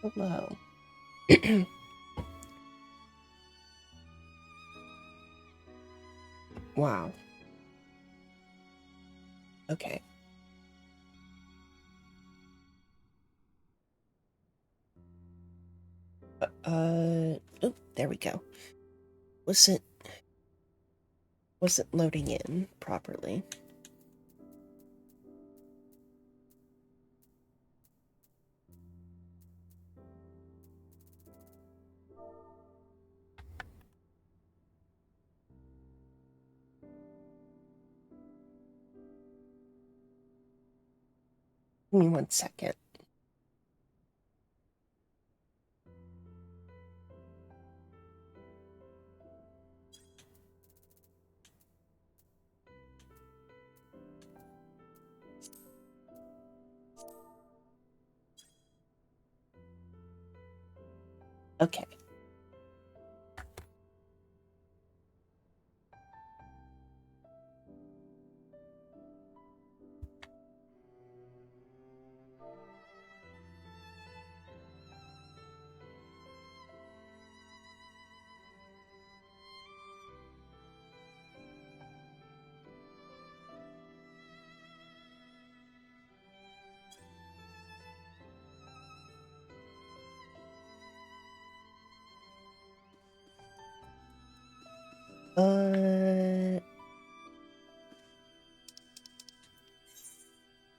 Hello. Wow. Okay. Oh, there we go. Wasn't loading in properly. Give me 1 second. Okay.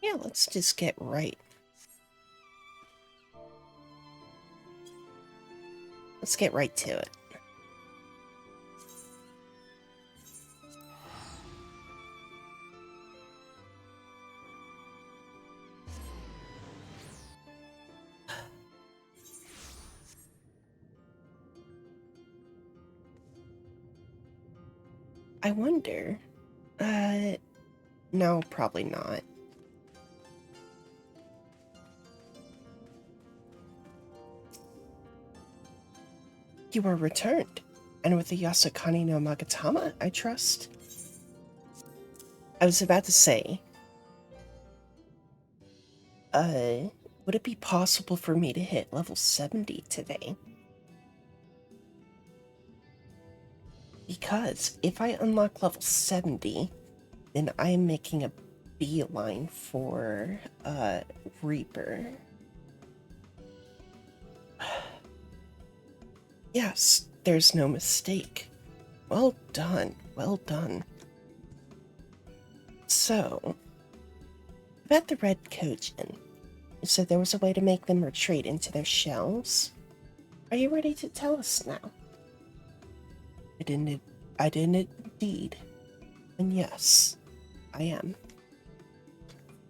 Yeah, let's just get right. Let's get right to it. I wonder. No, probably not. You were returned, and with the Yasukani no Magatama, I trust. I was about to say, would it be possible for me to hit level 70 today? Because if I unlock level 70, then I am making a beeline for, Reaper. Yes, there's no mistake. Well done, well done. So, about the red Kojin, you said there was a way to make them retreat into their shells? Are you ready to tell us now? I didn't indeed. And yes, I am.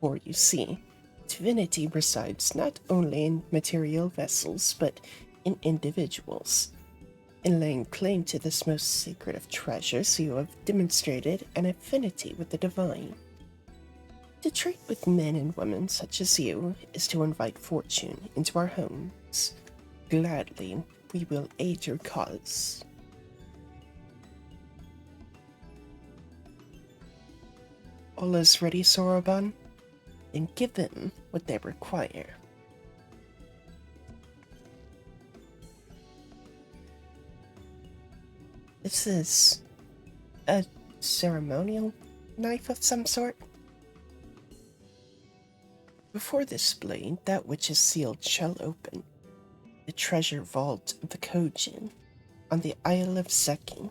For you see, divinity resides not only in material vessels, but in individuals. In laying claim to this most sacred of treasures, you have demonstrated an affinity with the divine. To treat with men and women such as you is to invite fortune into our homes. Gladly, we will aid your cause. All is ready, Soroban? Then give them what they require. This is a ceremonial knife of some sort? Before this blade, that which is sealed shall open. The treasure vault of the Kojin on the Isle of Seki.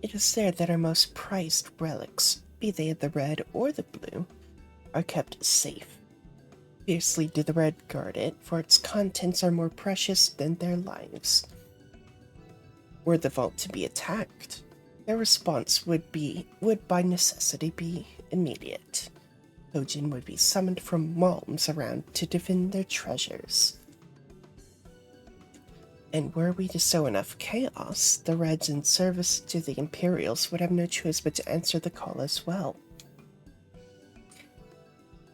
It is there that our most prized relics, be they the red or the blue, are kept safe. Fiercely do the red guard it, for its contents are more precious than their lives. Were the vault to be attacked, their response would by necessity be immediate. Kojin would be summoned from realms around to defend their treasures. And were we to sow enough chaos, the Reds in service to the Imperials would have no choice but to answer the call as well.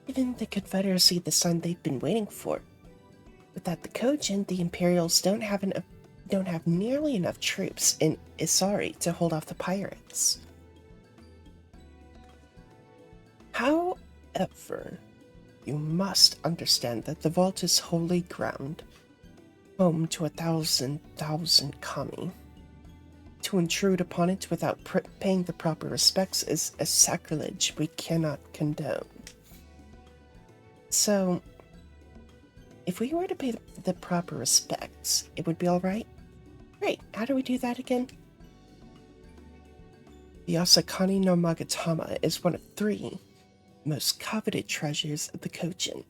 Giving the Confederacy the sign they've been waiting for. Without the Kojin, the Imperials don't have nearly enough troops in Isari to hold off the pirates. However, you must understand that the vault is holy ground, home to 1,000 kami. To intrude upon it without paying the proper respects is a sacrilege we cannot condone. So, if we were to pay the proper respects, it would be alright? Great, how do we do that again? The Asakani no Magatama is one of 3 most coveted treasures of the Kojin.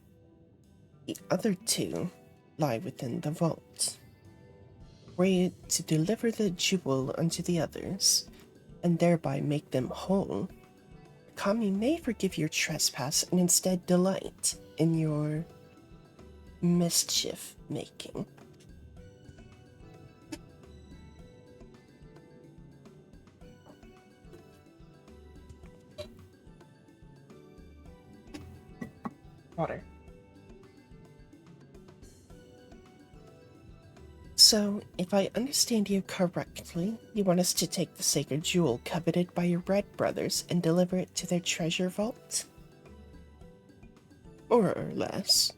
The other 2 lie within the vault. Were you to deliver the jewel unto the others, and thereby make them whole, Kami may forgive your trespass and instead delight in your mischief making. Water. So, if I understand you correctly, you want us to take the sacred jewel coveted by your Red brothers and deliver it to their treasure vault? More or less.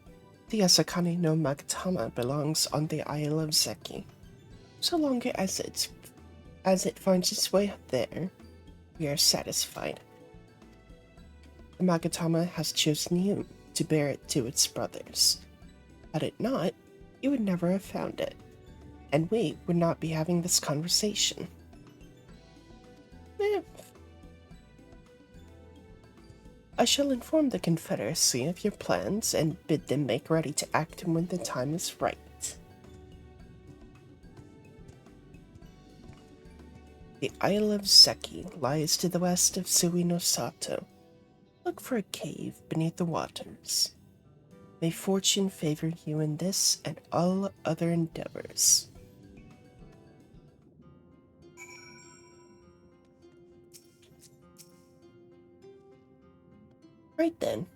The Asakani no Magatama belongs on the Isle of Zeki. So long as it finds its way up there, we are satisfied. The Magatama has chosen you to bear it to its brothers. Had it not, you would never have found it, and we would not be having this conversation. I shall inform the Confederacy of your plans and bid them make ready to act when the time is right. The Isle of Zeki lies to the west of Sui no Sato. Look for a cave beneath the waters. May fortune favor you in this and all other endeavors. Right then.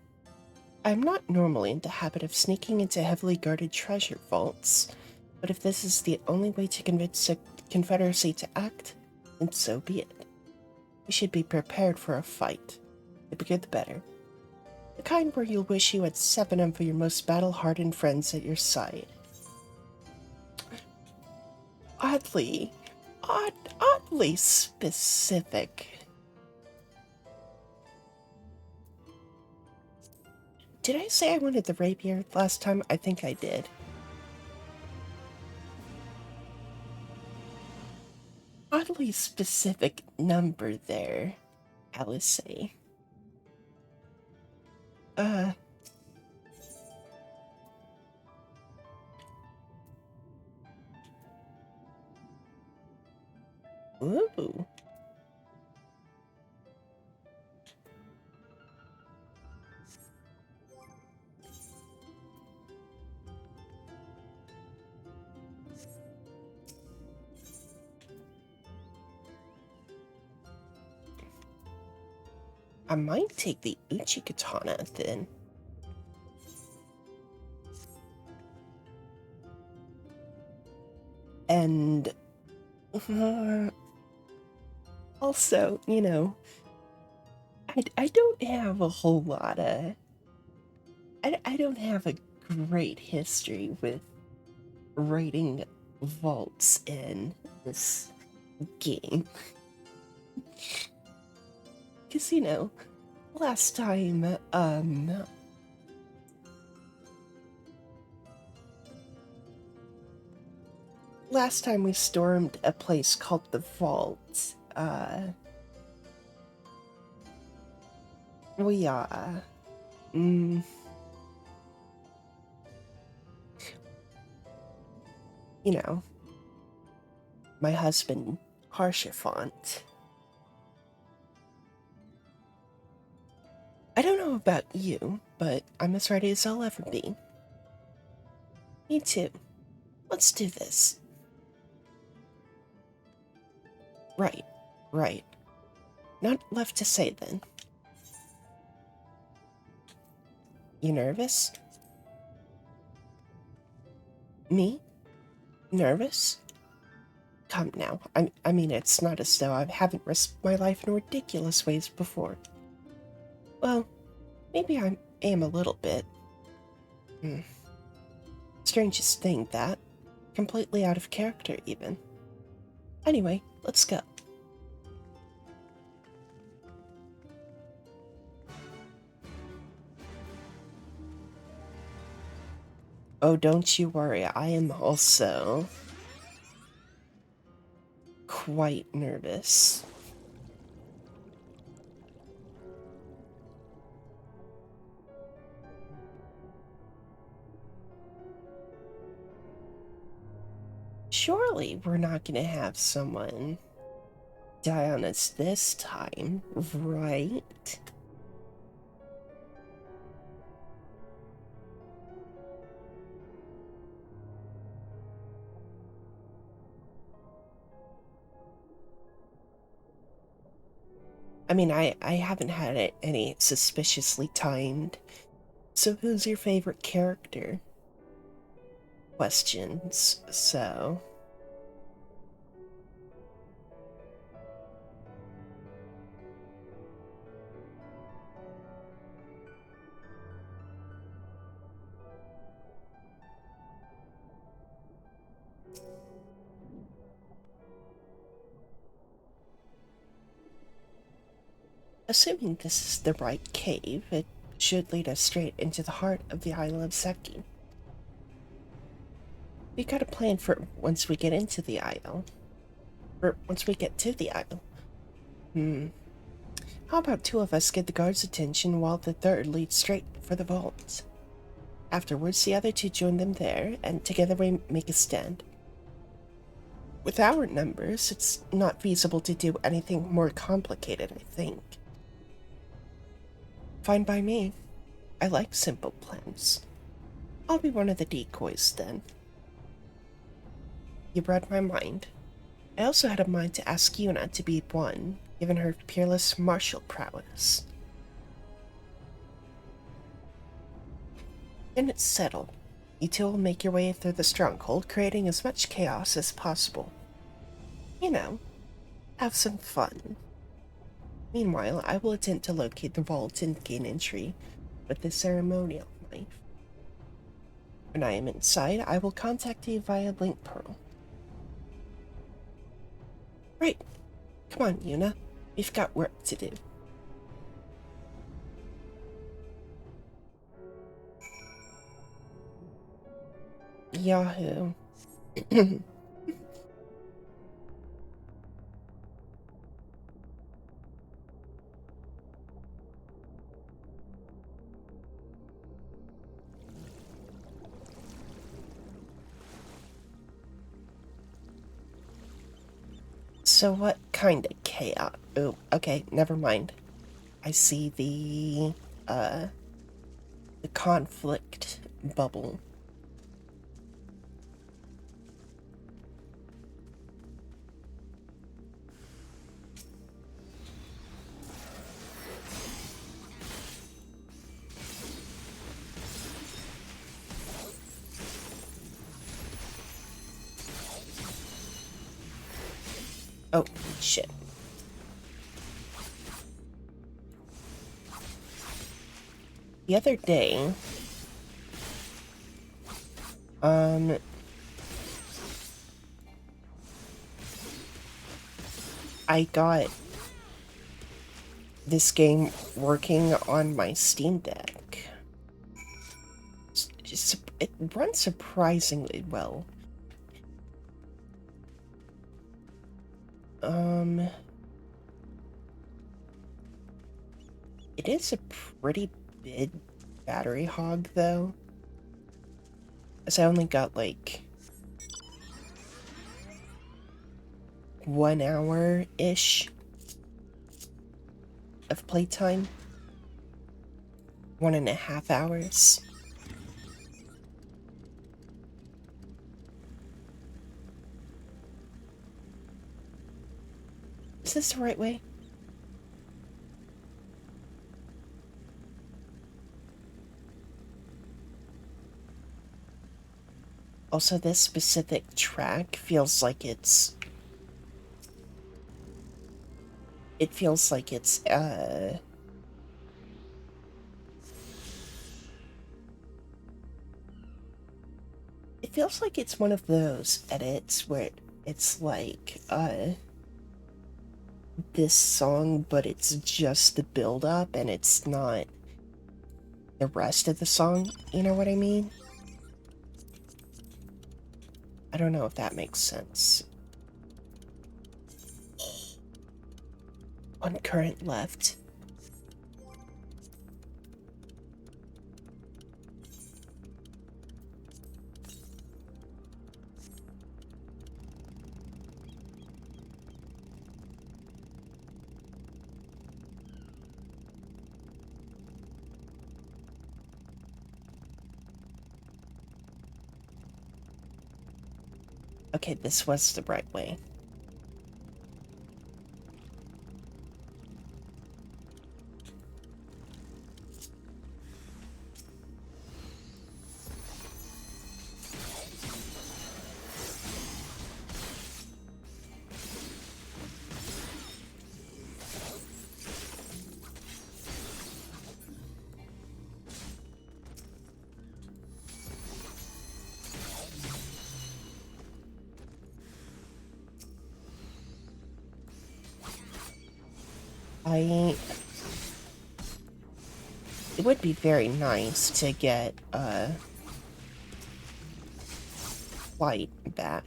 I am not normally in the habit of sneaking into heavily guarded treasure vaults, but if this is the only way to convince the Confederacy to act, then so be it. We should be prepared for a fight. The bigger the better. The kind where you'll wish you had 7 of your most battle-hardened friends at your side. Oddly specific. Did I say I wanted the rapier last time? I think I did. Oddly specific number there, Alice. Ooh. I might take the Uchi Katana then. And also, you know, I don't have a whole lot of... I don't have a great history with raiding vaults in this game. Because, you know, last time, we stormed a place called the Vault, you know, my husband, Harshafont. I don't know about you, but I'm as ready as I'll ever be. Me too. Let's do this. Right. Not left to say then. You nervous? Me? Nervous? Come now, I mean, it's not as though I haven't risked my life in ridiculous ways before. Well, maybe I am a little bit. Strangest thing, that. Completely out of character, even. Anyway, let's go. Oh, don't you worry, I am also quite nervous. Surely we're not gonna have someone die on us this time, right? I mean, I haven't had any suspiciously timed. So who's your favorite character? Questions, so... Assuming this is the right cave, it should lead us straight into the heart of the Isle of Seki. We got a plan for once we get into the Isle. Or once we get to the Isle. How about two of us get the guards' attention while the third leads straight for the vault? Afterwards, the other two join them there, and together we make a stand. With our numbers, it's not feasible to do anything more complicated, I think. Fine by me. I like simple plans. I'll be one of the decoys then. You read my mind. I also had a mind to ask Yuna to be one, given her peerless martial prowess. And it's settled. You two will make your way through the stronghold, creating as much chaos as possible. You know, have some fun. Meanwhile, I will attempt to locate the vault and gain entry with the ceremonial knife. When I am inside, I will contact you via link pearl. Right. Come on, Yuna. We've got work to do. Yahoo. So what kind of chaos? Oh, okay, never mind. I see the conflict bubble. Oh, shit. The other day, I got this game working on my Steam Deck. It runs surprisingly well. It is a pretty big battery hog, though. As I only got, like, 1 hour-ish of playtime. 1.5 hours. Is this the right way? Also, this specific track feels like it's... It feels like it's, feels like it's one of those edits where it's like, this song, but it's just the build up and it's not the rest of the song. You know what I mean? I don't know if that makes sense. On current left. Okay, this was the right way. It would be very nice to get, light back.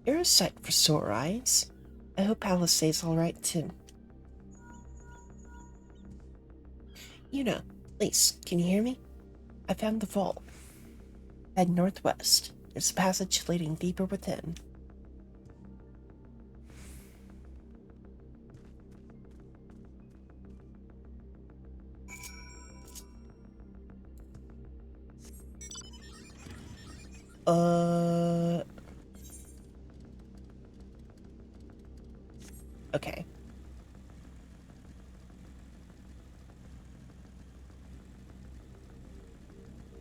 You're a sight for sore eyes. I hope Alice stays alright too. You know, please, can you hear me? I found the vault. Head northwest. There's a passage leading deeper within. Okay.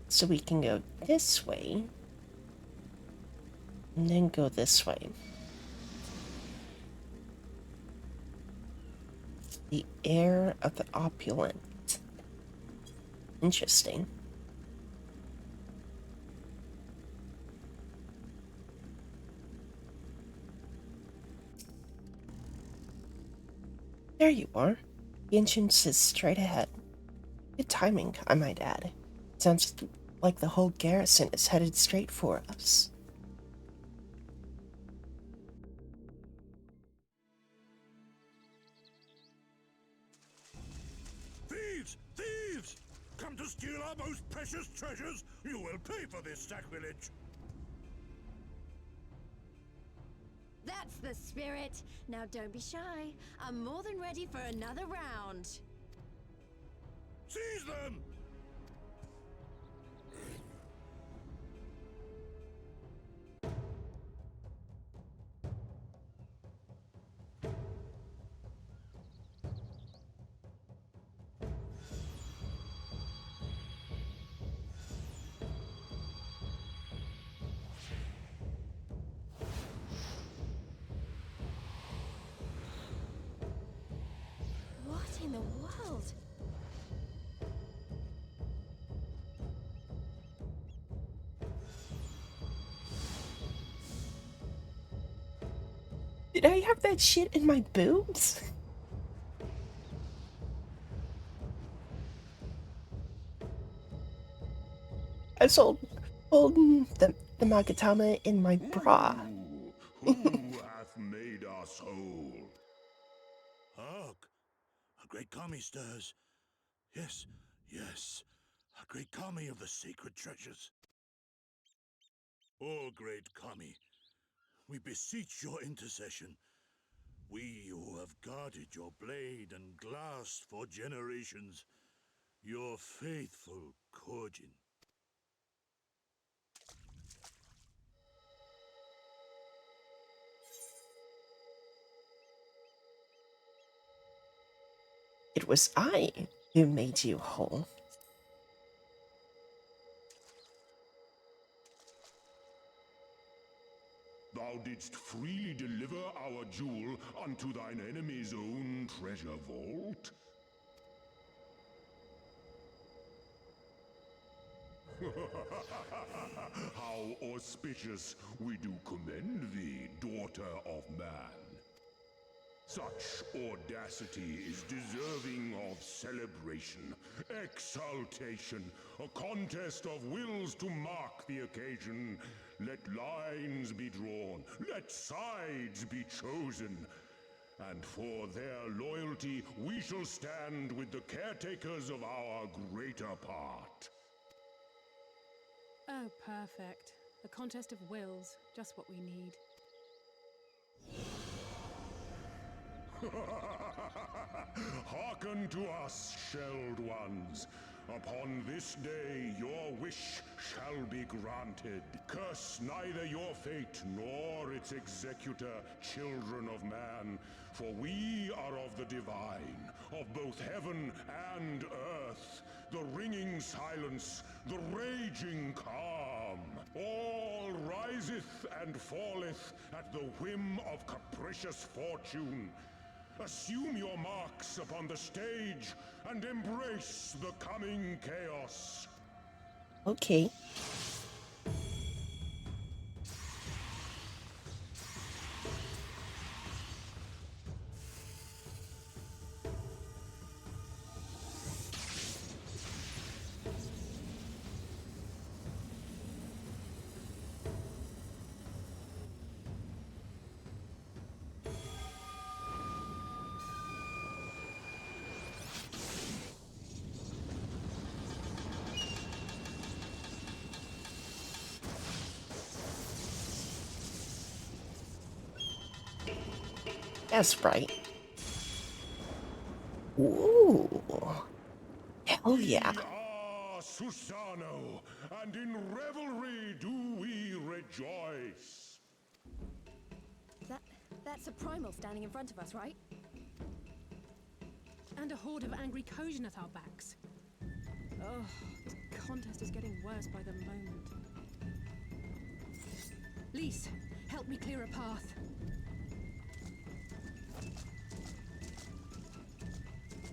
So we can go this way, and then go this way. The heir of the opulent. Interesting. There you are. The entrance is straight ahead. Good timing, I might add. Sounds like the whole garrison is headed straight for us. Thieves! Thieves! Come to steal our most precious treasures? You will pay for this sacrilege! That's the spirit! Now don't be shy. I'm more than ready for another round. Seize them! What in the world? Did I have that shit in my boobs? I was holding the Magatama in my bra. Who hath made us whole? Hark! A great kami stirs. Yes, yes. A great kami of the sacred treasures. O great kami, we beseech your intercession. We who have guarded your blade and glass for generations. Your faithful Korjin. It was I who made you whole. Thou didst freely deliver our jewel unto thine enemy's own treasure vault? How auspicious we do commend thee, daughter of man. Such audacity is deserving of celebration, exaltation, a contest of wills to mark the occasion. Let lines be drawn, let sides be chosen. And for their loyalty, we shall stand with the caretakers of our greater part. Oh, perfect. A contest of wills, just what we need. Hearken to us, shelled ones. Upon this day your wish shall be granted. Curse neither your fate nor its executor, children of man, for we are of the divine, of both heaven and earth. The ringing silence, the raging calm. All riseth and falleth at the whim of capricious fortune. Assume your marks upon the stage and embrace the coming chaos. Okay. That's right. Ooh. Hell yeah. We are Susano, and in revelry do we rejoice. That's a primal standing in front of us, right? And a horde of angry Kojin at our backs. Oh, this contest is getting worse by the moment. Lise, help me clear a path.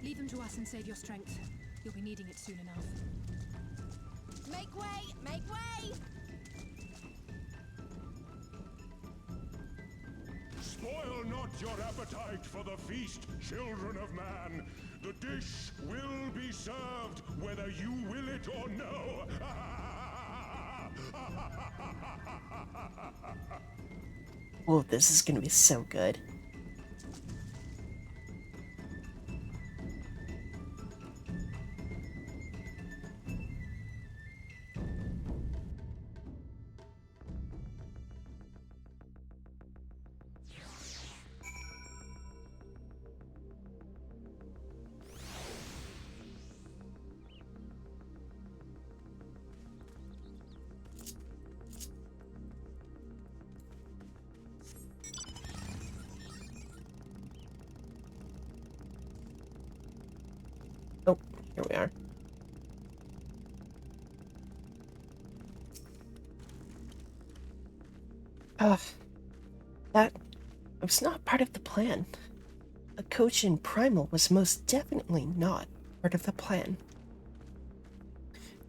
Leave them to us and save your strength. You'll be needing it soon enough. Make way! Make way! Spoil not your appetite for the feast, children of man. The dish will be served whether you will it or no. Oh, this is gonna be so good. Oh, here we are. That was not part of the plan. A coach in Primal was most definitely not part of the plan.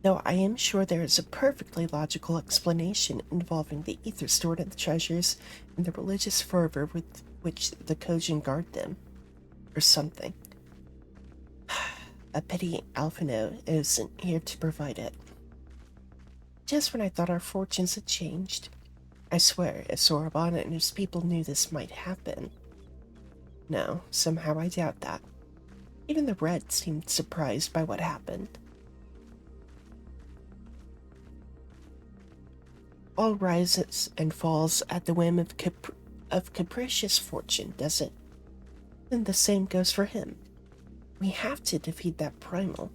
Though I am sure there is a perfectly logical explanation involving the ether stored in the treasures and the religious fervor with which the Kojin guard them. Or something. A pity Alphino isn't here to provide it. Just when I thought our fortunes had changed. I swear, if Soraban and his people knew this might happen. No, somehow I doubt that. Even the Red seemed surprised by what happened. All rises and falls at the whim of capricious fortune, does it? And the same goes for him. We have to defeat that primal.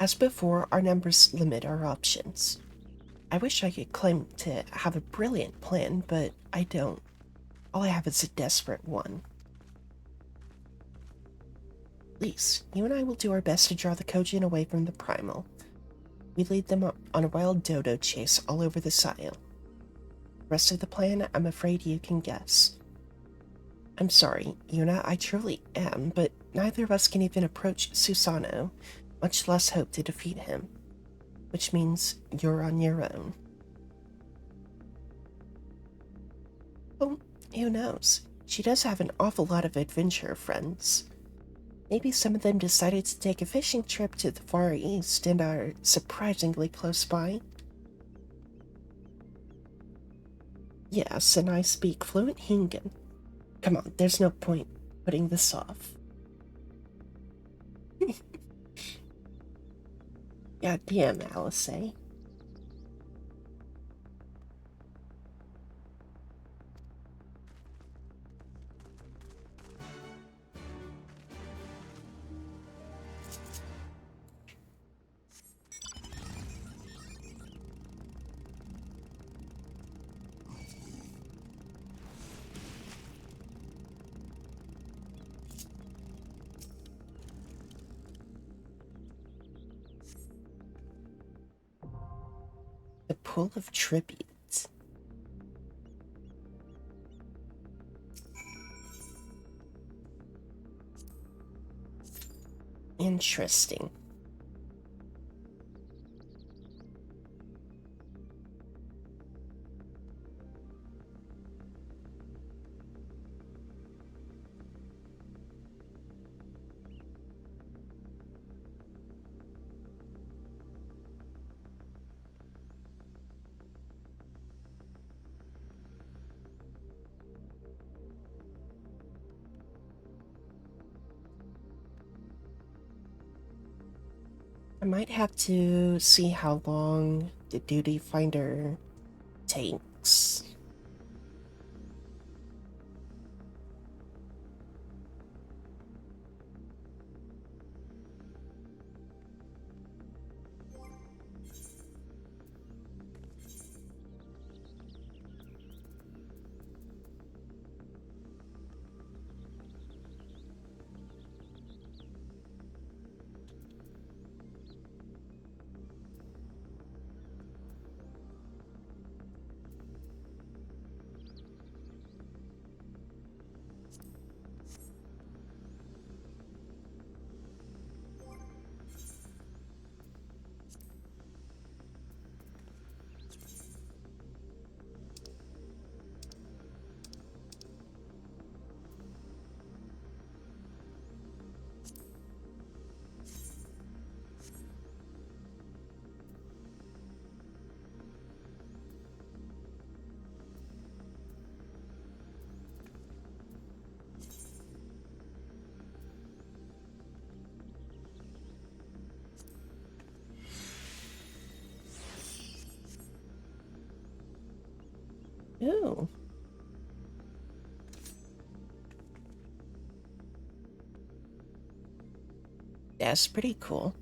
As before, our numbers limit our options. I wish I could claim to have a brilliant plan, but I don't. All I have is a desperate one. Lise, you and I will do our best to draw the Kojin away from the Primal. We lead them on a wild dodo chase all over the Sile. The rest of the plan, I'm afraid you can guess. I'm sorry, Yuna, I truly am, but neither of us can even approach Susano, much less hope to defeat him. Which means you're on your own. Oh, who knows? She does have an awful lot of adventure friends. Maybe some of them decided to take a fishing trip to the Far East and are surprisingly close by. Yes, and I speak fluent Hingan. Come on, there's no point putting this off. God damn, Alice. The Pool of Tributes. Interesting. I might have to see how long the duty finder takes. Ooh. That's pretty cool.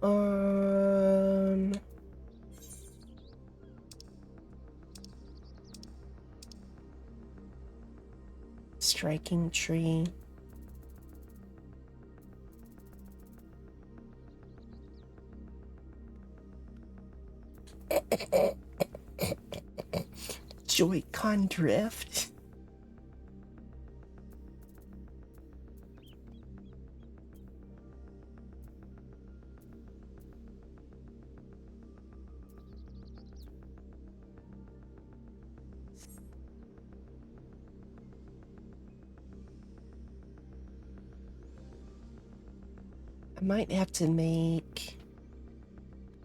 Um, Striking tree. Joy-Con drift. I might have to make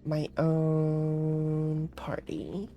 my own party.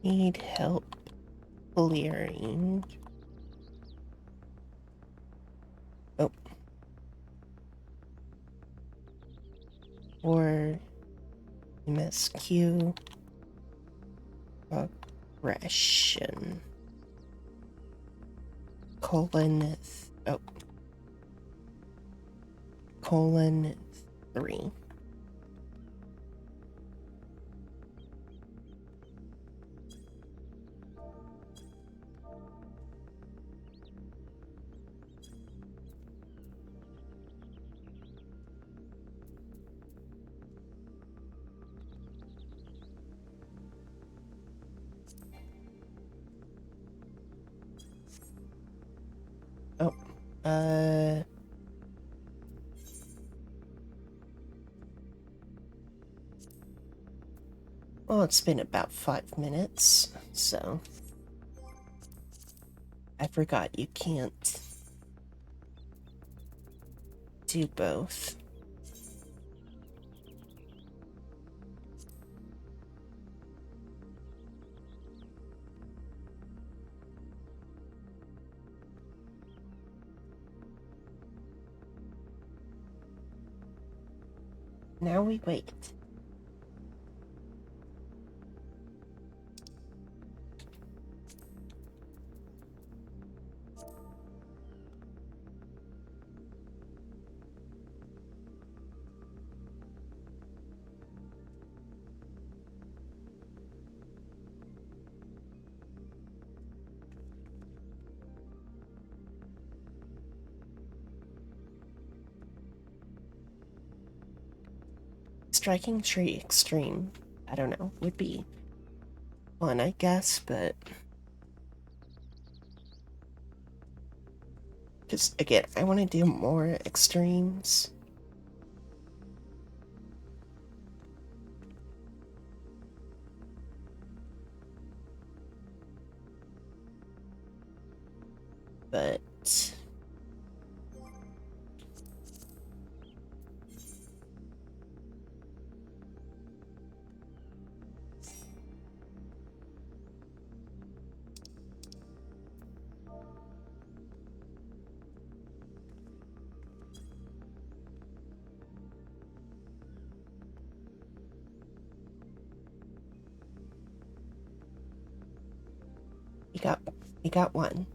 Need help clearing. Oh. Or MSQ aggression. Colon 3. Oh, well, it's been about 5 minutes, so I forgot you can't do both. Now we wait. Striking tree extreme, I don't know, would be fun, I guess, but because again, I want to do more extremes. But you got one.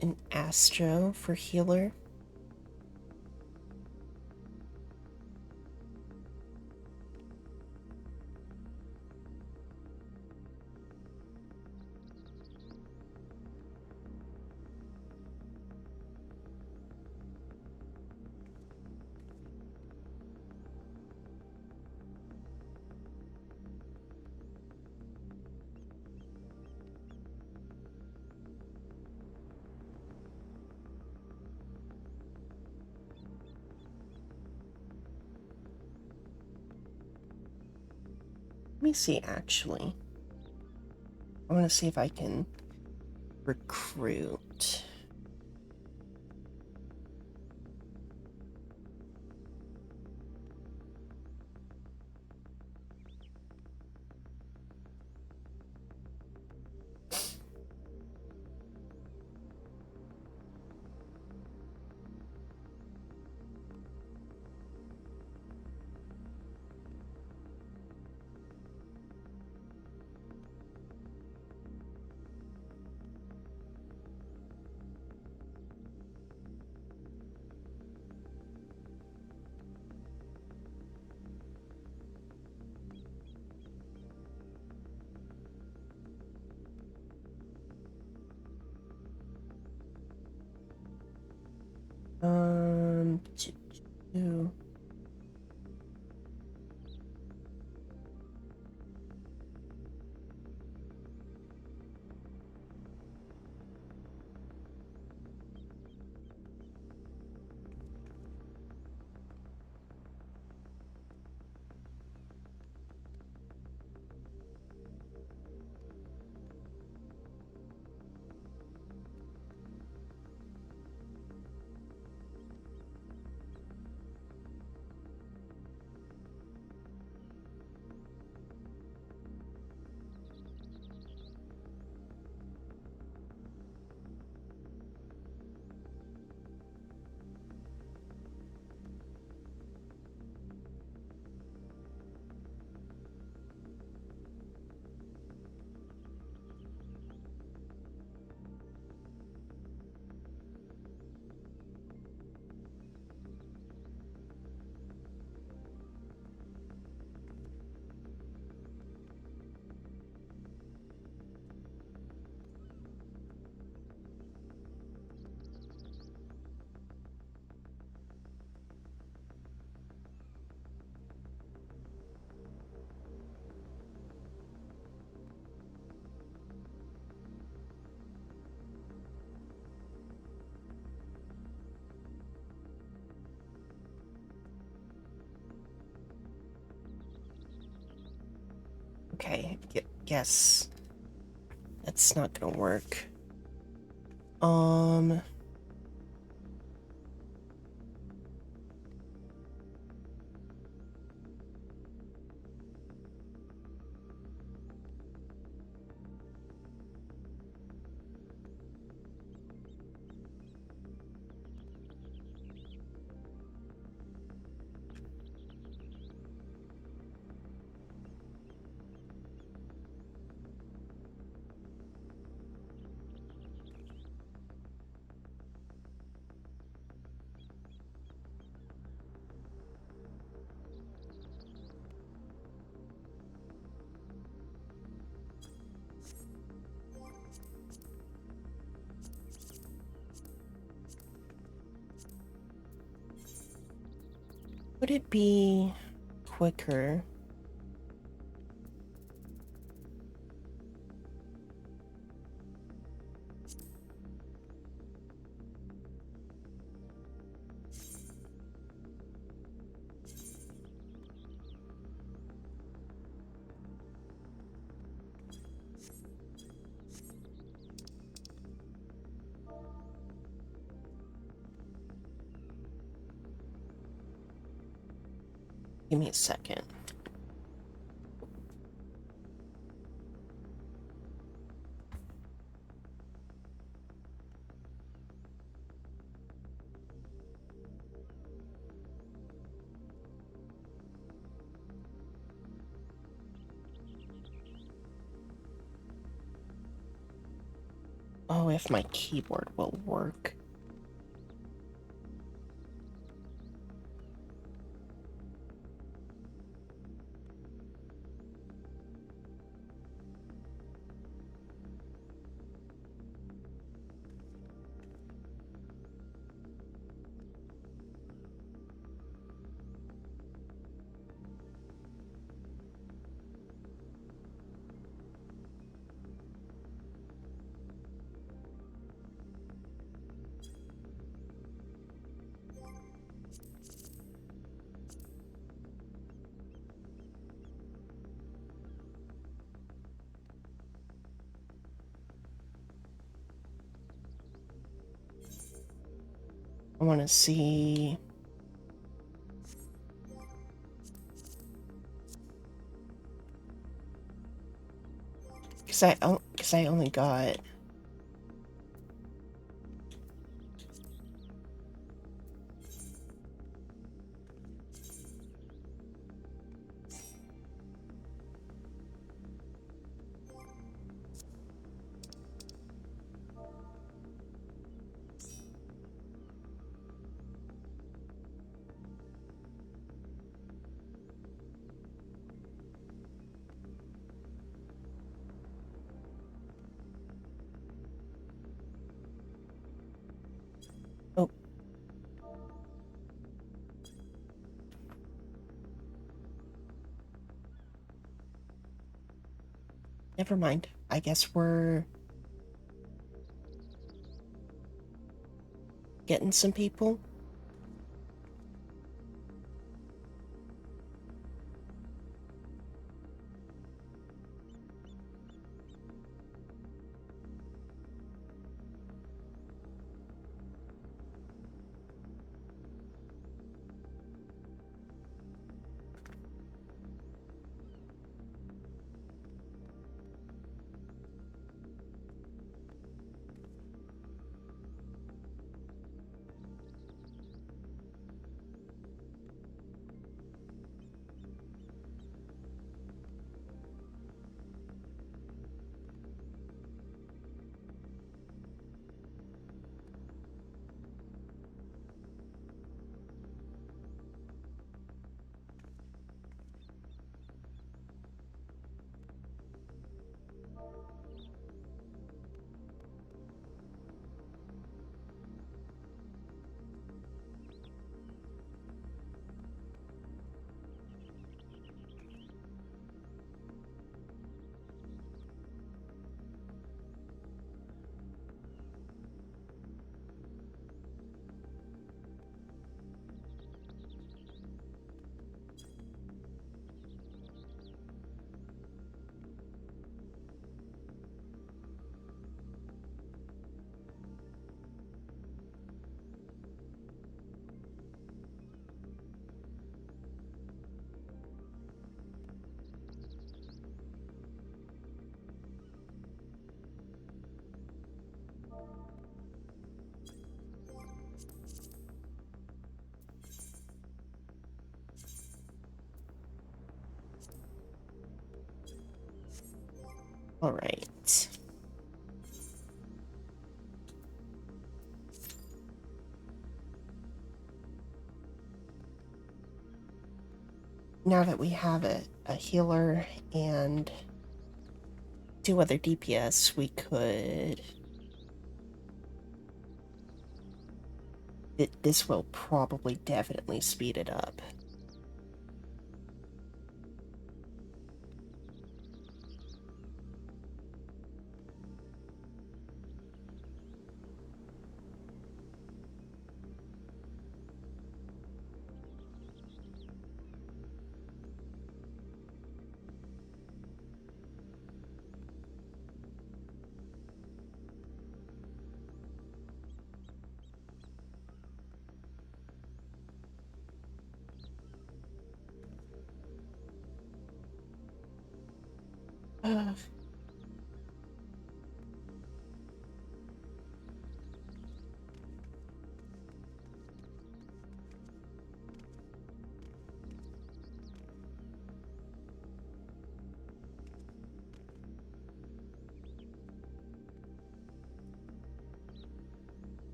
An Astro for healer. Let me see, actually. I want to see if I can recruit. Okay, guess that's not gonna work. Would it be quicker? Give me a second. Oh, if my keyboard will work. I want to see. Cause I only got. Oh, never mind. I guess we're getting some people. All right. Now that we have a healer and 2 other DPS, we could... This will probably definitely speed it up. Uh,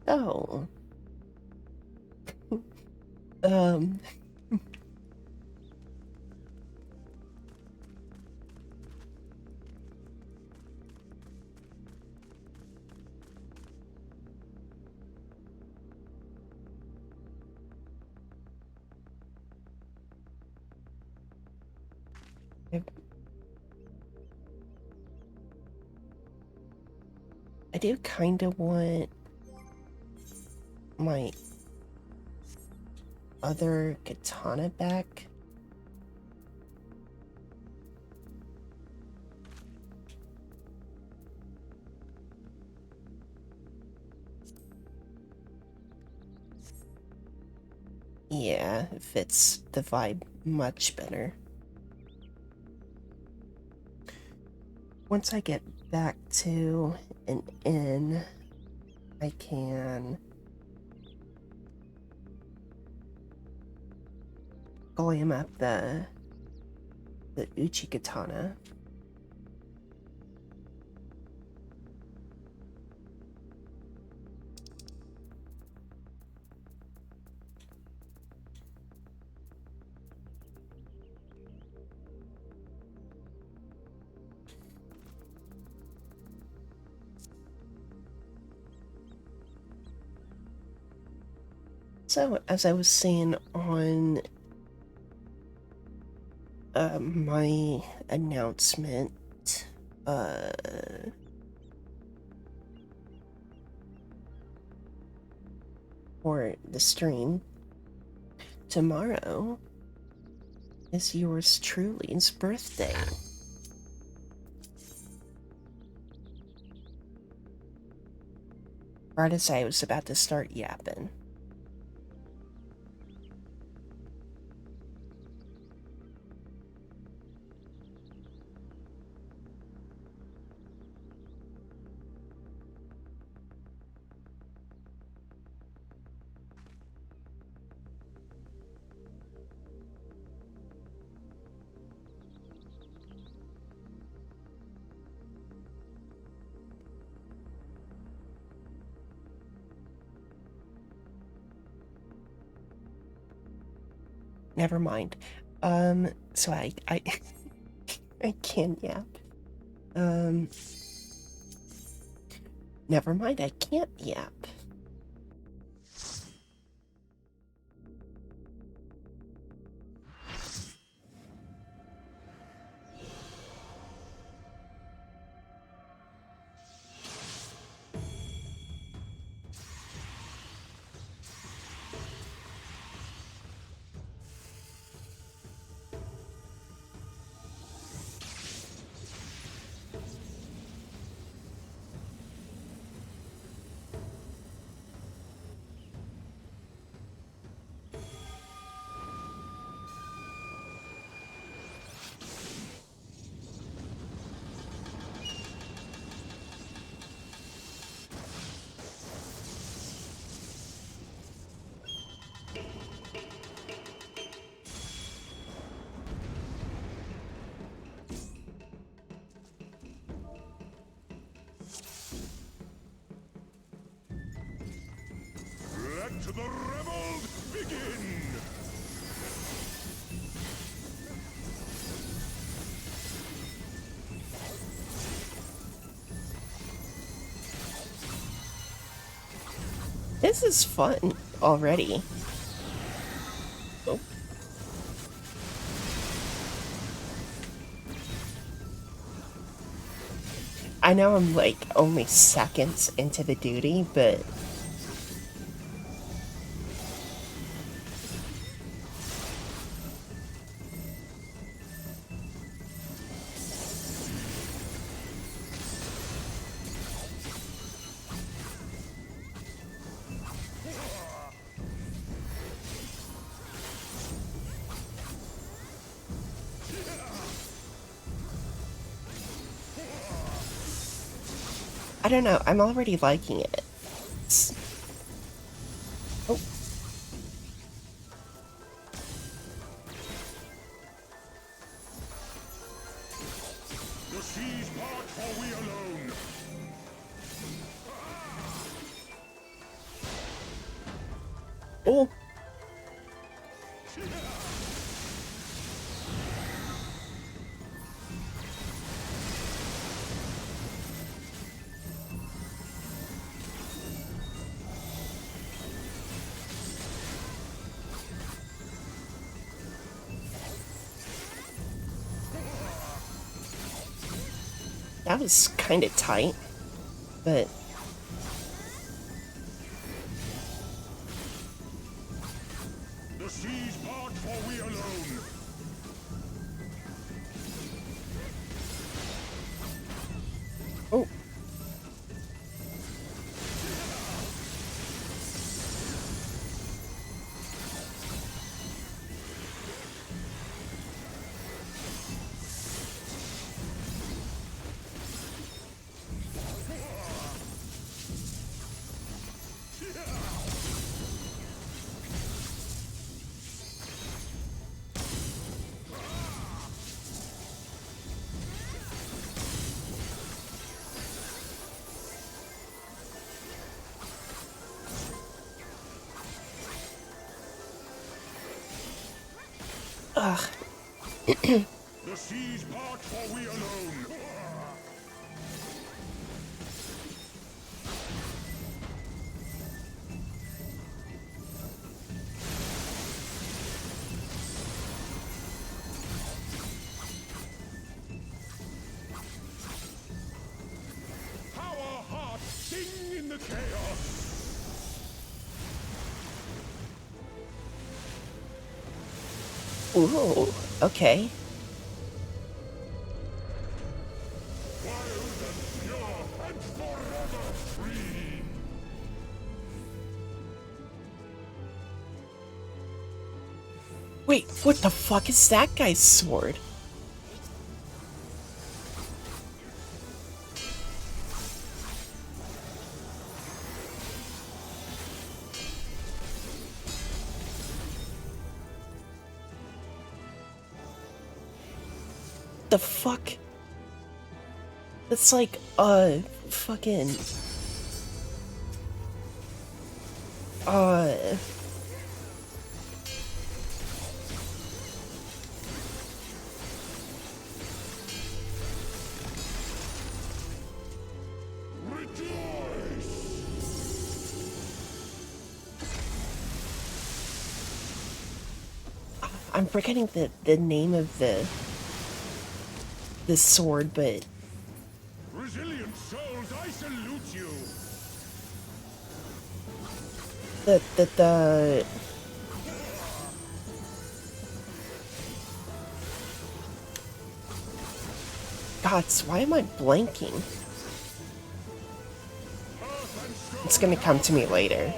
oh. um... I do kind of want my other katana back. Yeah, it fits the vibe much better. Once I get back to an inn, I can glam up the Uchi katana. So, as I was saying on my announcement, for the stream, tomorrow is yours truly's birthday. Right as I was about to start yapping. Never mind. So I I can yap. Never mind, I can't yap. Let the rebels begin! This is fun already. Oh. I know I'm like only seconds into the duty, but I don't know, I'm already liking it. Oh. The seas part, for we alone! Oh. That was kind of tight, but The seas part, for we alone! oh. Ugh. The seas part, for we alone! How our hearts sing in the chaos! Ooh, okay. Wild and pure and forever free! Wait, what the fuck is that guy's sword? The fuck? That's like, fucking... I'm forgetting the name of the sword, but Resilient souls, I salute you! the gods, why am I blanking? It's gonna come to me later.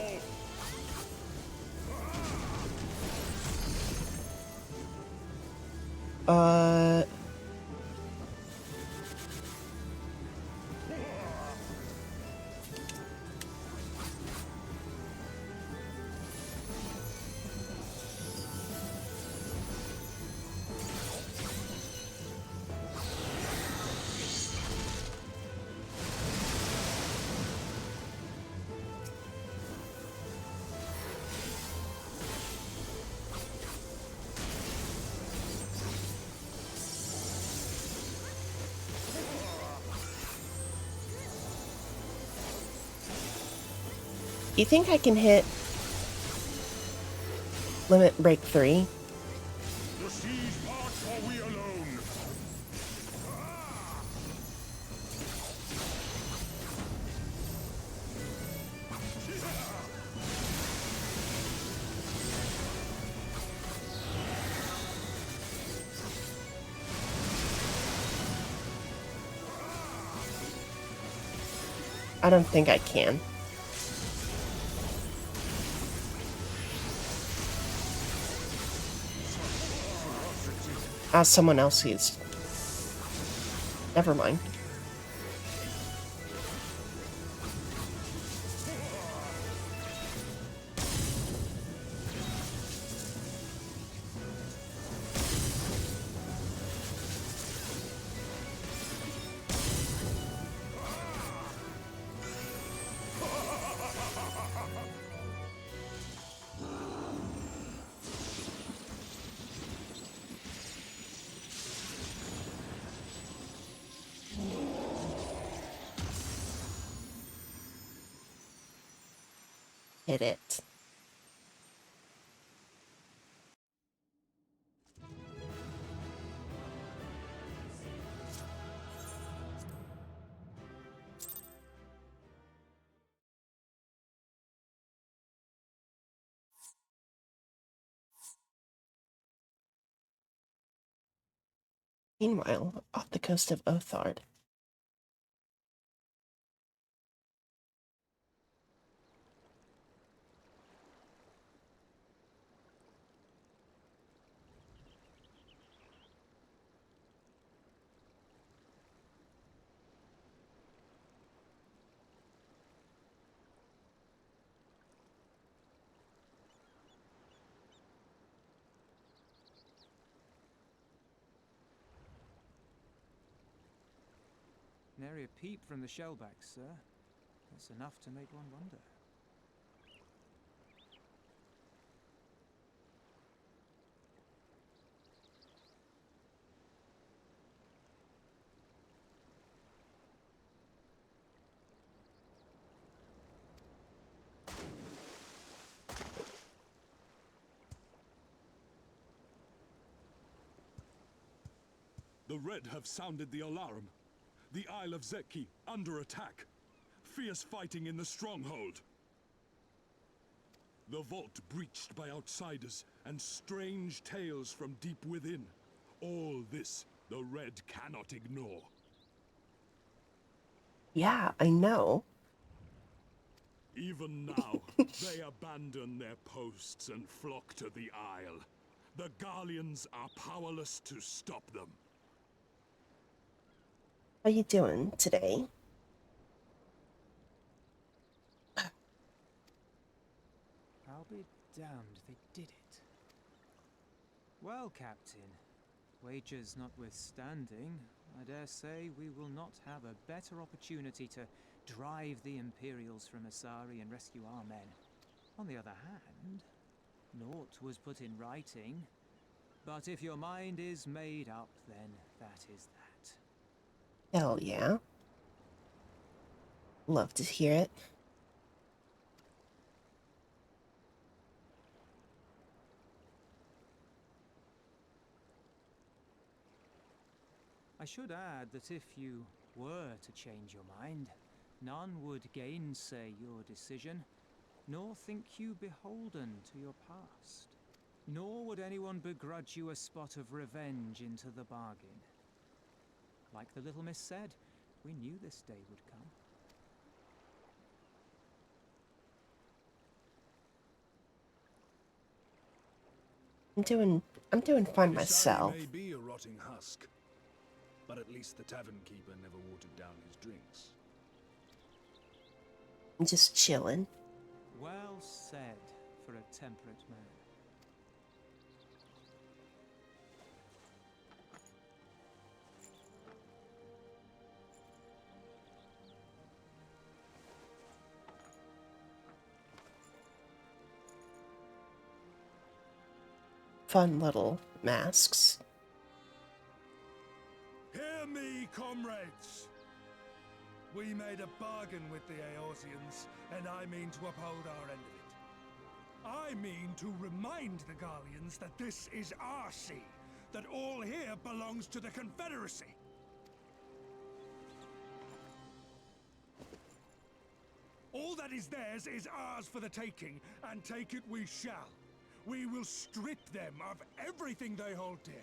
you think I can hit limit break 3? The seas part or we alone? I don't think I can. Someone else used. Never mind. Hit it. Meanwhile, off the coast of Othard. Nary a peep from the shellbacks, sir. That's enough to make one wonder. The Red have sounded the alarm. The Isle of Zeki under attack. Fierce fighting in the stronghold. The vault breached by outsiders and strange tales from deep within. All this the Red cannot ignore. Yeah, I know. Even now, they abandon their posts and flock to the Isle. The Garleans are powerless to stop them. How you doing today? I'll be damned they did it. Well, Captain, wagers notwithstanding, I dare say we will not have a better opportunity to drive the Imperials from Asari and rescue our men. On the other hand, naught was put in writing, but if your mind is made up, then that is that. Hell yeah. Love to hear it. I should add that if you were to change your mind, none would gainsay your decision, nor think you beholden to your past. Nor would anyone begrudge you a spot of revenge into the bargain. Like the little miss said, we knew this day would come. I'm doing fine Asari myself. may be a rotting husk, but at least the tavern keeper never watered down his drinks. I'm just chilling. Well said for a temperate man. Fun little masks. Hear me, comrades! We made a bargain with the Eorzeans, and I mean to uphold our end of it. I mean to remind the Garleans that this is our sea, that all here belongs to the Confederacy. All that is theirs is ours for the taking, and take it we shall. We will strip them of everything they hold dear.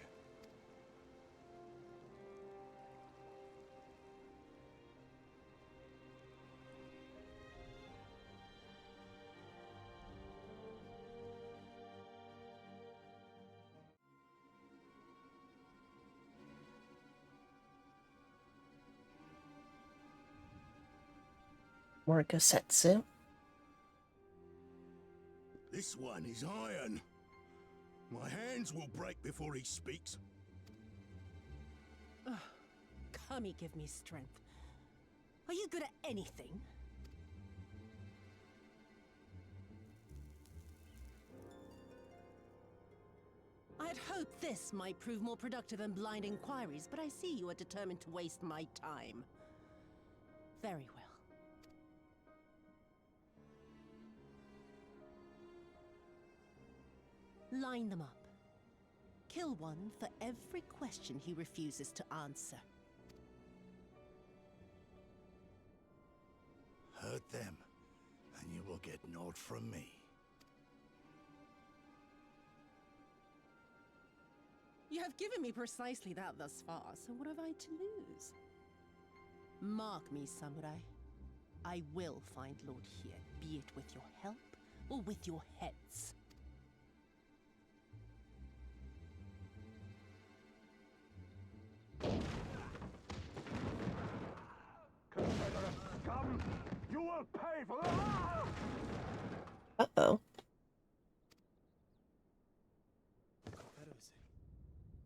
Morgosetsu. This one is iron. My hands will break before he speaks. Kami, give me strength. Are you good at anything? I had hoped this might prove more productive than blind inquiries, but I see you are determined to waste my time. Very well. Line them up. Kill one for every question he refuses to answer. Hurt them, and you will get naught from me. You have given me precisely that thus far, so what have I to lose? Mark me, samurai. I will find Lord here, be it with your help or with your heads. Confederate scum! You will pay for that! Uh-oh. Confederacy.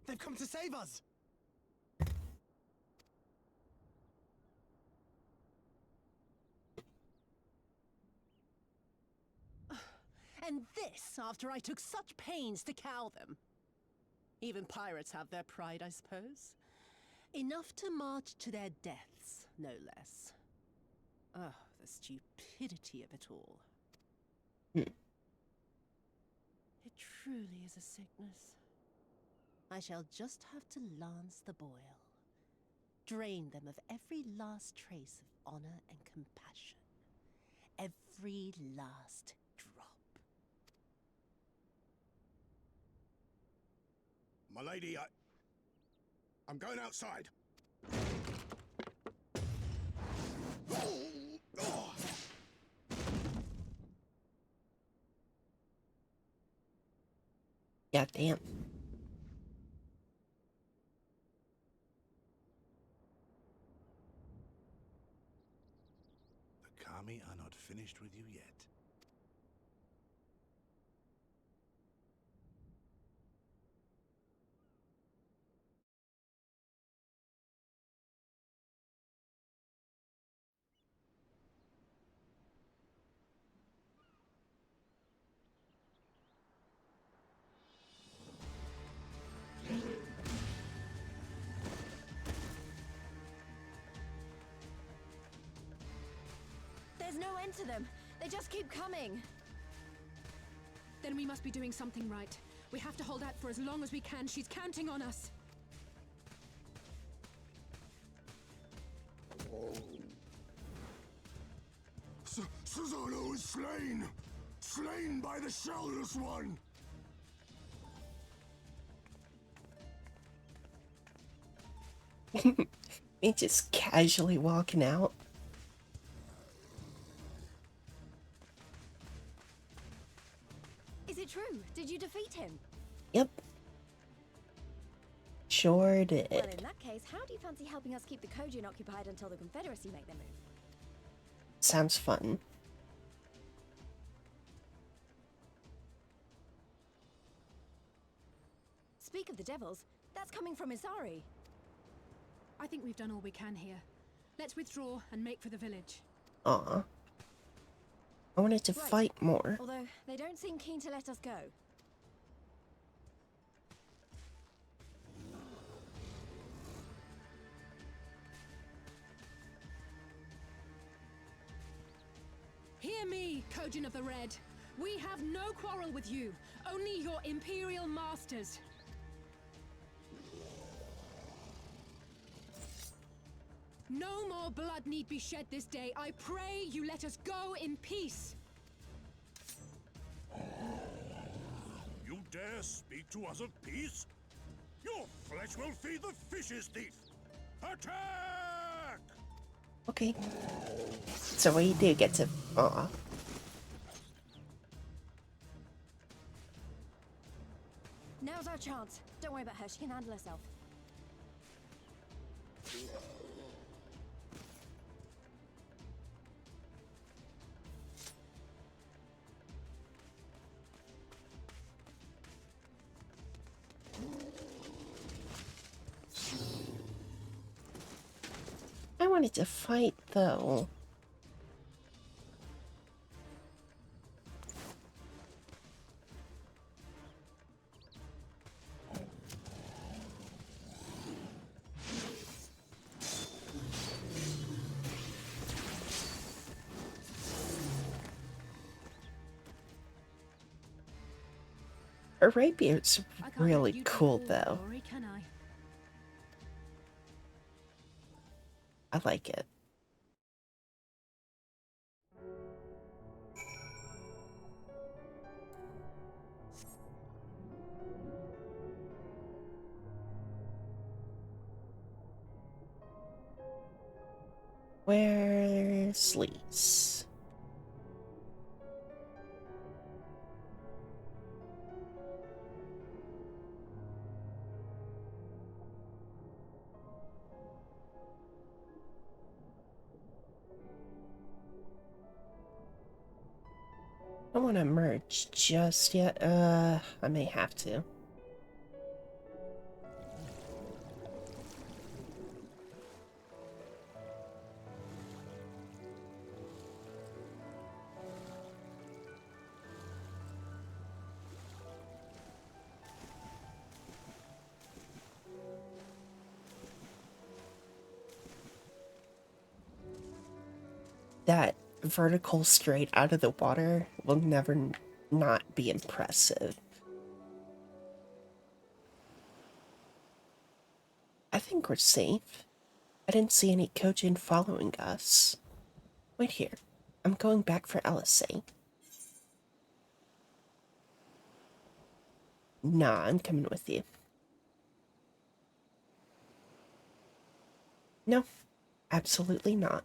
They've come to save us! And this after I took such pains to cow them. Even pirates have their pride, I suppose. Enough to march to their deaths, no less. Oh, the stupidity of it all. It truly is a sickness. I shall just have to lance the boil. Drain them of every last trace of honor and compassion. Every last drop. My lady, I'm going outside. God damn. The Kami are not finished with you yet. There's no end to them. They just keep coming. Then we must be doing something right. We have to hold out for as long as we can. She's counting on us. Susanoo is slain! Slain by the Shellless One! Me just casually walking out. Is it true? Did you defeat him? Yep. Sure did. Well, in that case, how do you fancy helping us keep the Kojin occupied until the Confederacy make their move? Sounds fun. Speak of the devils, that's coming from Isari. I think we've done all we can here. Let's withdraw and make for the village. Aw. I wanted to Right. fight more. Although, they don't seem keen to let us go. me, Kojin of the Red. We have no quarrel with you, only your Imperial masters. No more blood need be shed this day. I pray you let us go in peace. You dare speak to us of peace? Your flesh will feed the fishes, thief! Attack! Okay. So we do get to... Aw. Now's our chance. Don't worry about her. She can handle herself. I wanted to fight, though. Her rapier's I can't really let you cool, take all the though. glory, can I? I like it. Where's Lise? I don't want to merge just yet. I may have to. That vertical straight out of the water will never not be impressive. I think we're safe. I didn't see any Kojin following us. Wait here. I'm going back for LSA. Nah, I'm coming with you. No, absolutely not.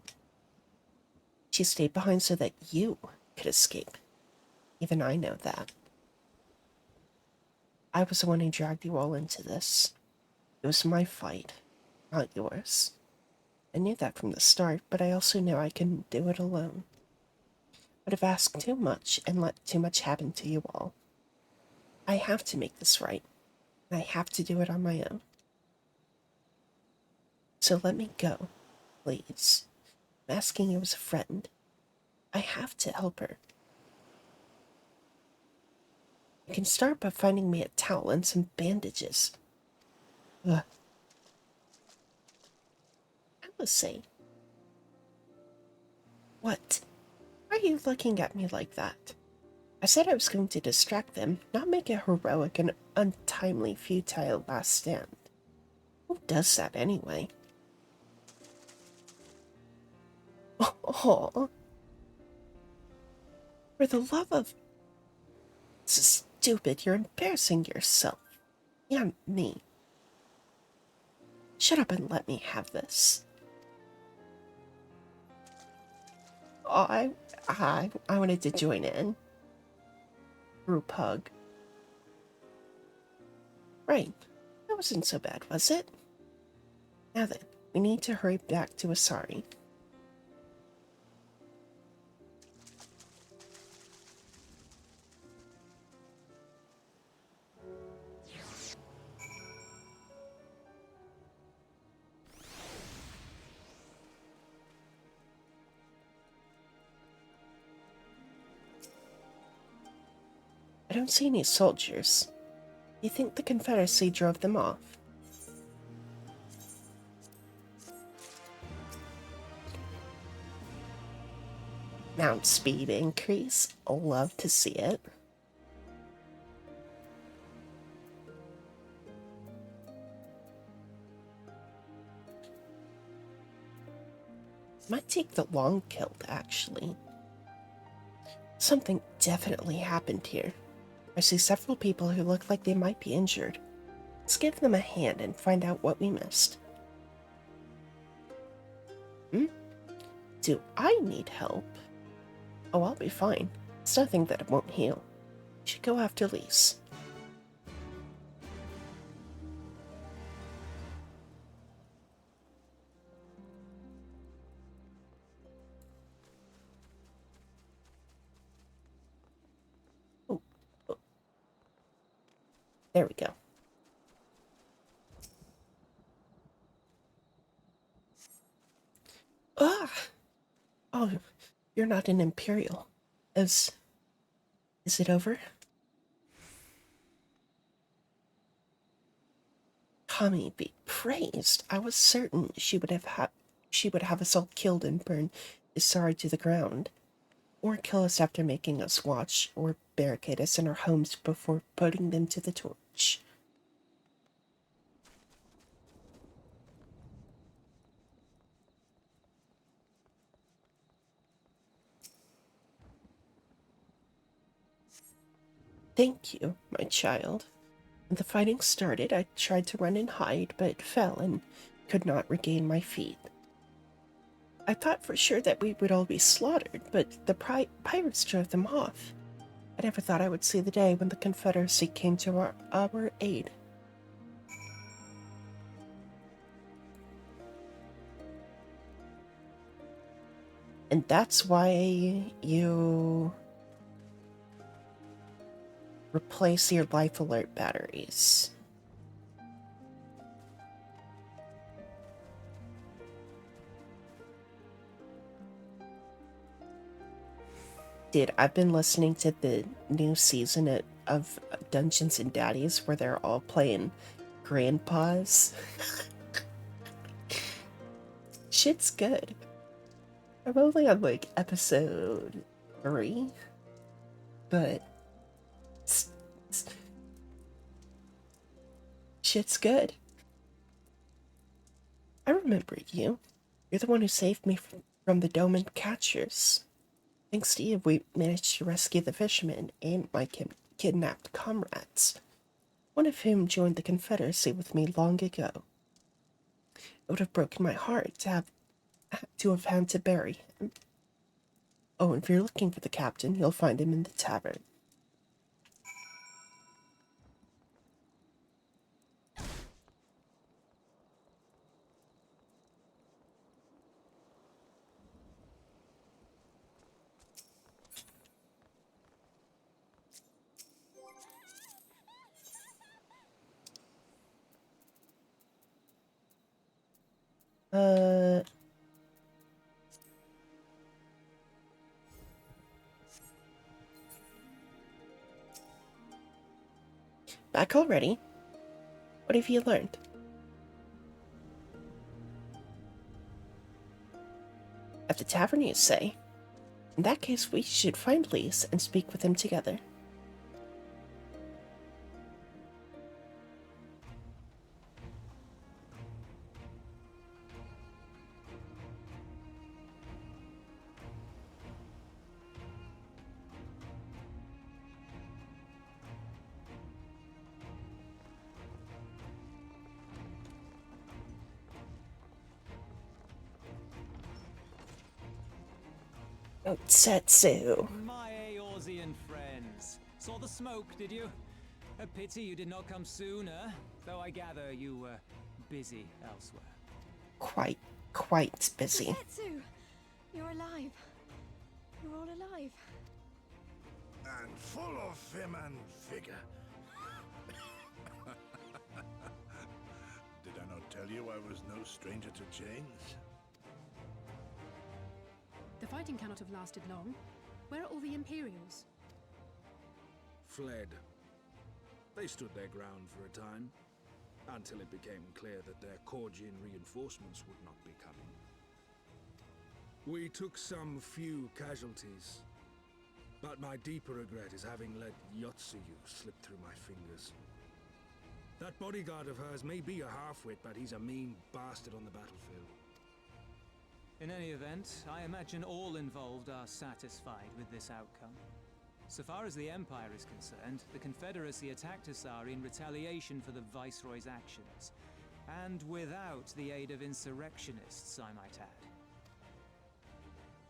She stayed behind so that you could escape. Even I know that. I was the one who dragged you all into this. It was my fight, not yours. I knew that from the start, but I also knew I couldn't do it alone. Would have asked too much and let too much happen to you all. I have to make this right. I have to do it on my own. So let me go, please. I'm asking you as a friend. I have to help her. You can start by finding me a towel and some bandages. Ugh. Alice, what? Why are you looking at me like that? I said I was going to distract them, not make a heroic and untimely futile last stand. Who does that anyway? Oh, for the love of... This is stupid. You're embarrassing yourself. And me. Shut up and let me have this. Oh, I wanted to join in. Group hug. Right. That wasn't so bad, was it? Now then, we need to hurry back to Asari. I don't see any soldiers. You think the Confederacy drove them off? Mount speed increase. Love to see it. Might take the long kilt, actually. Something definitely happened here. I see several people who look like they might be injured. Let's give them a hand and find out what we missed. Do I need help? Oh, I'll be fine. It's nothing that it won't heal. We should go after Lise. Oh. There we go. Ah! Oh, you're not an Imperial. Is it over? Kami be praised. I was certain she would have us all killed and burn Isari to the ground. Or kill us after making us watch, or barricade us in our homes before putting them to the torch. Thank you, my child. When the fighting started, I tried to run and hide, but fell and could not regain my feet. I thought for sure that we would all be slaughtered, but the pirates drove them off. I never thought I would see the day when the Confederacy came to our aid. And that's why you replace your life alert batteries. Dude, I've been listening to the new season of Dungeons and Daddies where they're all playing grandpas. Shit's good. I'm only on like episode 3, but shit's good. I remember you. You're the one who saved me from the Doman catchers. Thanks to you, we managed to rescue the fisherman and my kidnapped comrades, one of whom joined the Confederacy with me long ago. It would have broken my heart to have had to bury him. Oh, and if you're looking for the captain, you'll find him in the tavern. Back already? What have you learned? At the tavern, you say? In that case, we should find Lise and speak with him together. Oh, Setsu. My Eorzean friends. Saw the smoke, did you? A pity you did not come sooner, though I gather you were busy elsewhere. Quite busy. Tetsu, you're alive. You're all alive. And full of vim and vigor. Did I not tell you I was no stranger to chains? The fighting cannot have lasted long. Where are all the Imperials? Fled. They stood their ground for a time, until it became clear that their Korgian reinforcements would not be coming. We took some few casualties, but my deeper regret is having let Yotsuyu slip through my fingers. That bodyguard of hers may be a half-wit, but he's a mean bastard on the battlefield. In any event, I imagine all involved are satisfied with this outcome. So far as the Empire is concerned, the Confederacy attacked Asari in retaliation for the Viceroy's actions, and without the aid of insurrectionists, I might add.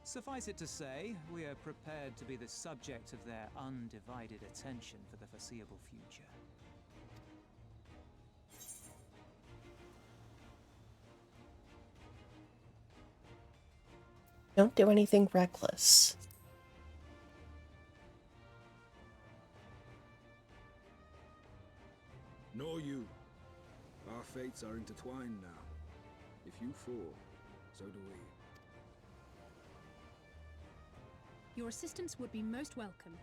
Suffice it to say, we are prepared to be the subject of their undivided attention for the foreseeable future. Don't do anything reckless. Nor you. Our fates are intertwined now. If you fall, so do we. Your assistance would be most welcome.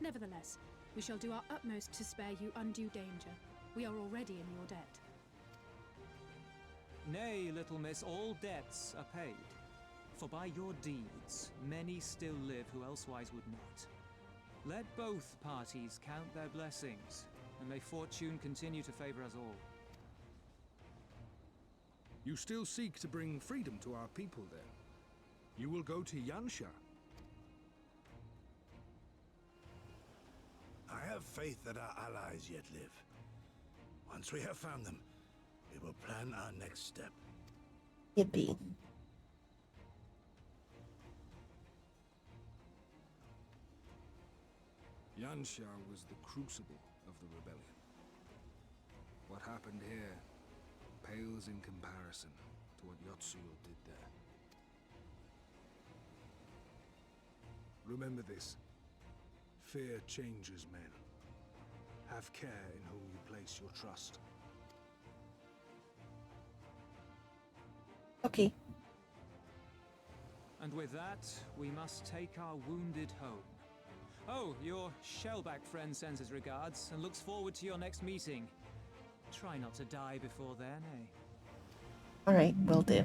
Nevertheless, we shall do our utmost to spare you undue danger. We are already in your debt. Nay, little miss, all debts are paid. For by your deeds, many still live who elsewise would not. Let both parties count their blessings, and may fortune continue to favor us all. You still seek to bring freedom to our people, then? You will go to Yansha. I have faith that our allies yet live. Once we have found them, we will plan our next step. Yippee. Yansha was the crucible of the rebellion. What happened here pales in comparison to what Yotsuyu did there. Remember this. Fear changes men. Have care in whom you place your trust. Okay. And with that, we must take our wounded home. Oh, your shellback friend sends his regards and looks forward to your next meeting. Try not to die before then, eh? Alright, will do.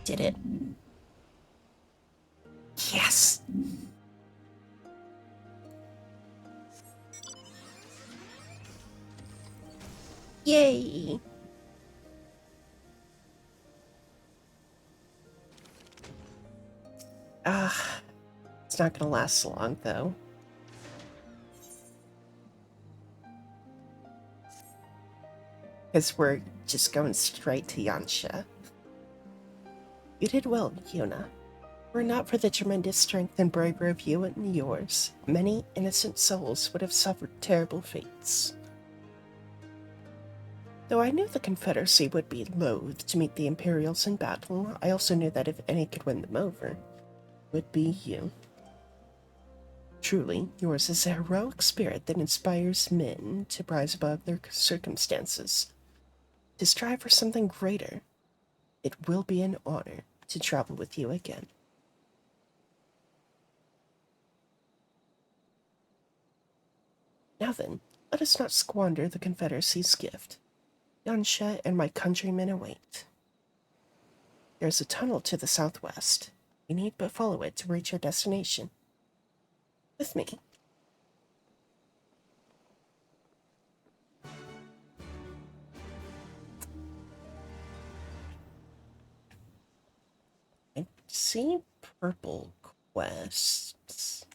Did it. Yes! Yay! Ah, it's not gonna last long, though. Because we're just going straight to Yansha. You did well, Yuna. Were it not for the tremendous strength and bravery of you and yours, many innocent souls would have suffered terrible fates. Though I knew the Confederacy would be loath to meet the Imperials in battle, I also knew that if any could win them over, it would be you. Truly, yours is a heroic spirit that inspires men to rise above their circumstances, to strive for something greater. It will be an honor to travel with you again. Now then, let us not squander the Confederacy's gift. Yansha and my countrymen await. There is a tunnel to the southwest. We need but follow it to reach our destination. With me. I see purple quests.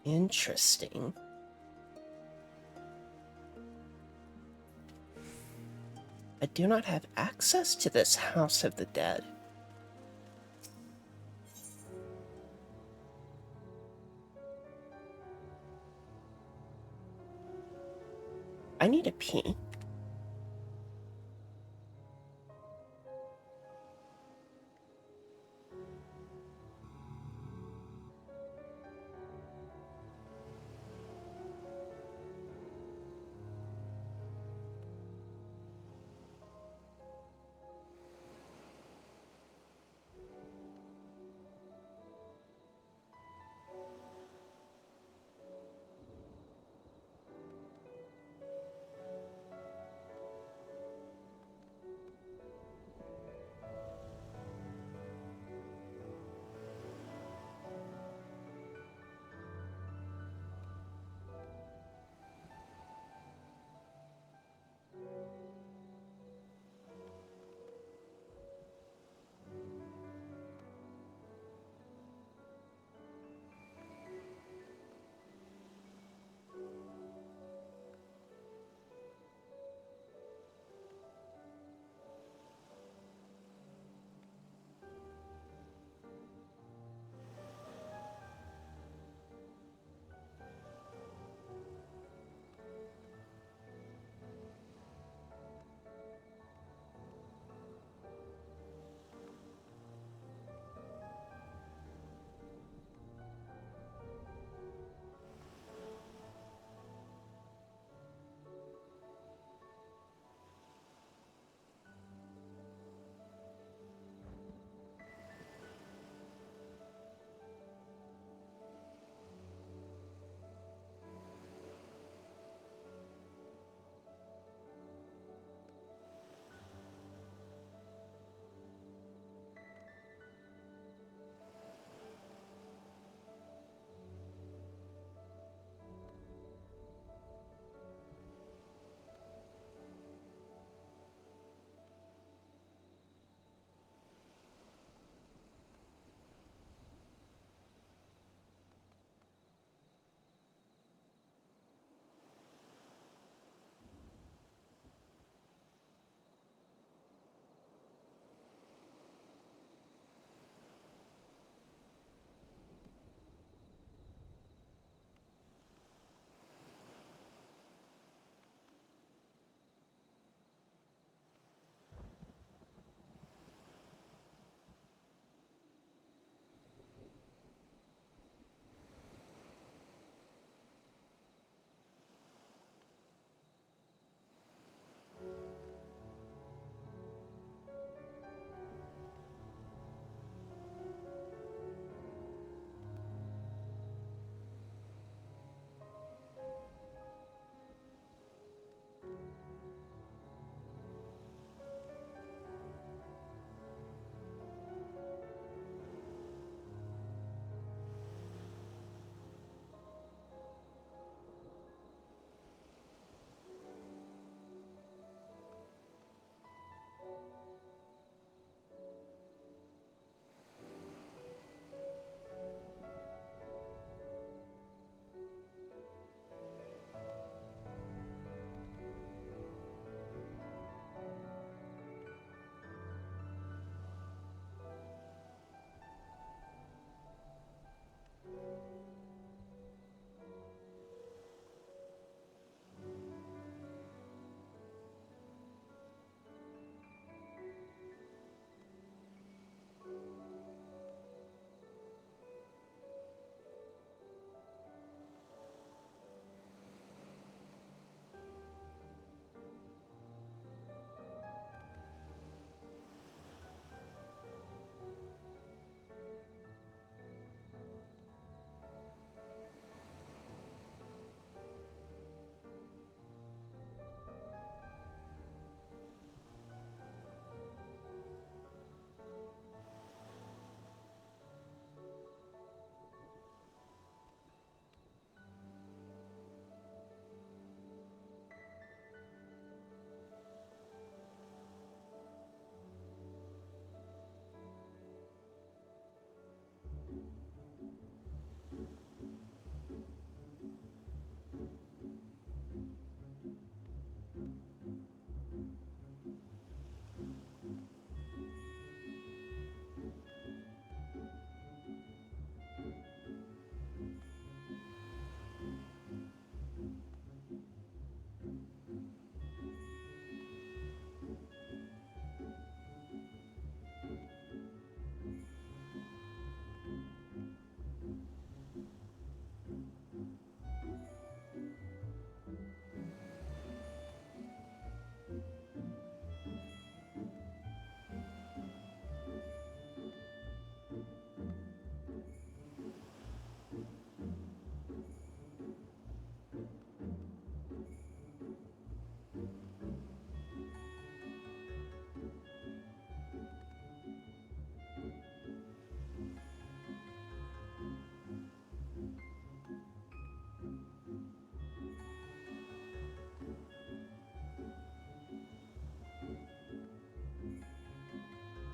Interesting. I do not have access to this House of the Dead. I need a pee.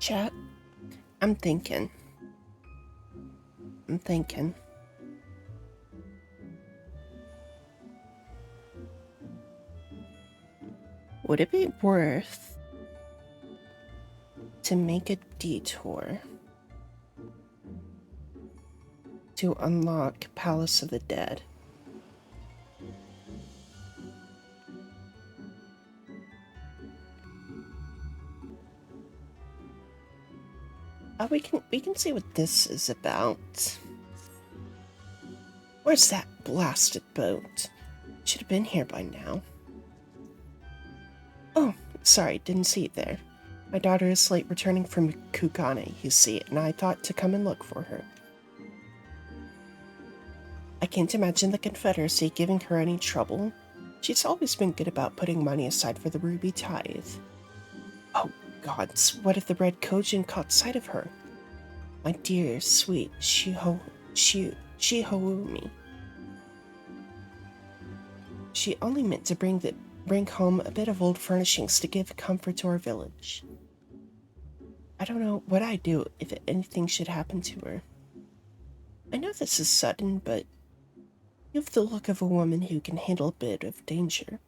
Chat, I'm thinking. Would it be worth to make a detour to unlock Palace of the Dead? We can see what this is about. Where's that blasted boat? Should have been here by now. Oh, sorry, didn't see it there. My daughter is late returning from Kugane, you see, and I thought to come and look for her. I can't imagine the Confederacy giving her any trouble. She's always been good about putting money aside for the Ruby Tithe. Oh, gods, what if the Red Kojin caught sight of her? My dear, sweet Shihoumi. She only meant to bring home a bit of old furnishings to give comfort to our village. I don't know what I'd do if anything should happen to her. I know this is sudden, but you have the look of a woman who can handle a bit of danger.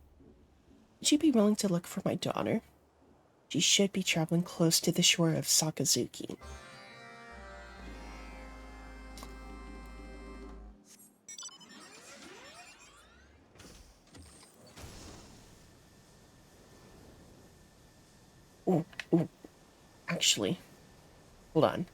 Would you be willing to look for my daughter? She should be traveling close to the shore of Sakazuki. Ooh, actually, hold on.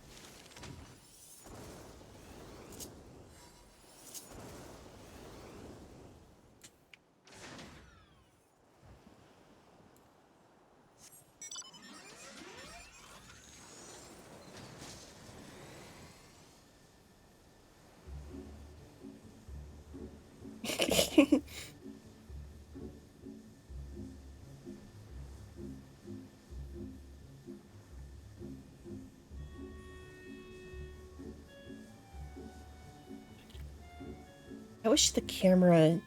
I wish the camera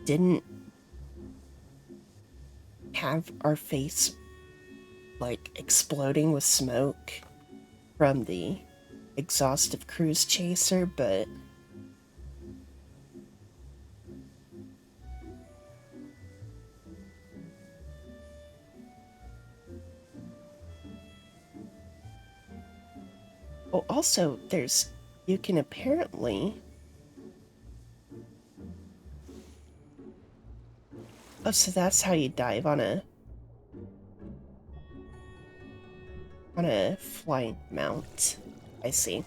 didn't have our face like exploding with smoke from the exhaust of Cruise Chaser, but oh, also you can apparently oh, so that's how you dive on a flying mount. I see.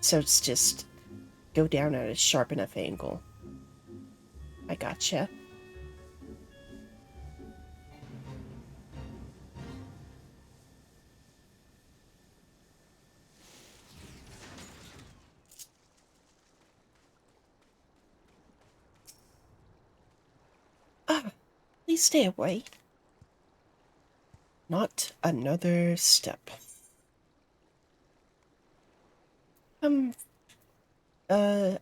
So it's just go down at a sharp enough angle. I gotcha. Ah, please stay away. Not another step. I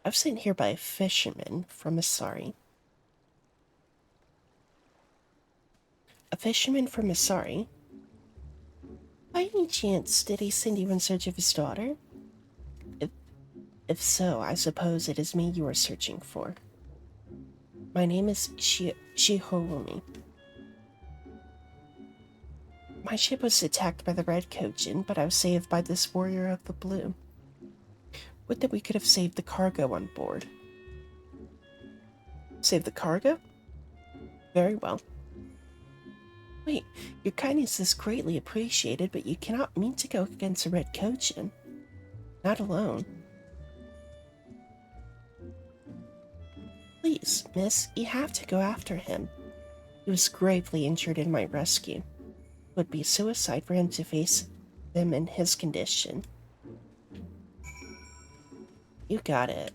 was sent here by a fisherman from Asari. A fisherman from Asari? By any chance, did he send you in search of his daughter? If so, I suppose it is me you are searching for. My name is Shihoumi. My ship was attacked by the Red Kojin, but I was saved by this warrior of the blue. Would that we could have saved the cargo on board. Save the cargo? Very well. Wait, your kindness is greatly appreciated, but you cannot mean to go against a Red Kojin. Not alone. Please, miss, you have to go after him. He was gravely injured in my rescue. It would be suicide for him to face them in his condition. You got it.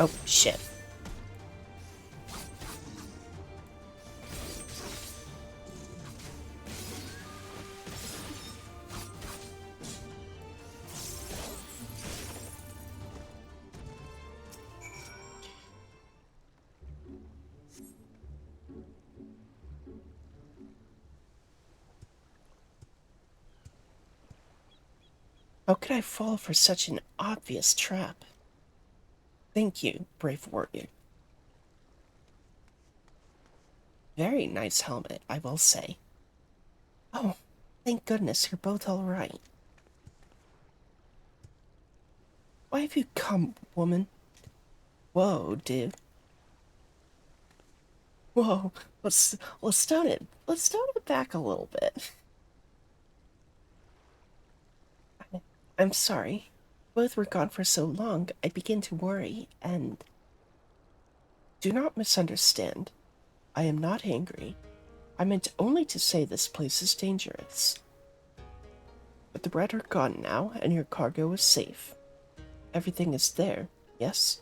Oh, shit. How could I fall for such an obvious trap? Thank you, brave warrior. Very nice helmet, I will say. Oh, thank goodness you're both all right. Why have you come, woman? Whoa, dude. Whoa, let's tone it. Let's tone it back a little bit. I'm sorry. Both were gone for so long, I begin to worry, and do not misunderstand. I am not angry. I meant only to say this place is dangerous. But the Red are gone now, and your cargo is safe. Everything is there, yes?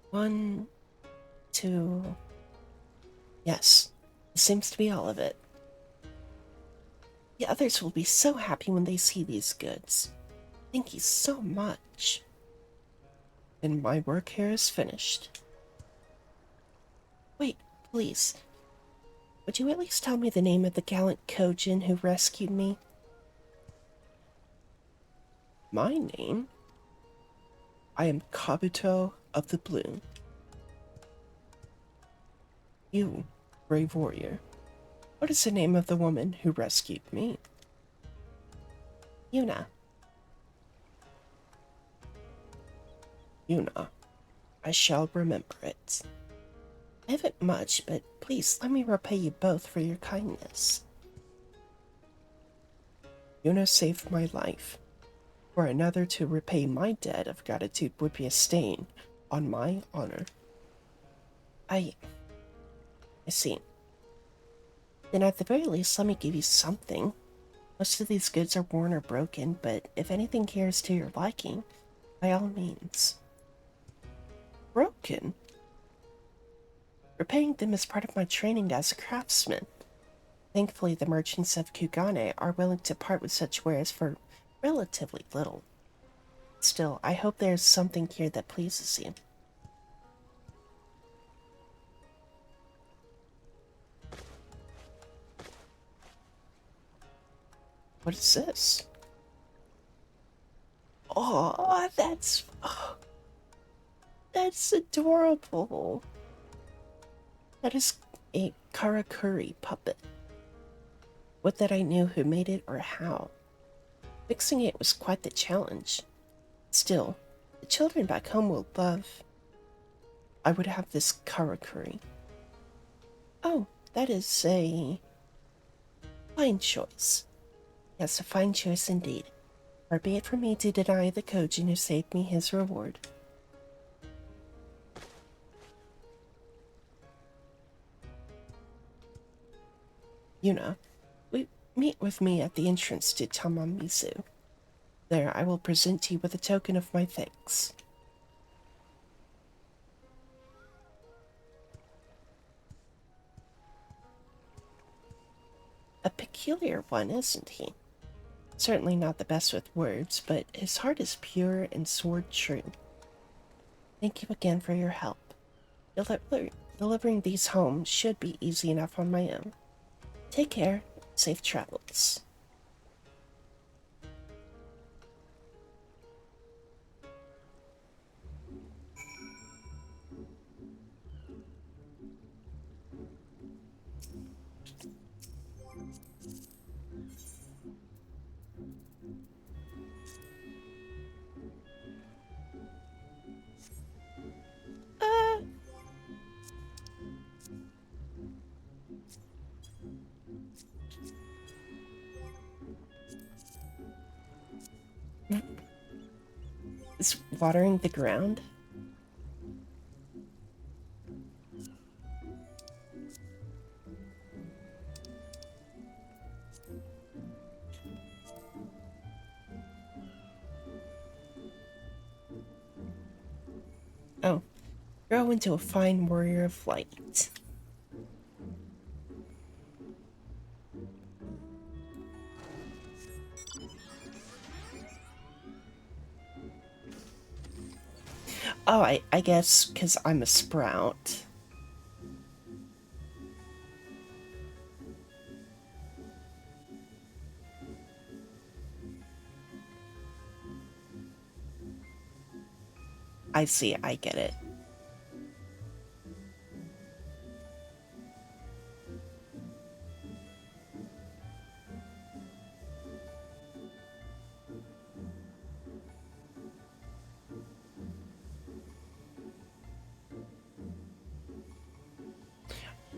One, two... Yes, it seems to be all of it. The others will be so happy when they see these goods. Thank you so much. And my work here is finished. Wait, please. Would you at least tell me the name of the gallant Kojin who rescued me? My name? I am Kabuto of the Blue. You, brave warrior. What is the name of the woman who rescued me? Yuna. Yuna. I shall remember it. I haven't much, but please let me repay you both for your kindness. Yuna saved my life. For another to repay my debt of gratitude would be a stain on my honor. I see. Then at the very least, let me give you something. Most of these goods are worn or broken, but if anything here is to your liking, by all means. Broken? Repairing them is part of my training as a craftsman. Thankfully, the merchants of Kugane are willing to part with such wares for relatively little. Still, I hope there's something here that pleases you. What is this? Oh, that's adorable. That is a karakuri puppet. Would that I knew who made it or how. Fixing it was quite the challenge. Still, the children back home will love. I would have this karakuri. Oh, that is a fine choice. Yes, a fine choice indeed. Far be it from me to deny the Kojin who saved me his reward. Yuna, meet with me at the entrance to Tamamizu. There, I will present you with a token of my thanks. A peculiar one, isn't he? Certainly not the best with words, but his heart is pure and sword true. Thank you again for your help. Delivering these home should be easy enough on my own. Take care. Safe travels. Is watering the ground? Grow into a fine warrior of light. Oh, I guess because I'm a sprout. I see, I get it.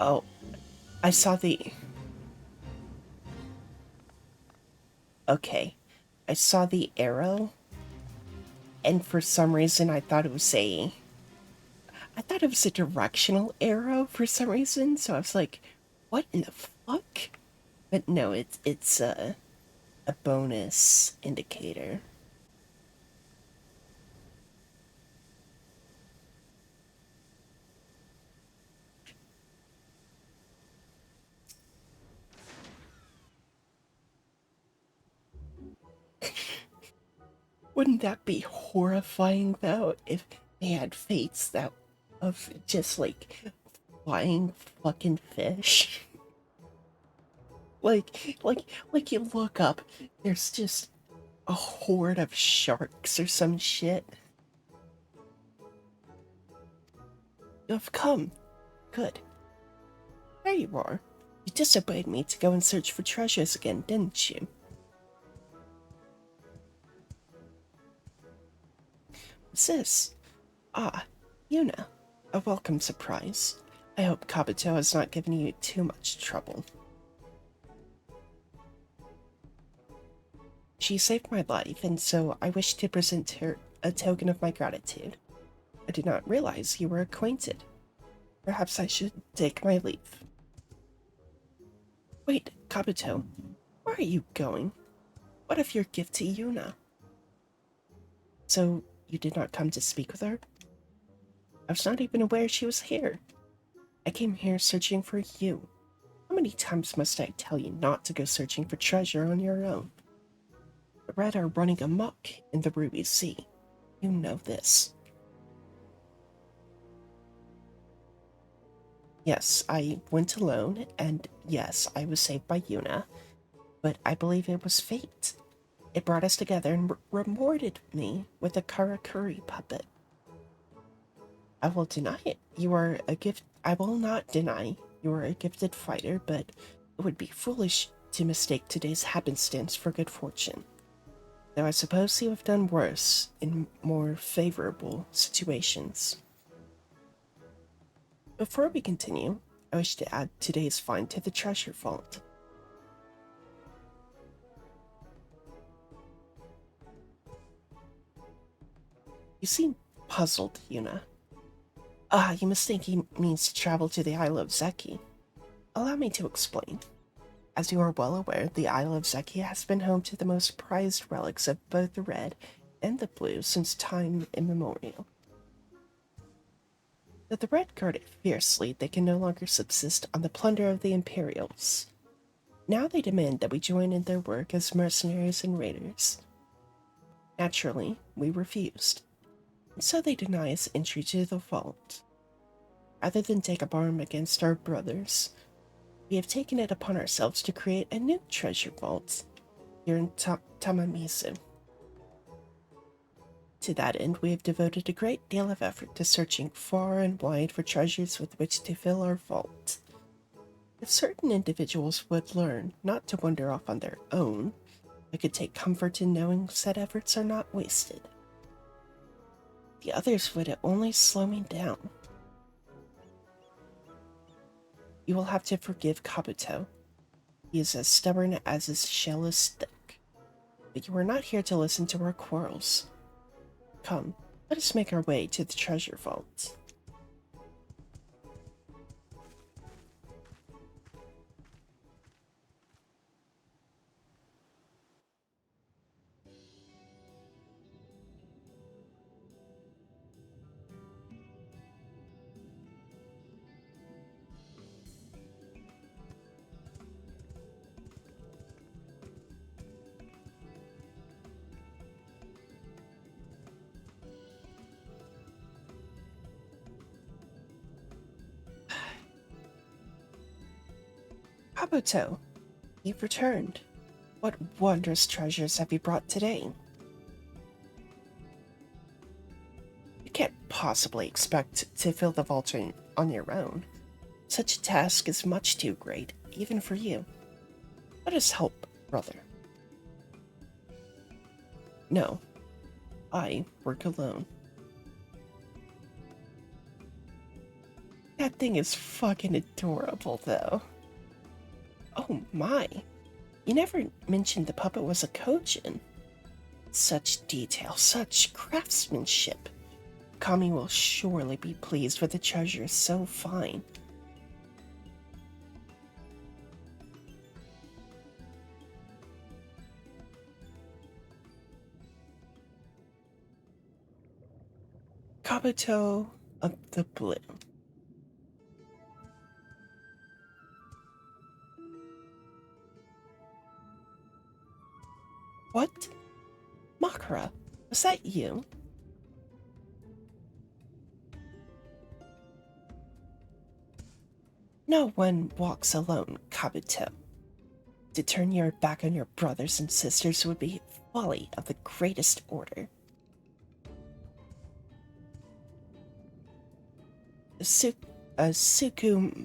Oh, I saw the... Okay. I saw the arrow, and for some reason I thought it was a... I thought it was a directional arrow for some reason, so I was like, what in the fuck? But no, it's a bonus indicator. Wouldn't that be horrifying though if they had fates that of just like flying fucking fish? like you look up, there's just a horde of sharks or some shit. You've come. Good. There you are. You disobeyed me to go and search for treasures again, didn't you? What's this? Ah, Yuna. A welcome surprise. I hope Kabuto has not given you too much trouble. She saved my life, and so I wish to present her a token of my gratitude. I did not realize you were acquainted. Perhaps I should take my leave. Wait, Kabuto, where are you going? What of your gift to Yuna? So, you did not come to speak with her? I was not even aware she was here. I came here searching for you. How many times must I tell you not to go searching for treasure on your own? The Red are running amok in the Ruby Sea. You know this. Yes, I went alone, and yes, I was saved by Yuna, but I believe it was fate. It brought us together and rewarded me with a Karakuri puppet. I will deny it. You are a gift. I will not deny you are a gifted fighter, but it would be foolish to mistake today's happenstance for good fortune. Though I suppose you have done worse in more favorable situations. Before we continue, I wish to add today's find to the treasure vault. You seem puzzled, Yuna. Ah, you must think he means to travel to the Isle of Zeki. Allow me to explain. As you are well aware, the Isle of Zeki has been home to the most prized relics of both the red and the blue since time immemorial. Though the red guard it fiercely, they can no longer subsist on the plunder of the Imperials. Now they demand that we join in their work as mercenaries and raiders. Naturally, we refused, and so they deny us entry to the vault. Rather than take up arms against our brothers, we have taken it upon ourselves to create a new treasure vault here in Tamamisu. To that end, we have devoted a great deal of effort to searching far and wide for treasures with which to fill our vault. If certain individuals would learn not to wander off on their own, I could take comfort in knowing said efforts are not wasted. The others would only slow me down. You will have to forgive Kabuto. He is as stubborn as his shell is thick. But you are not here to listen to our quarrels. Come, let us make our way to the treasure vault. Kabuto, you've returned. What wondrous treasures have you brought today? You can't possibly expect to fill the vault on your own. Such a task is much too great, even for you. Let us help, brother. No, I work alone. That thing is fucking adorable, though. Oh my, you never mentioned the puppet was a Kojin. Such detail, such craftsmanship. Kami will surely be pleased with the treasure so fine. Kabuto of the Blue. What? Makara, was that you? No one walks alone, Kabuto. To turn your back on your brothers and sisters would be folly of the greatest order. Sukumogami.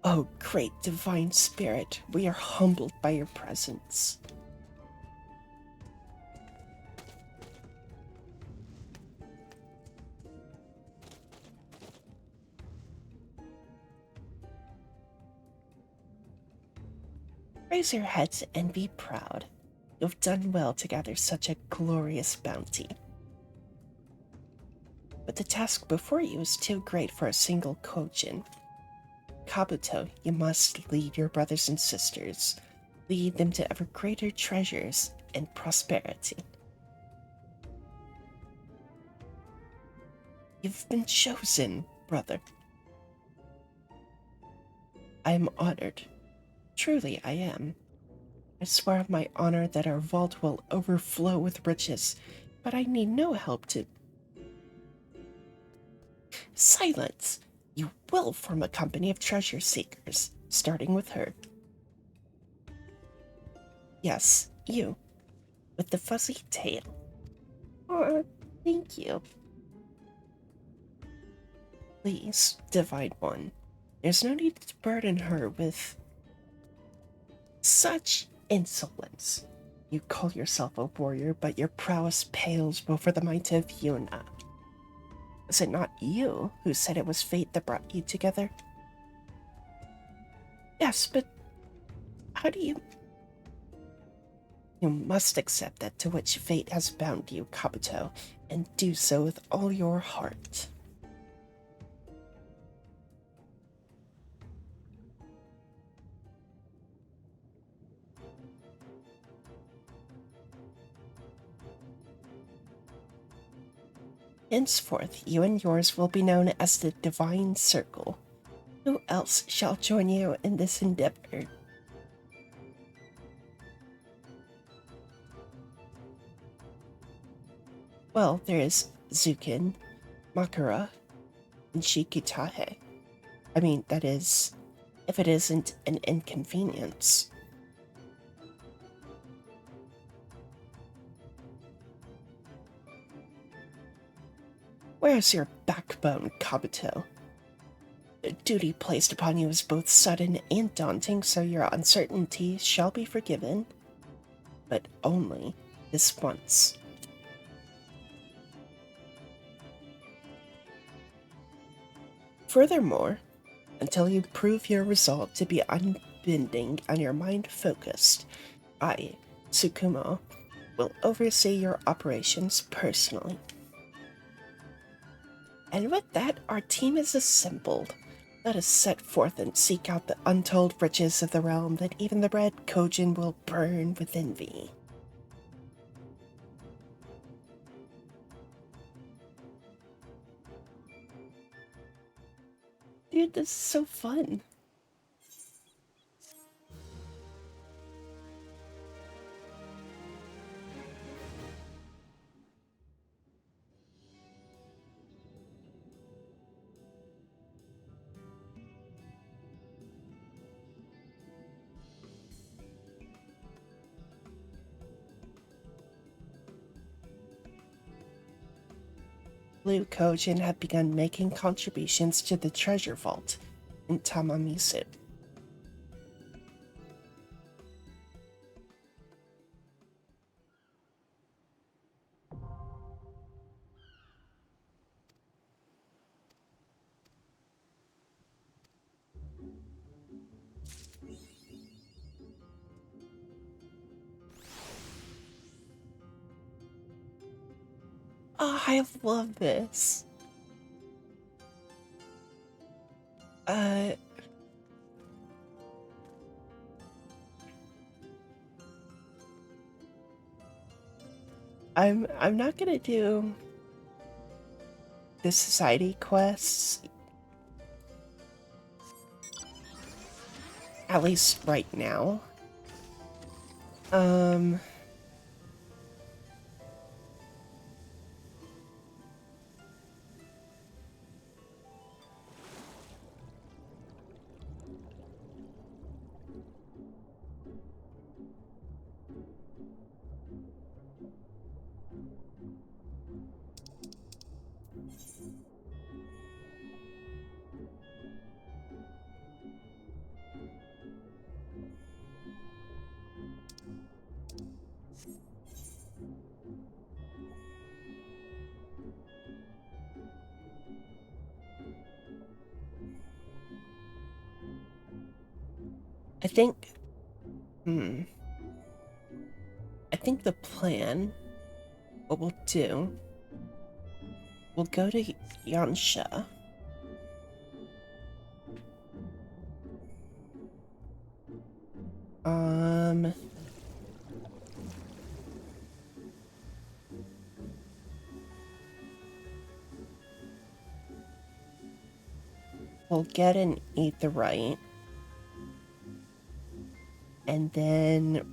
Oh, great divine spirit, we are humbled by your presence. Raise your heads and be proud. You've done well to gather such a glorious bounty. But the task before you is too great for a single Kojin. Kabuto, you must lead your brothers and sisters. Lead them to ever greater treasures and prosperity. You've been chosen, brother. I am honored. Truly I am. I swear on my honor that our vault will overflow with riches, but I need no help to... Silence! You will form a company of treasure seekers, starting with her. Yes, you, with the fuzzy tail. Oh, thank you. Please, Divine One, there's no need to burden her with such insolence. You call yourself a warrior, but your prowess pales before the might of Yuna. Was it not you who said it was fate that brought you together? Yes, but how do you... You must accept that to which fate has bound you, Kabuto, and do so with all your heart. Henceforth, you and yours will be known as the Divine Circle. Who else shall join you in this endeavor? Well, there is Zukin, Makara, and Shikitahe. I mean, that is, if it isn't an inconvenience. Where's your backbone, Kabuto? The duty placed upon you is both sudden and daunting, so your uncertainty shall be forgiven. But only this once. Furthermore, until you prove your resolve to be unbending and your mind focused, I, Tsukumo, will oversee your operations personally. And with that, our team is assembled. Let us set forth and seek out the untold riches of the realm that even the red Kojin will burn with envy. Dude, this is so fun. Blue Kojin have begun making contributions to the treasure vault in Tamamisu. Oh, I love this. Uh, I'm not gonna do the society quests, at least right now. I think, I think the plan, what we'll do, we'll go to Yansha. We'll get an aetheryte, and then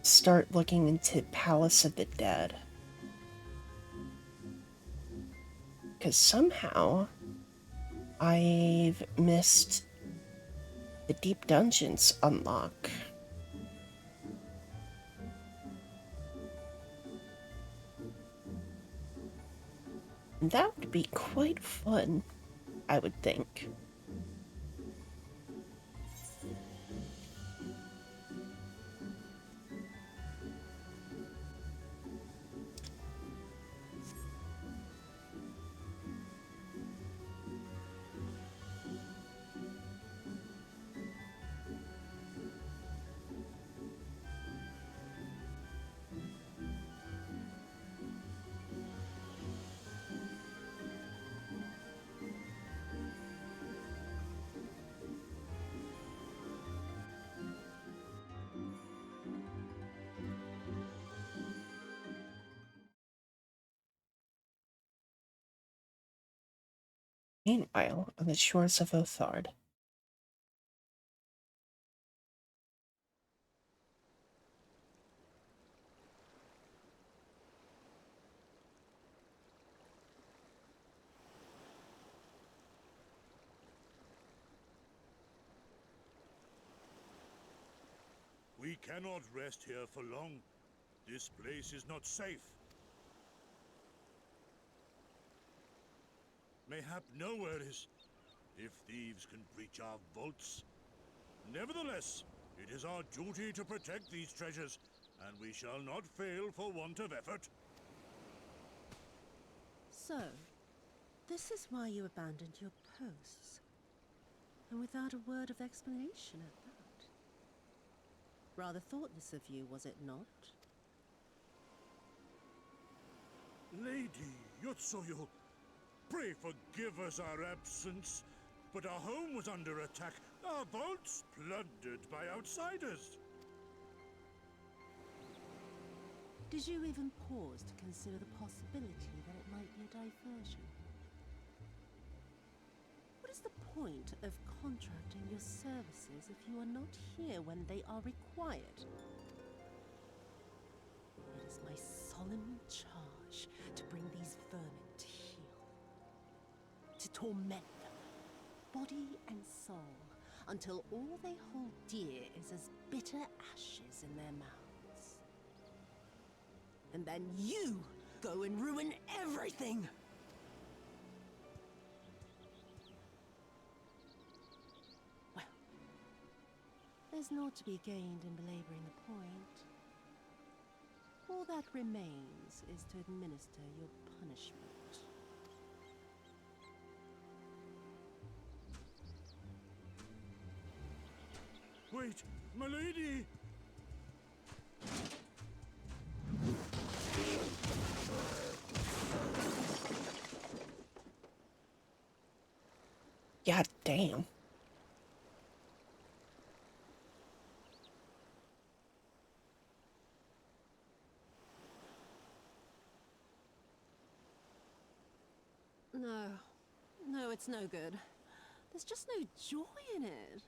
start looking into Palace of the Dead. Because somehow I've missed the Deep Dungeons unlock. And that would be quite fun, I would think. Meanwhile, on the shores of Othard. We cannot rest here for long. This place is not safe. Mayhap nowhere is, if thieves can breach our vaults. Nevertheless, it is our duty to protect these treasures, and we shall not fail for want of effort. So, this is why you abandoned your posts. And without a word of explanation at that. Rather thoughtless of you, was it not? Lady Yotsuyo, pray forgive us our absence, but our home was under attack, our vaults plundered by outsiders. Did you even pause to consider the possibility that it might be a diversion? What is the point of contracting your services if you are not here when they are required? It is my solemn charge to bring these vermin to heel. To torment them, body and soul, until all they hold dear is as bitter ashes in their mouths. And then you go and ruin everything! Well, there's naught to be gained in belaboring the point. All that remains is to administer your punishment. Wait, my lady! God damn. No, it's no good. There's just no joy in it.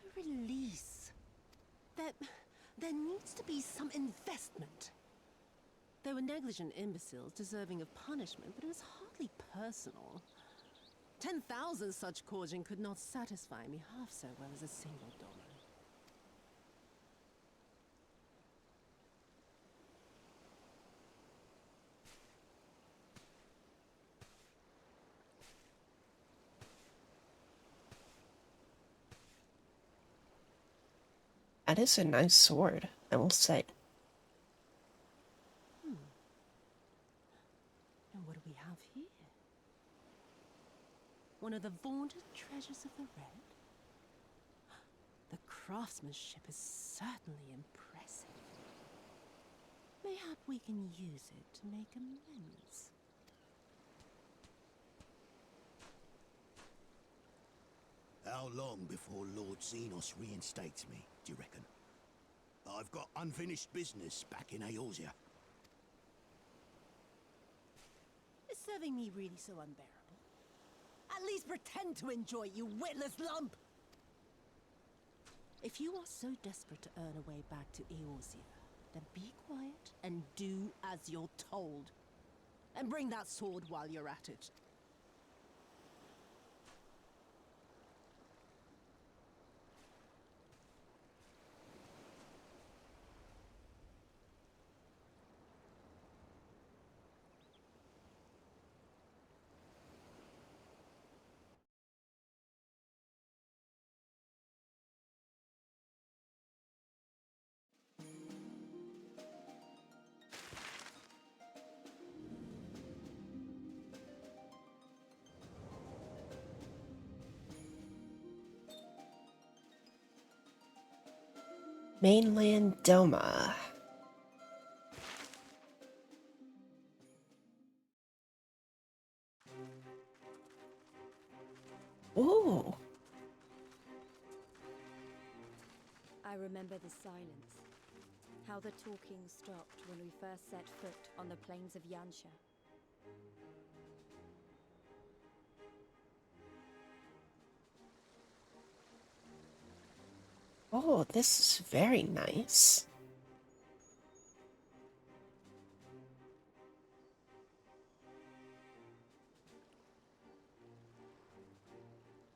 No release. There needs to be some investment. They were negligent imbeciles deserving of punishment, but it was hardly personal. 10,000 such courting could not satisfy me half so well as a single dollar. That is a nice sword, I will say. And what do we have here? One of the vaunted treasures of the Red? The craftsmanship is certainly impressive. Mayhap we can use it to make amends. How long before Lord Xenos reinstates me, do you reckon? I've got unfinished business back in Eorzea. Is serving me really so unbearable? At least pretend to enjoy, you witless lump! If you are so desperate to earn a way back to Eorzea, then be quiet and do as you're told. And bring that sword while you're at it. Mainland Doma. Ooh. I remember the silence. How the talking stopped when we first set foot on the plains of Yansha. Oh, this is very nice.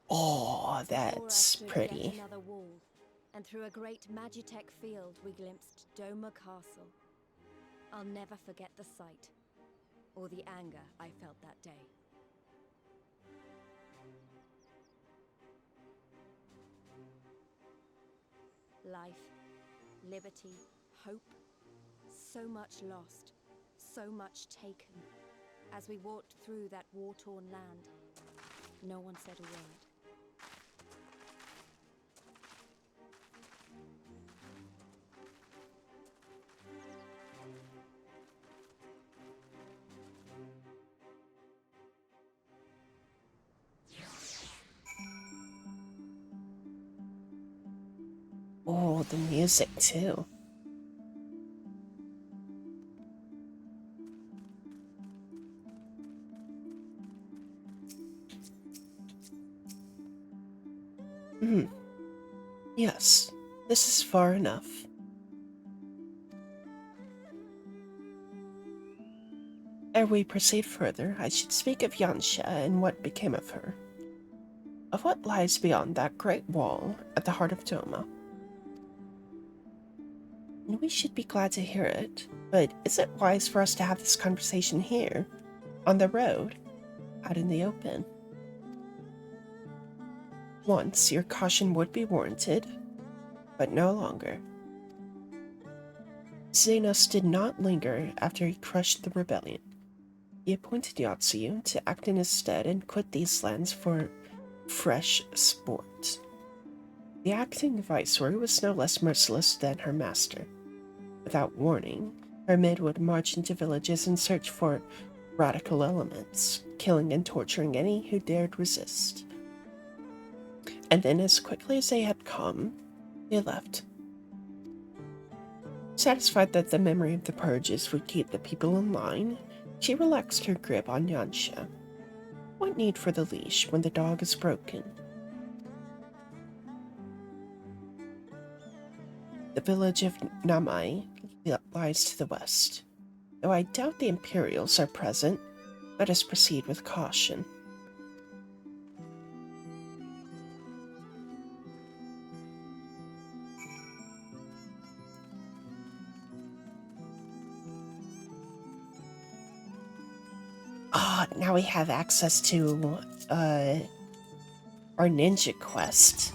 Oh, that's Before us stood pretty. yet another wall, and through a great Magitech field we glimpsed Doma Castle. I'll never forget the sight, or the anger I felt that day. Life, liberty, hope, so much lost, so much taken. As we walked through that war-torn land, no one said a word. Oh, the music too. Yes, this is far enough. Ere we proceed further, I should speak of Yansha and what became of her. Of what lies beyond that great wall at the heart of Doma. and we should be glad to hear it. But is it wise for us to have this conversation here, on the road, out in the open? Once, your caution would be warranted, but no longer. Xenos did not linger after he crushed the rebellion. He appointed Yotsuyu to act in his stead and quit these lands for fresh sport. The acting viceroy was no less merciless than her master. Without warning, her men would march into villages in search for radical elements, killing and torturing any who dared resist. And then, as quickly as they had come, they left. Satisfied that the memory of the purges would keep the people in line, she relaxed her grip on Yansha. What need for the leash when the dog is broken? The village of Namai lies to the west. Though I doubt the Imperials are present, let us proceed with caution. Now we have access to our ninja quest.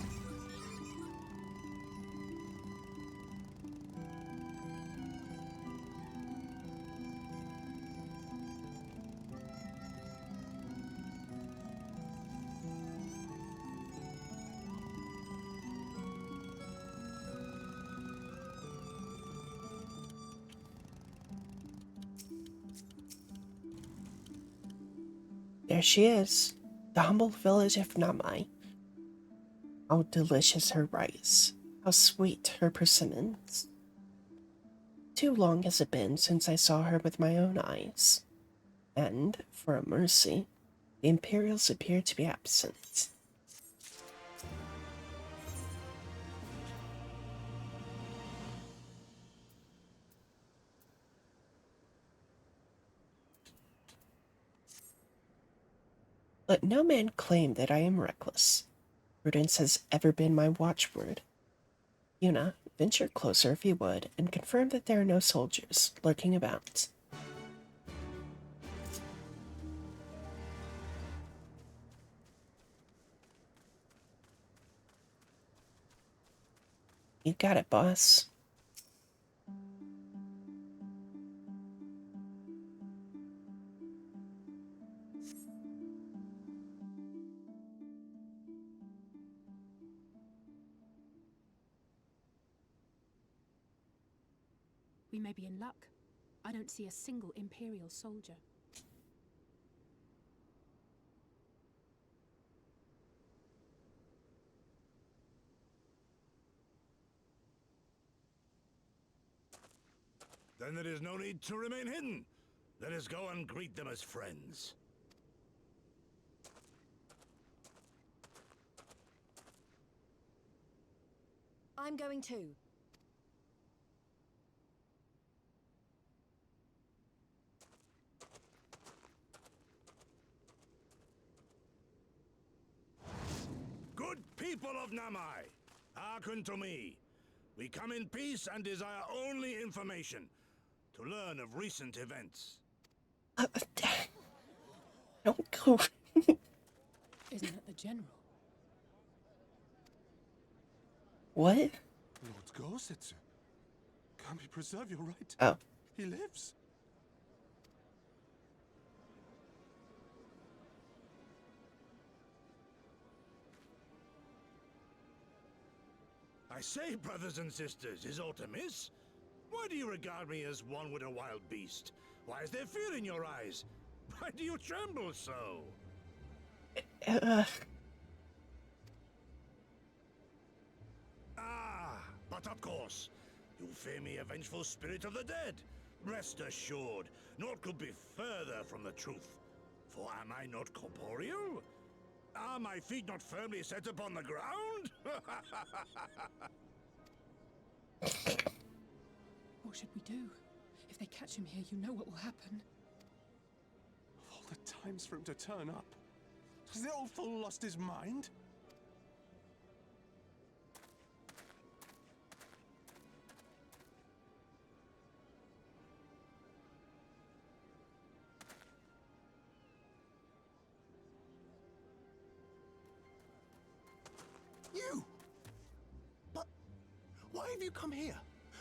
There she is, the humble village of Namai. How delicious her rice, how sweet her persimmons. Too long has it been since I saw her with my own eyes, and, for a mercy, the Imperials appear to be absent. Let no man claim that I am reckless. Prudence has ever been my watchword. Yuna, venture closer if you would, and confirm that there are no soldiers lurking about. You got it, boss. We may be in luck. I don't see a single Imperial soldier. Then there is no need to remain hidden. Let us go and greet them as friends. I'm going too. Good people of Namai, hearken to me. We come in peace and desire only information to learn of recent events. Don't go. Isn't that the general? What? Lord Gosetsu, can we preserve your right? Oh. He lives. I say, brothers and sisters, is aught amiss? Why do you regard me as one with a wild beast? Why is there fear in your eyes? Why do you tremble so? But of course, you fear me, a vengeful spirit of the dead. Rest assured, naught could be further from the truth. For am I not corporeal? Are my feet not firmly set upon the ground? What should we do? If they catch him here, you know what will happen. Of all the times for him to turn up, has the old fool lost his mind? you come here?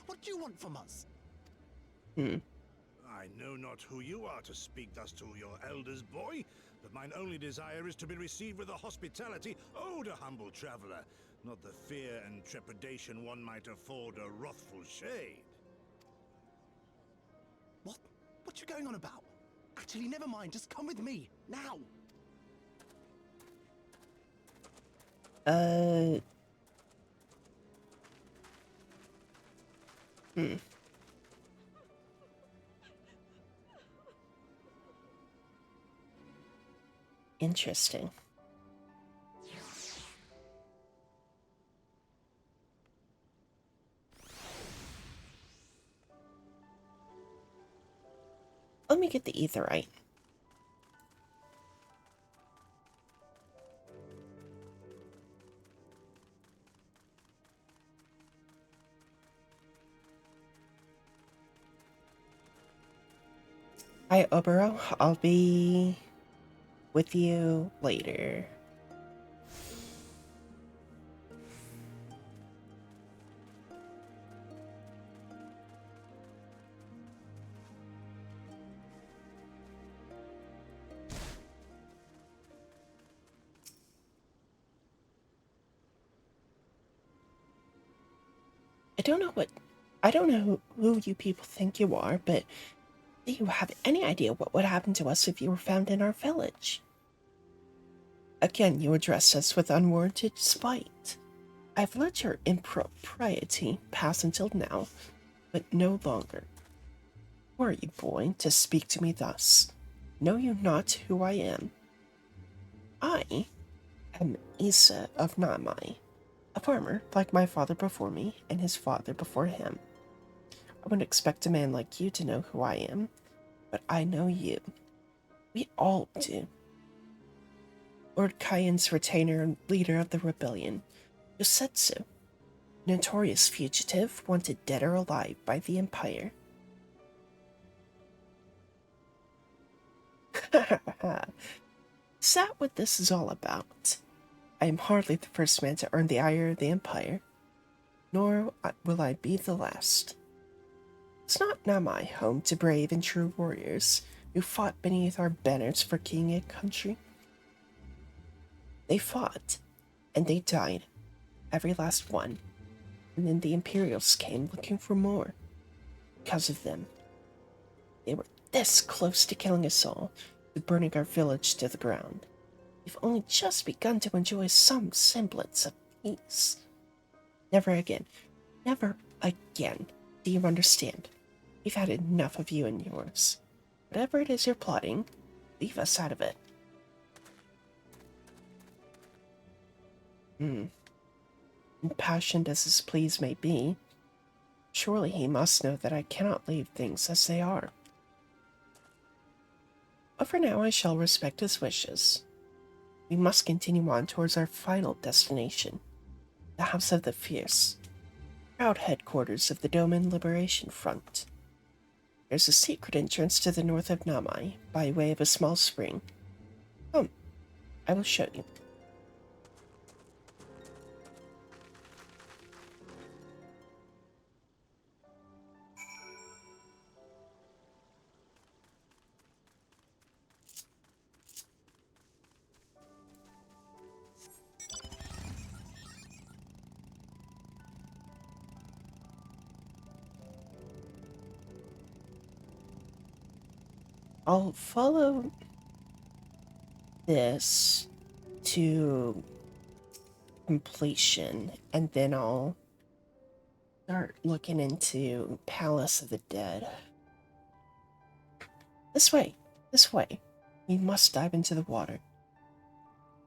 What do you want from us? I know not who you are to speak thus to your elders, boy, but mine only desire is to be received with the hospitality owed a humble traveler, not the fear and trepidation one might afford a wrathful shade. What? What you going on about? Actually, never mind. Just come with me, now. Interesting. Let me get the etherite. Hi, Obero. I'll be with you later. I don't know who you people think you are, but do you have any idea what would happen to us if you were found in our village? Again, you addressed us with unwarranted spite. I've let your impropriety pass until now, but no longer. Who are you, boy, to speak to me thus? Know you not who I am? I am Isa of Namai, a farmer like my father before me and his father before him. I wouldn't expect a man like you to know who I am, but I know you. We all do. Lord Kyan's retainer and leader of the rebellion, Yosetsu, notorious fugitive, wanted dead or alive by the Empire. Is that what this is all about? I am hardly the first man to earn the ire of the Empire, nor will I be the last. It's not Namai home to brave and true warriors who fought beneath our banners for king and country? They fought, and they died, every last one, and then the Imperials came looking for more. Because of them, they were this close to killing us all, to burning our village to the ground. We've only just begun to enjoy some semblance of peace. Never again, never again, do you understand? We've had enough of you and yours. Whatever it is you're plotting, leave us out of it. Impassioned as his pleas may be, surely he must know that I cannot leave things as they are. But for now I shall respect his wishes. We must continue on towards our final destination, the House of the Fierce, proud headquarters of the Doman Liberation Front. There's a secret entrance to the north of Namai, by way of a small spring. Come, I will show you. I'll follow this to completion, and then I'll start looking into Palace of the Dead. This way, this way. We must dive into the water.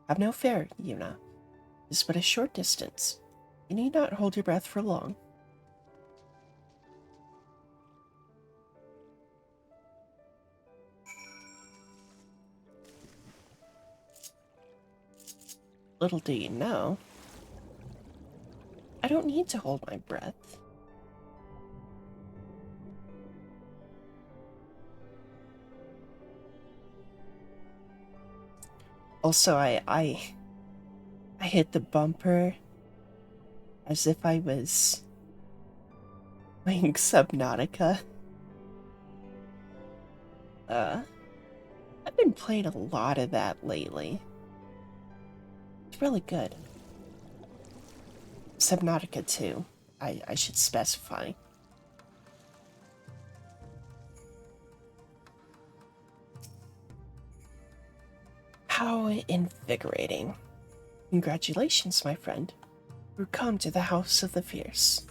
Have no fear, Yuna. It is but a short distance. You need not hold your breath for long. Little do you know, I don't need to hold my breath. Also, I hit the bumper as if I was Playing Subnautica. I've been playing a lot of that lately. It's really good. Subnautica 2, I should specify. How invigorating. Congratulations, my friend. You've come to the House of the Fierce.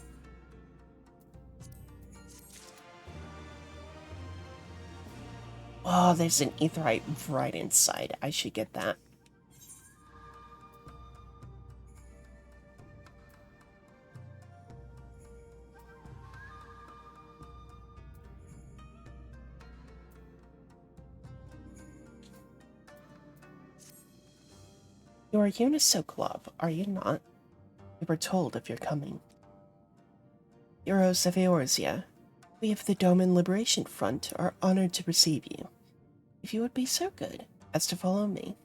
Oh, there's an aetheryte right inside. I should get that. You're a Unisoc love, are you not? We were told of your coming. Heroes of Eorzea, we of the Doman Liberation Front are honored to receive you. If you would be so good as to follow me.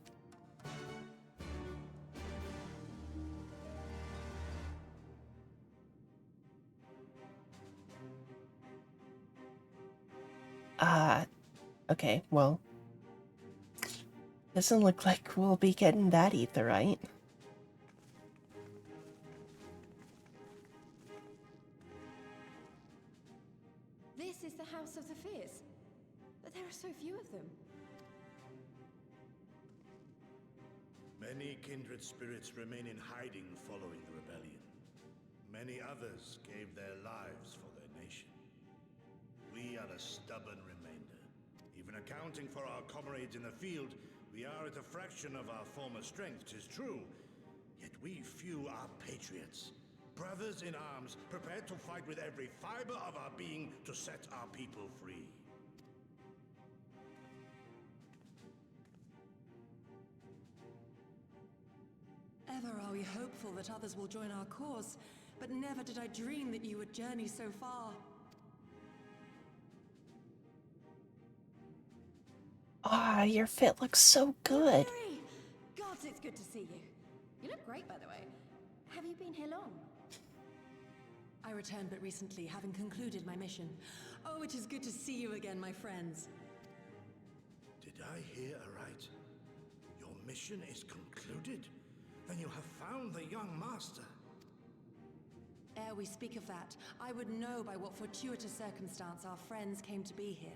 Okay, well. Doesn't look like we'll be getting that either, right? This is the House of the Fierce, but there are so few of them. Many kindred spirits remain in hiding following the rebellion. Many others gave their lives for their nation. We are a stubborn remainder. Even accounting for our comrades in the field, we are at a fraction of our former strength, 'tis true. Yet we few are patriots. Brothers in arms, prepared to fight with every fiber of our being to set our people free. Ever are we hopeful that others will join our cause, but never did I dream that you would journey so far. Ah, your fit looks so good. Mary! Gods, it's good to see you. You look great, by the way. Have you been here long? I returned but recently, having concluded my mission. Oh, it is good to see you again, my friends. Did I hear aright? Your mission is concluded? Then you have found the young master. Ere we speak of that, I would know by what fortuitous circumstance our friends came to be here.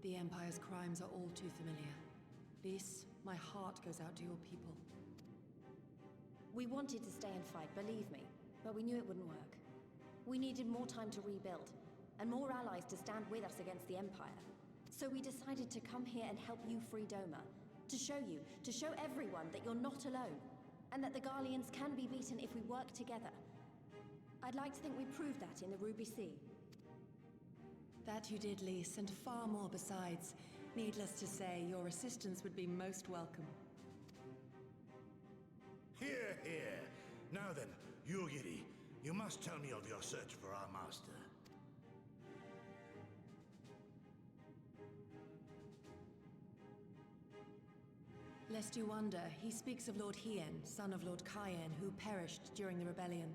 The Empire's crimes are all too familiar. Lys, my heart goes out to your people. We wanted to stay and fight, believe me, but we knew it wouldn't work. We needed more time to rebuild, and more allies to stand with us against the Empire. So we decided to come here and help you free Doma. To show everyone that you're not alone, and that the Garleans can be beaten if we work together. I'd like to think we proved that in the Ruby Sea. That you did, Lys, and far more besides. Needless to say, your assistance would be most welcome. Hear, hear. Now then, Yugiri, you must tell me of your search for our master. Lest you wonder, he speaks of Lord Hien, son of Lord Cayenne, who perished during the rebellion.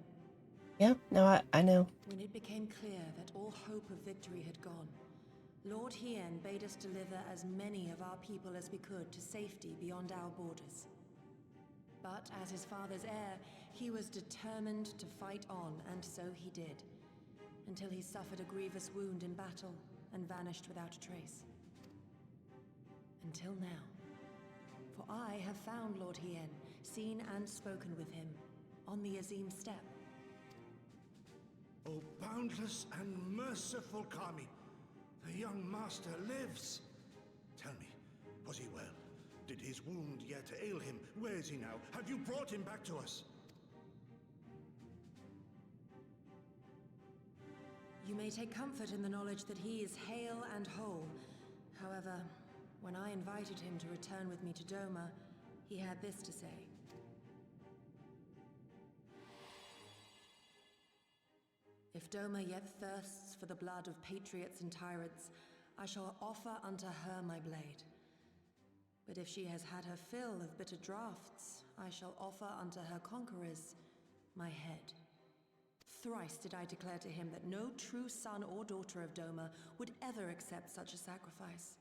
Yeah, no, I know. When it became clear that all hope of victory had gone, Lord Hien bade us deliver as many of our people as we could to safety beyond our borders. But as his father's heir, he was determined to fight on, and so he did, until he suffered a grievous wound in battle and vanished without a trace. Until now. For I have found Lord Hien, seen and spoken with him, on the Azim steppe. O boundless and merciful Kami, the young master lives. Tell me, was he well? Did his wound yet ail him? Where is he now? Have you brought him back to us? You may take comfort in the knowledge that he is hale and whole. However, when I invited him to return with me to Doma, he had this to say. If If Doma yet thirsts for the blood of patriots and tyrants, I shall offer unto her my blade. But if she has had her fill of bitter draughts, I shall offer unto her conquerors my head. Thrice did I declare to him that no true son or daughter of Doma would ever accept such a sacrifice.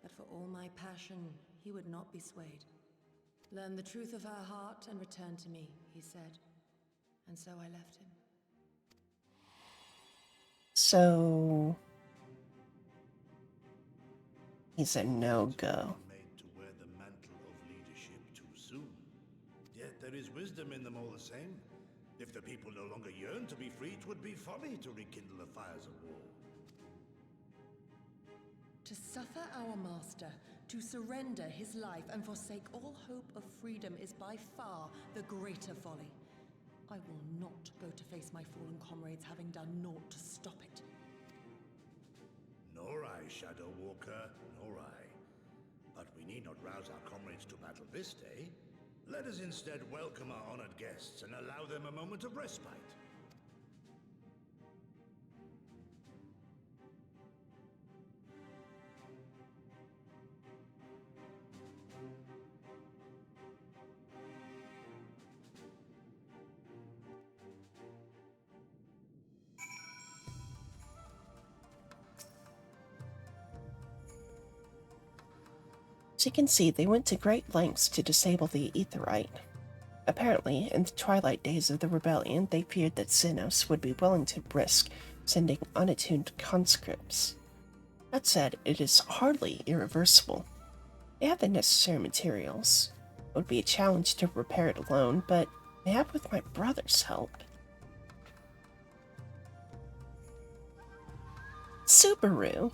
But for all my passion, he would not be swayed. Learn the truth of her heart and return to me, he said. And so I left him. So he's a no-go. Made to wear the mantle of leadership too soon. Yet there is wisdom in them all the same. If the people no longer yearn to be free, 'twould be folly to rekindle the fires of war. To suffer our master, to surrender his life and forsake all hope of freedom is by far the greater folly. I will not go to face my fallen comrades having done naught to stop it. Nor I, Shadow Walker, nor I. But we need not rouse our comrades to battle this day. Let us instead welcome our honored guests and allow them a moment of respite. As you can see, they went to great lengths to disable the Aetheryte. Apparently, in the twilight days of the rebellion, they feared that Xenos would be willing to risk sending unattuned conscripts. That said, it is hardly irreversible. They have the necessary materials. It would be a challenge to repair it alone, but maybe with my brother's help. Subaru?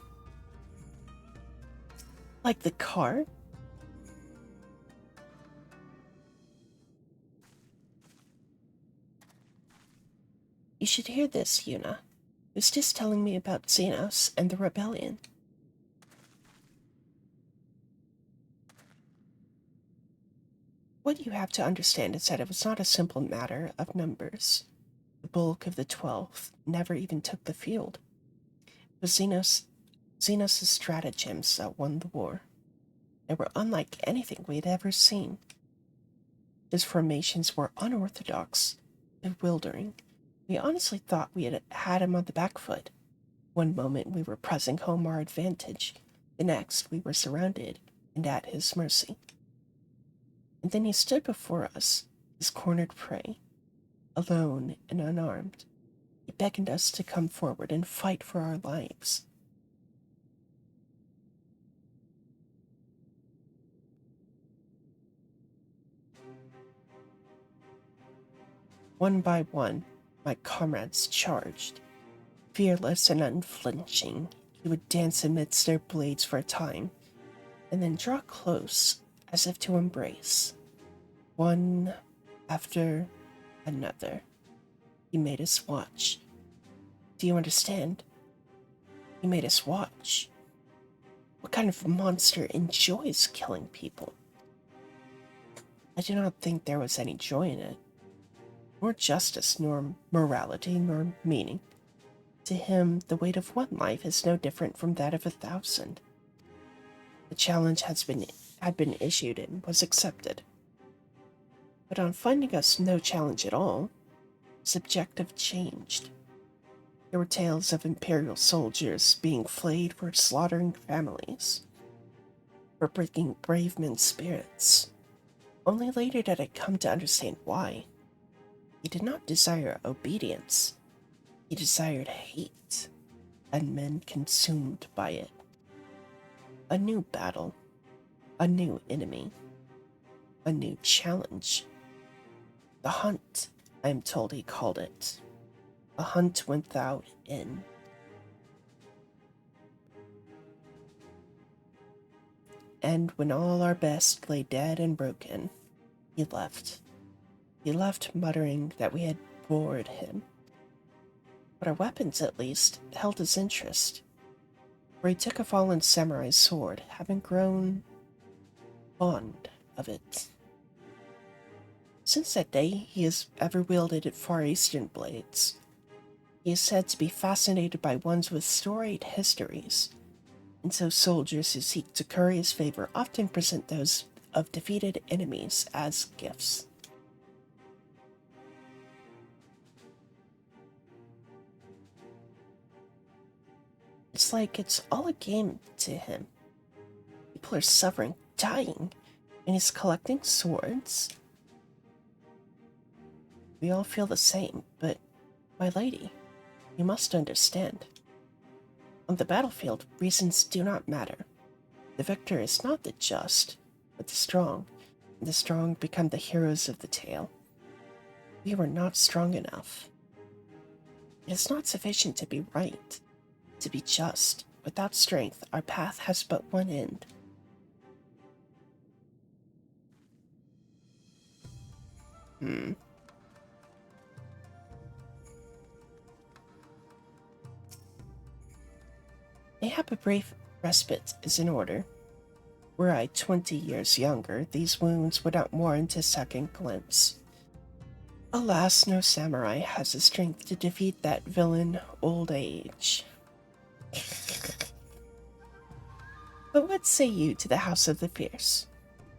Like the car? You should hear this, Yuna. It was just telling me about Xenos and the rebellion. What you have to understand is that it was not a simple matter of numbers. The bulk of the 12th never even took the field. It was Xenos' stratagems that won the war. They were unlike anything we had ever seen. His formations were unorthodox, bewildering. We honestly thought we had him on the back foot. One moment we were pressing home our advantage, the next we were surrounded and at his mercy. And then he stood before us, his cornered prey, alone and unarmed. He beckoned us to come forward and fight for our lives. One by one, my comrades charged. Fearless and unflinching, he would dance amidst their blades for a time, and then draw close as if to embrace. One after another. He made us watch. Do you understand? He made us watch. What kind of monster enjoys killing people? I do not think there was any joy in it. Nor justice, nor morality, nor meaning. To him, the weight of one life is no different from that of 1,000. The challenge had been issued and was accepted. But on finding us no challenge at all, his objective changed. There were tales of Imperial soldiers being flayed for slaughtering families, for breaking brave men's spirits. Only later did I come to understand why. He did not desire obedience. He desired hate, and men consumed by it. A new battle, a new enemy, a new challenge. The hunt, I am told he called it. A hunt without end. And when all our best lay dead and broken, he left. He left muttering that we had bored him. But our weapons, at least, held his interest. For he took a fallen samurai's sword, having grown fond of it. Since that day, he has ever wielded Far Eastern blades. He is said to be fascinated by ones with storied histories, and so soldiers who seek to curry his favor often present those of defeated enemies as gifts. It's like it's all a game to him. People are suffering, dying, and he's collecting swords. We all feel the same, but, my lady, you must understand. On the battlefield, reasons do not matter. The victor is not the just, but the strong, and the strong become the heroes of the tale. We were not strong enough. It is not sufficient to be right, to be just. Without strength, our path has but one end. Mayhap a brief respite is in order. Were I 20 years younger, these wounds would not warrant a second glimpse. Alas, no samurai has the strength to defeat that villain old age. But what say you to the House of the Fierce?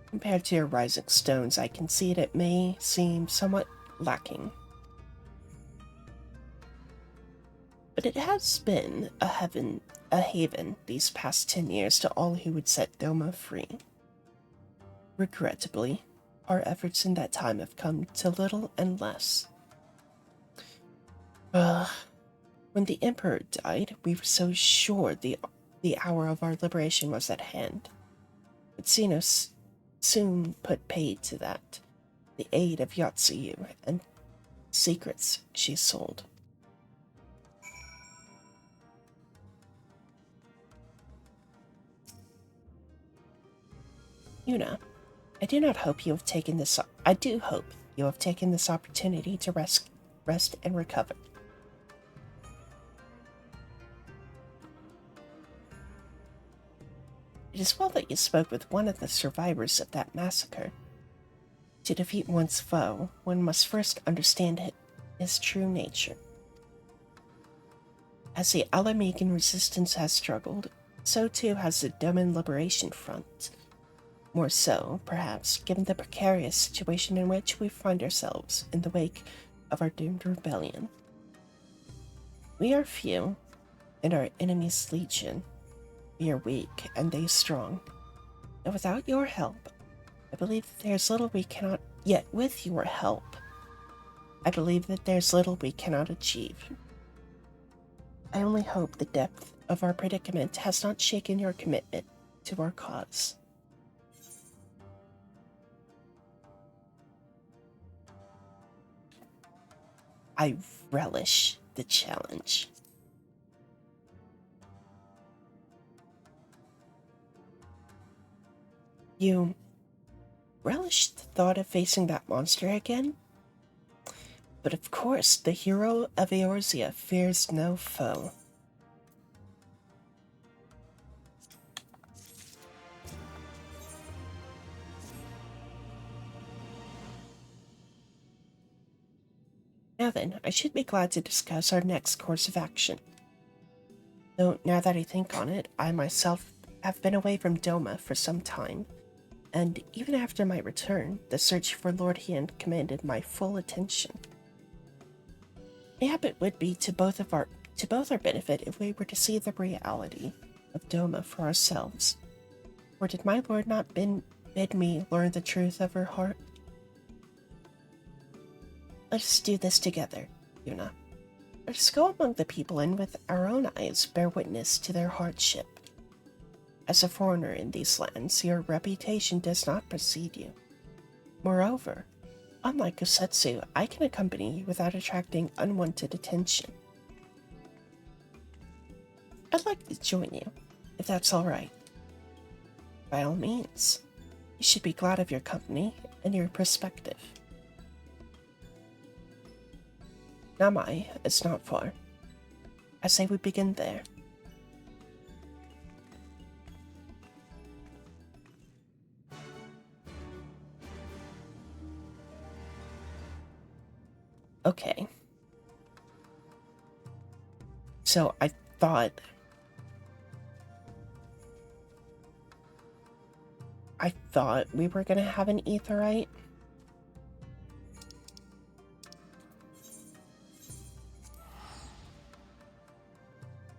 Compared to your rising stones, I concede it may seem somewhat lacking. But it has been a haven these past 10 years to all who would set Doma free. Regrettably, our efforts in that time have come to little and less. When the Emperor died, we were so sure the hour of our liberation was at hand. But Xenos soon put paid to that, the aid of Yotsuyu and secrets she sold. Yuna, I do hope you have taken this opportunity to rest and recover. It is well that you spoke with one of the survivors of that massacre. To defeat one's foe, one must first understand his true nature. As the Alamegan resistance has struggled, so too has the Doman Liberation Front. More so, perhaps, given the precarious situation in which we find ourselves in the wake of our doomed rebellion. We are few, and our enemies legion. We are weak, and they strong. And without your help, I believe that there's little we cannot, yet with your help, I believe that there's little we cannot achieve. I only hope the depth of our predicament has not shaken your commitment to our cause. I relish the challenge. You relish the thought of facing that monster again? But of course, the hero of Eorzea fears no foe. Now then, I should be glad to discuss our next course of action. Though, now that I think on it, I myself have been away from Doma for some time, and even after my return, the search for Lord Hien commanded my full attention. Mayhap it would be to both our benefit if we were to see the reality of Doma for ourselves. Or did my lord not bid me learn the truth of her heart? Let us do this together, Yuna. Let us go among the people and with our own eyes bear witness to their hardship. As a foreigner in these lands, your reputation does not precede you. Moreover, unlike Kusetsu, I can accompany you without attracting unwanted attention. I'd like to join you, if that's all right. By all means, you should be glad of your company and your perspective. Namai is not far. I say we begin there. Okay. So I thought we were gonna have an aetheryte.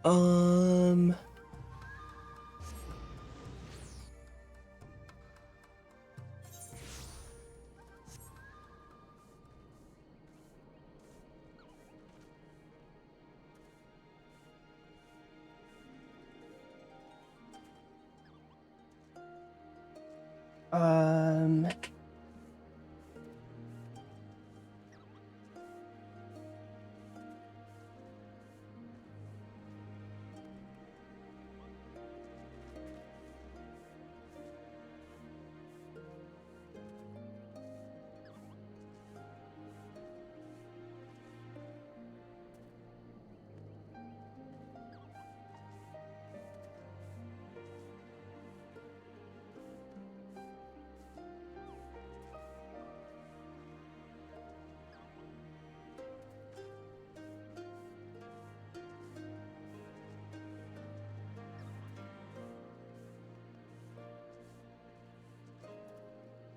Um, um,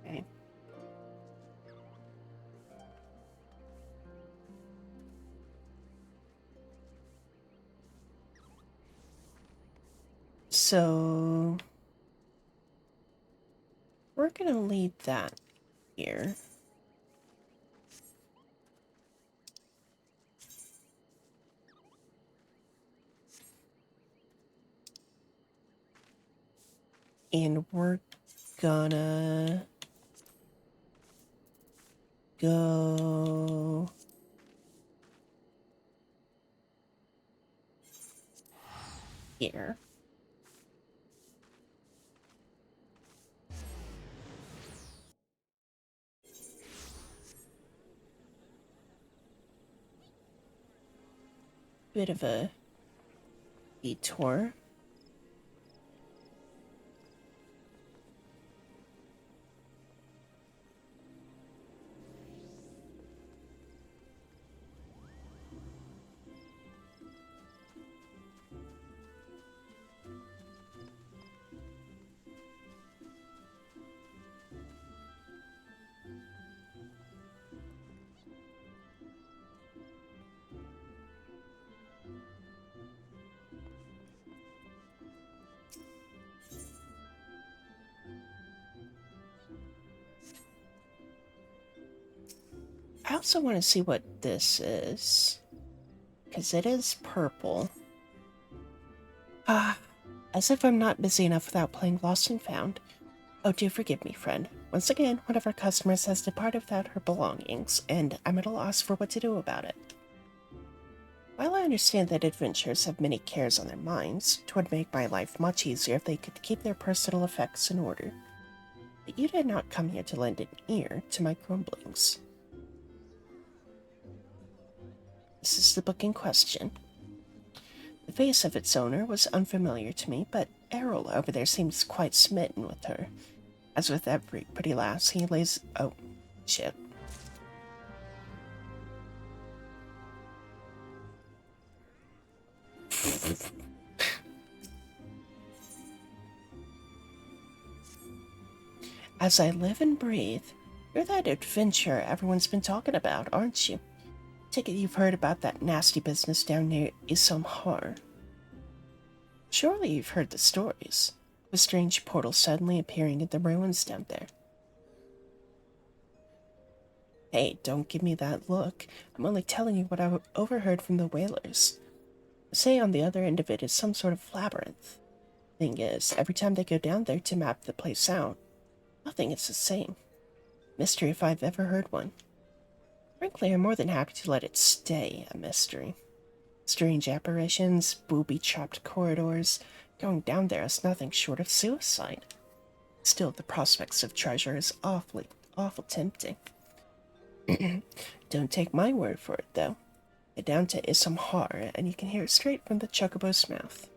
okay. So we're gonna leave that here. And we're gonna go here. Bit of a detour. I also want to see what this is, because it is purple. Ah, as if I'm not busy enough without playing Lost and Found. Oh, do forgive me, friend. Once again, one of our customers has departed without her belongings, and I'm at a loss for what to do about it. While I understand that adventurers have many cares on their minds, 'twould make my life much easier if they could keep their personal effects in order. But you did not come here to lend an ear to my grumblings. This is the book in question. The face of its owner was unfamiliar to me, but Errol over there seems quite smitten with her. As with every pretty lass, he lays... Oh, shit. As I live and breathe, you're that adventurer everyone's been talking about, aren't you? Take it you've heard about that nasty business down near Isomhar. Surely you've heard the stories. The strange portal suddenly appearing in the ruins down there. Hey, don't give me that look. I'm only telling you what I overheard from the whalers. They say on the other end of it is some sort of labyrinth. Thing is, every time they go down there to map the place out, nothing is the same. Mystery if I've ever heard one. Frankly, I'm more than happy to let it stay a mystery. Strange apparitions, booby-trapped corridors. Going down there is nothing short of suicide. Still, the prospects of treasure is awful tempting. Don't take my word for it, though. Get down to Isomhar, and you can hear it straight from the chocobo's mouth.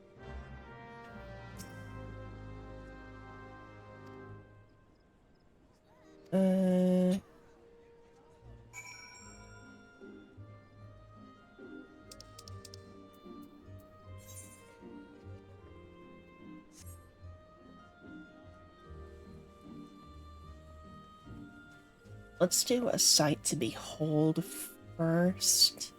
Let's do a sight to behold first.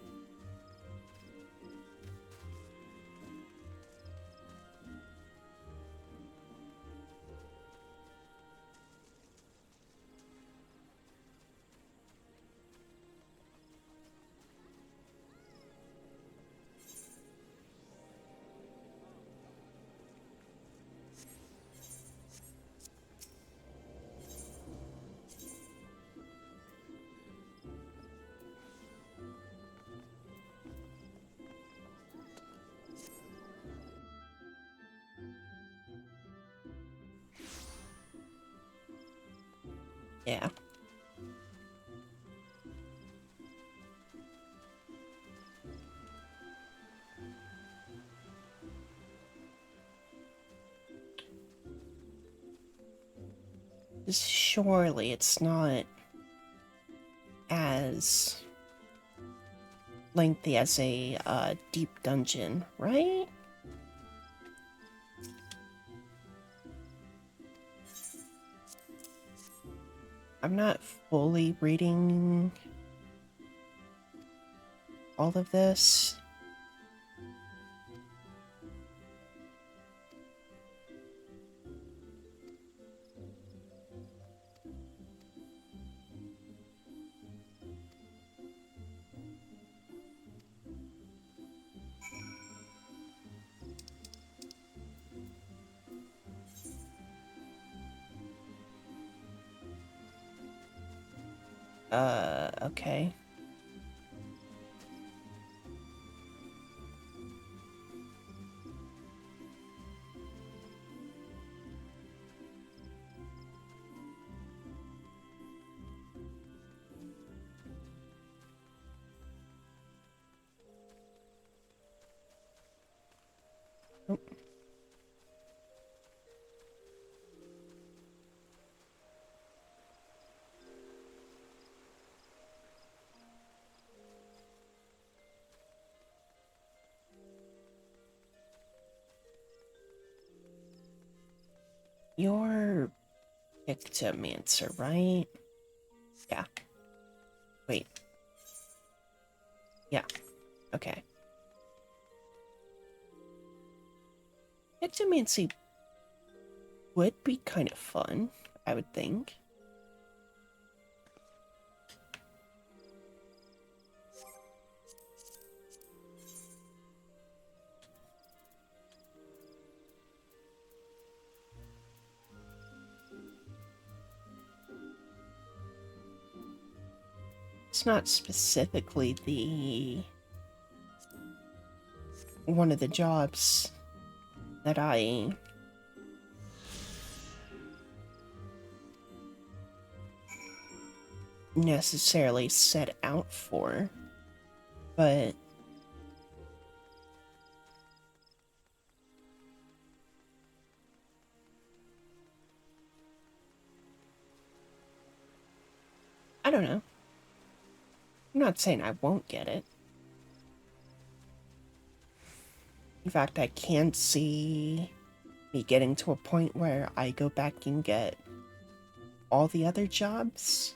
Yeah. Surely it's not as lengthy as a deep dungeon, right? I'm not fully reading all of this. Okay. Oh. You're Ictomancer, right? Yeah. Wait. Yeah. Okay. Ictomancy would be kind of fun, I would think. It's not specifically the one of the jobs that I necessarily set out for, but I don't know. I'm not saying I won't get it. In fact, I can see me getting to a point where I go back and get all the other jobs.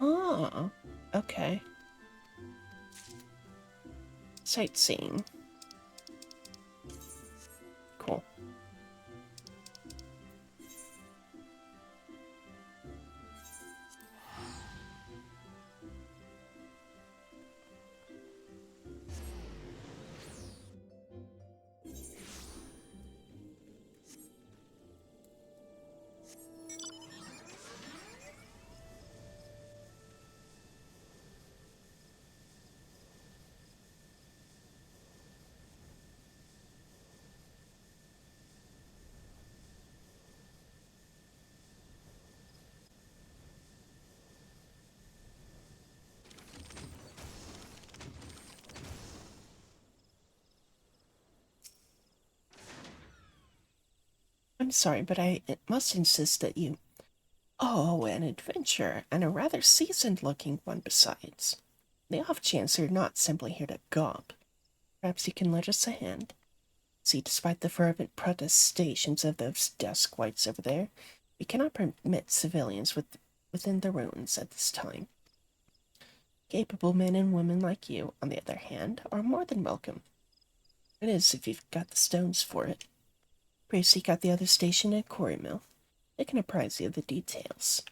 Oh, okay. Sightseeing. Cool. I'm sorry, but I must insist that you... Oh, an adventurer, and a rather seasoned-looking one besides. The off chance you're not simply here to gob. Perhaps you can lend us a hand. See, despite the fervent protestations of those dusk whites over there, we cannot permit civilians within the ruins at this time. Capable men and women like you, on the other hand, are more than welcome. It is if you've got the stones for it. Pray seek out the other station at Quarry Mill. They can apprise you of the details.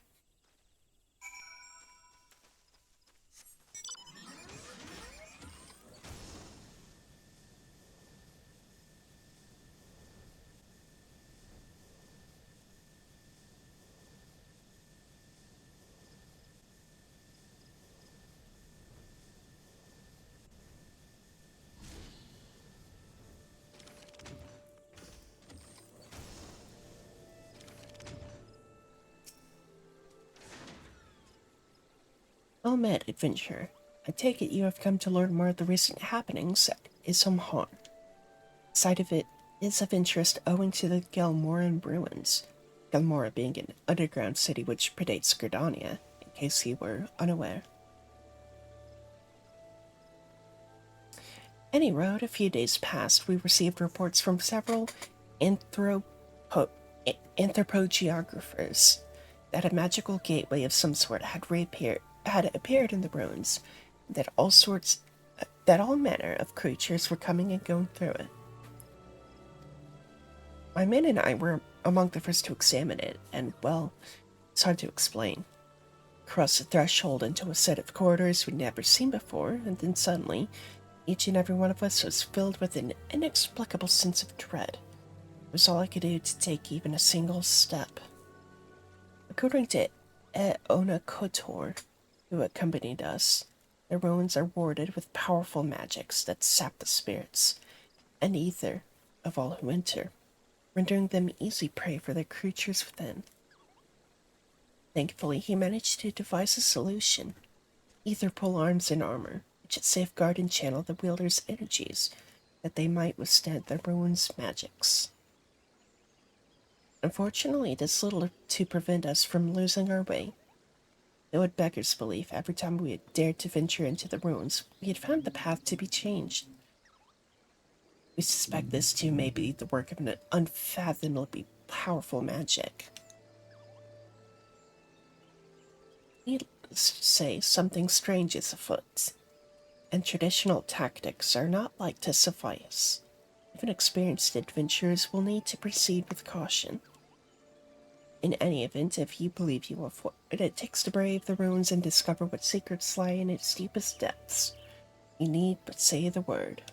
Well met, adventurer. I take it you have come to learn more of the recent happenings at Isomhar. Sight of it is of interest owing to the Gelmoran ruins, Gelmora being an underground city which predates Gridania, in case you were unaware. Any road, a few days past, we received reports from several anthropogeographers that a magical gateway of some sort had appeared in the ruins, that all manner of creatures were coming and going through it. My men and I were among the first to examine it, and, well, it's hard to explain. Cross the threshold into a set of corridors we'd never seen before, and then suddenly, each and every one of us was filled with an inexplicable sense of dread. It was all I could do to take even a single step. According to Eona Kotor, who accompanied us, the ruins are warded with powerful magics that sap the spirits and ether of all who enter, rendering them easy prey for the creatures within. Thankfully, he managed to devise a solution: ether pole arms and armor, which should safeguard and channel the wielder's energies, that they might withstand the ruins' magics. Unfortunately, it is little to prevent us from losing our way. Though at Becker's belief, every time we had dared to venture into the ruins, we had found the path to be changed. We suspect this too may be the work of an unfathomably powerful magic. Needless to say, something strange is afoot, and traditional tactics are not like to suffice. Even experienced adventurers will need to proceed with caution. In any event, if you believe you have what it takes to brave the ruins and discover what secrets lie in its deepest depths, you need but say the word.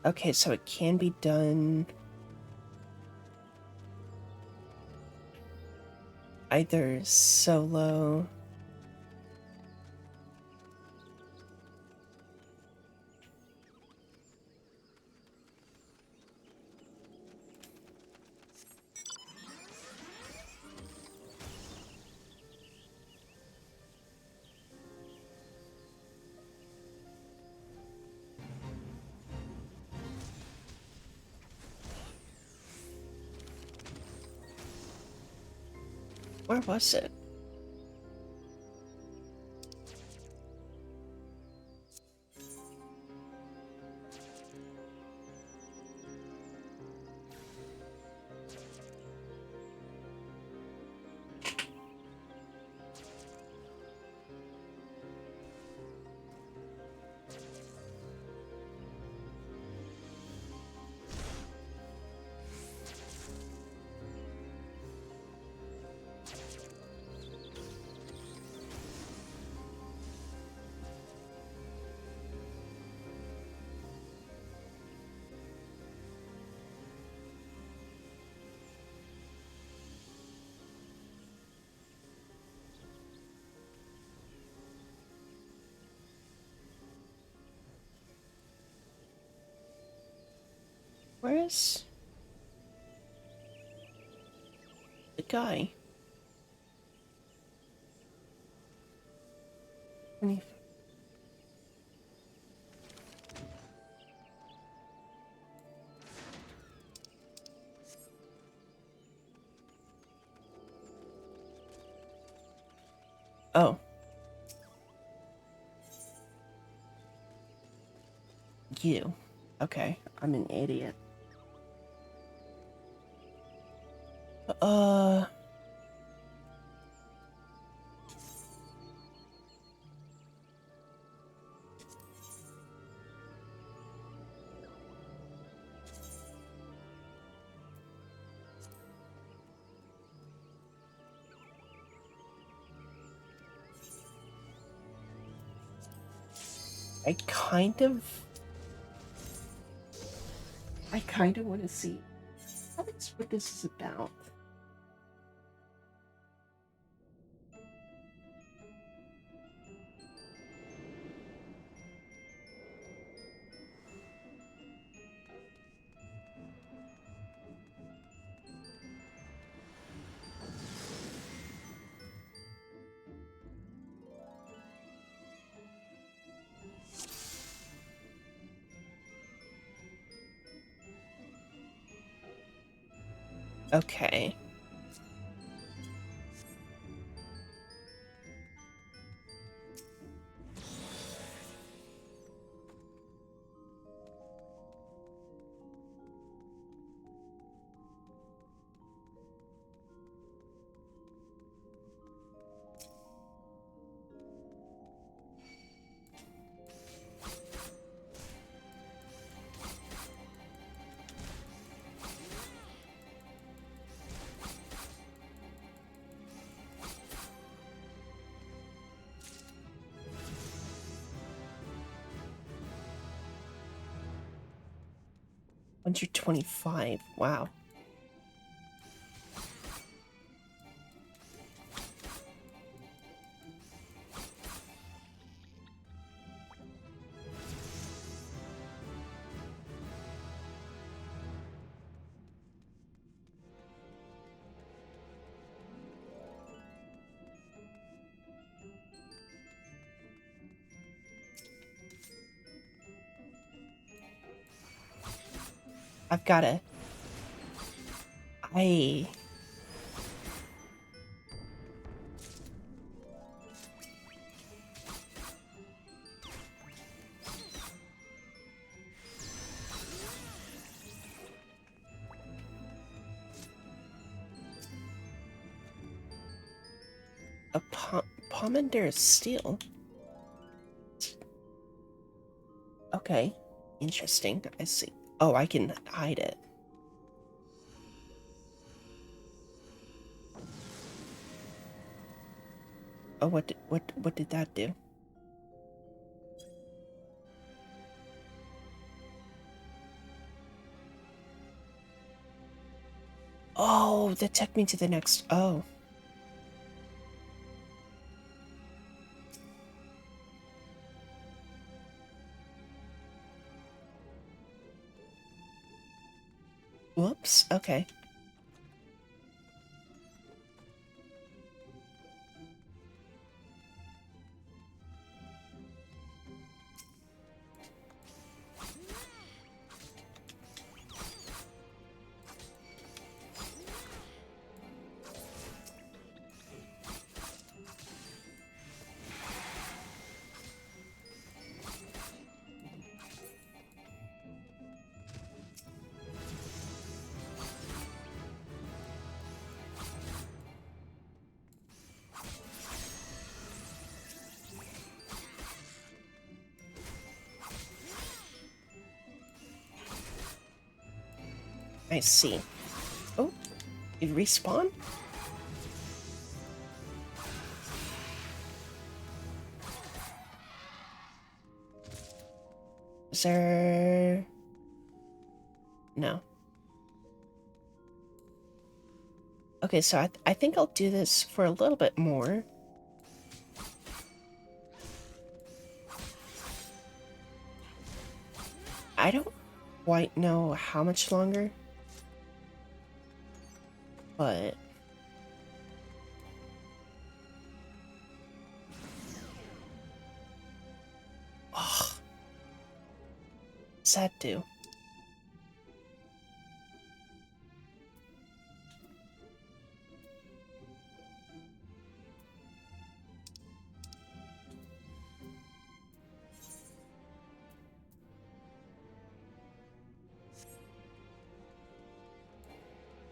Okay, so it can be done either solo. Where was it? Where is the guy? 20. Oh. You. Okay, I'm an idiot. I kind of want to see what this is about. Okay. $125. Wow. I've gotta. A Pomander steel. Okay, interesting. I see. Oh, I can hide it. Oh, what did that do? Oh, that took me to the next. Oh. Whoops. Okay. I see. Oh, it respawn? Is there... No. Okay, so I think I'll do this for a little bit more. I don't quite know how much longer, but ugh. What's that do?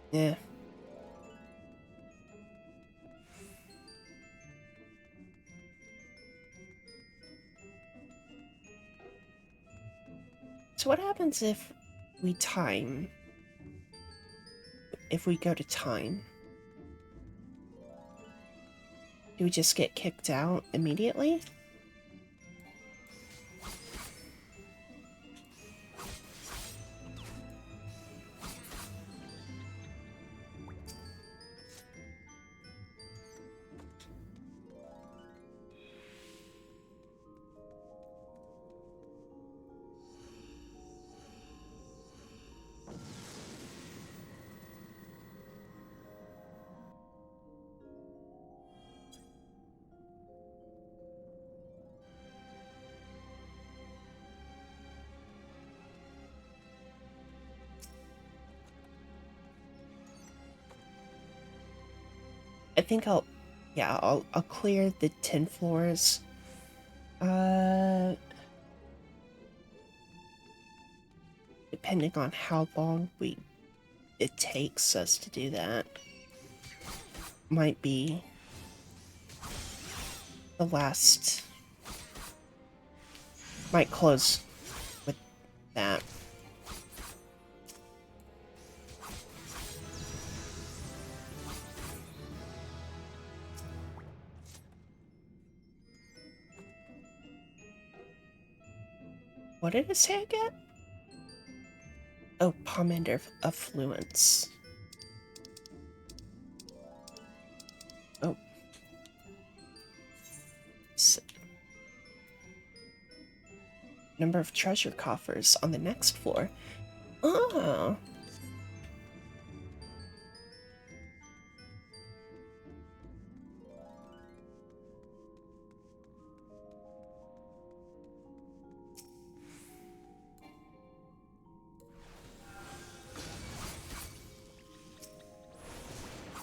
Yeah. So what happens if we time? If we go to time? Do we just get kicked out immediately? I think I'll clear the 10 floors. Depending on how long it takes us to do that, might be the last. Might close with that. What did it say again? Oh, Pomander affluence. Oh. Number of treasure coffers on the next floor. Oh.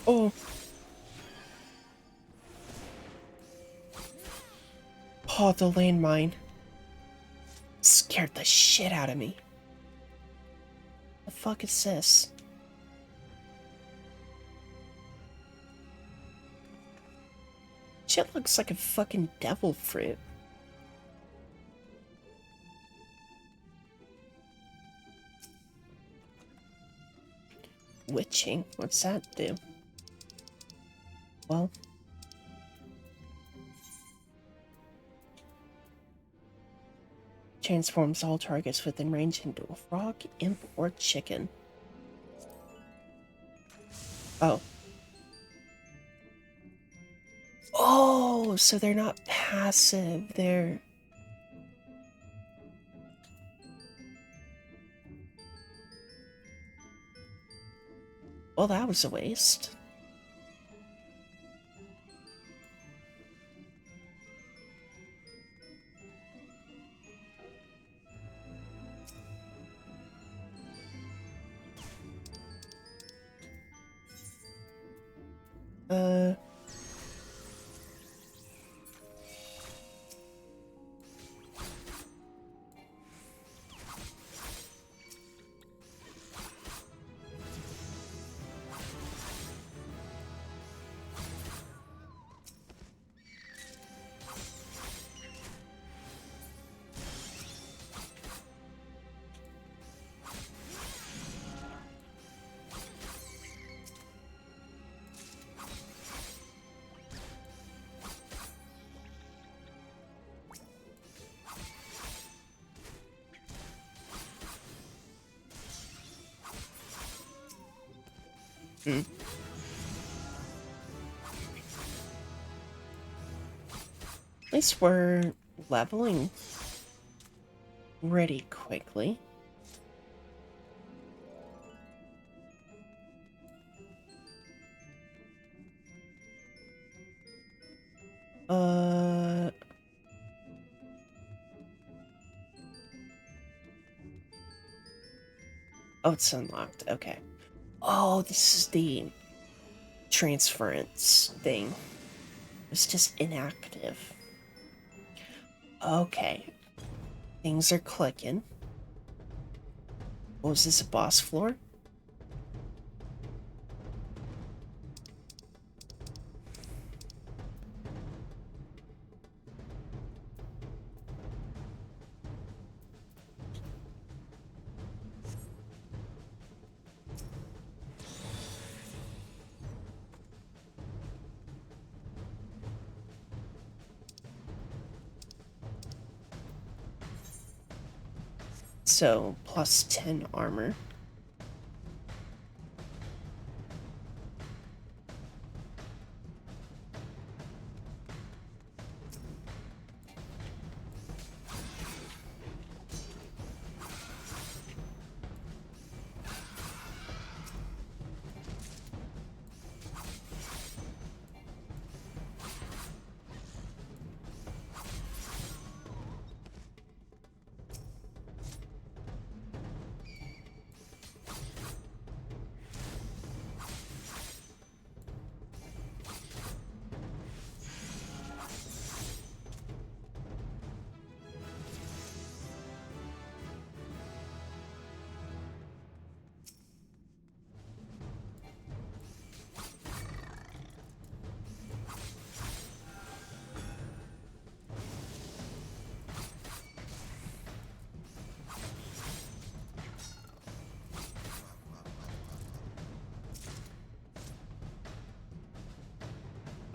Oh. Oh, the landmine. Scared the shit out of me. The fuck is this? Shit looks like a fucking devil fruit. Witching? What's that do? Well, transforms all targets within range into a frog, imp, or chicken. Oh. Oh, so they're not passive, they're... Well, that was a waste. Hmm. At least we're leveling pretty quickly. Oh, it's unlocked. Okay. Oh, this is the transference thing. It's just inactive. Okay. Things are clicking. Oh, is this a boss floor? So, plus 10 armor.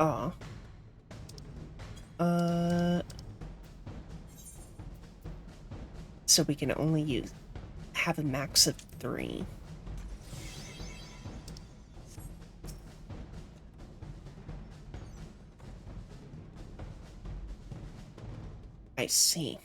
Aw. So we can only have a max of 3. I see.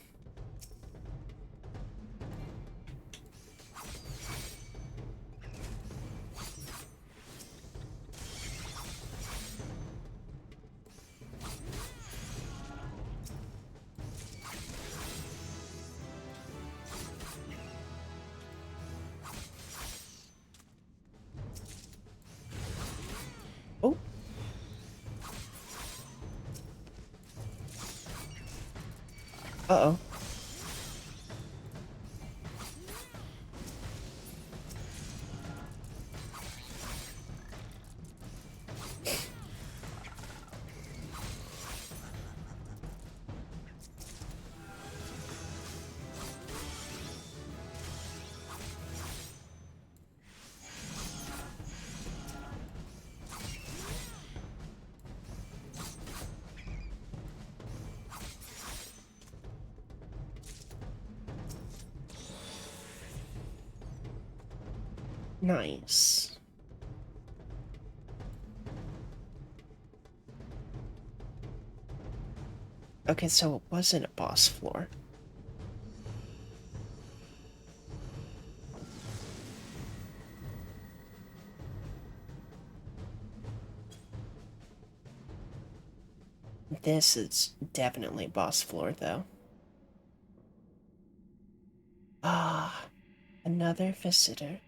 Oh. Uh-oh. Nice. Okay, so it wasn't a boss floor. This is definitely boss floor, though. Ah, another visitor.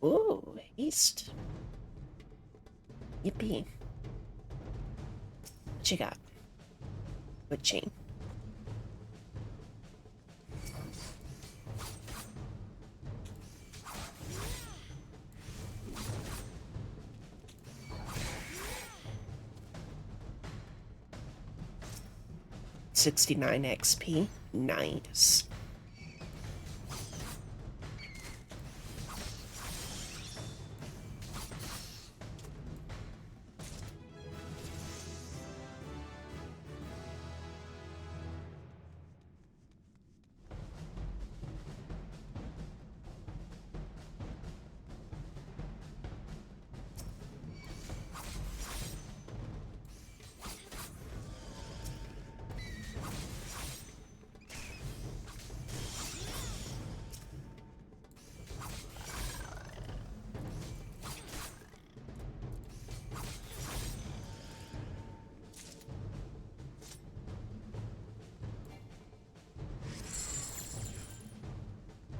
Ooh, east. Yippee. What you got? Wood chain. $69 XP. Nice.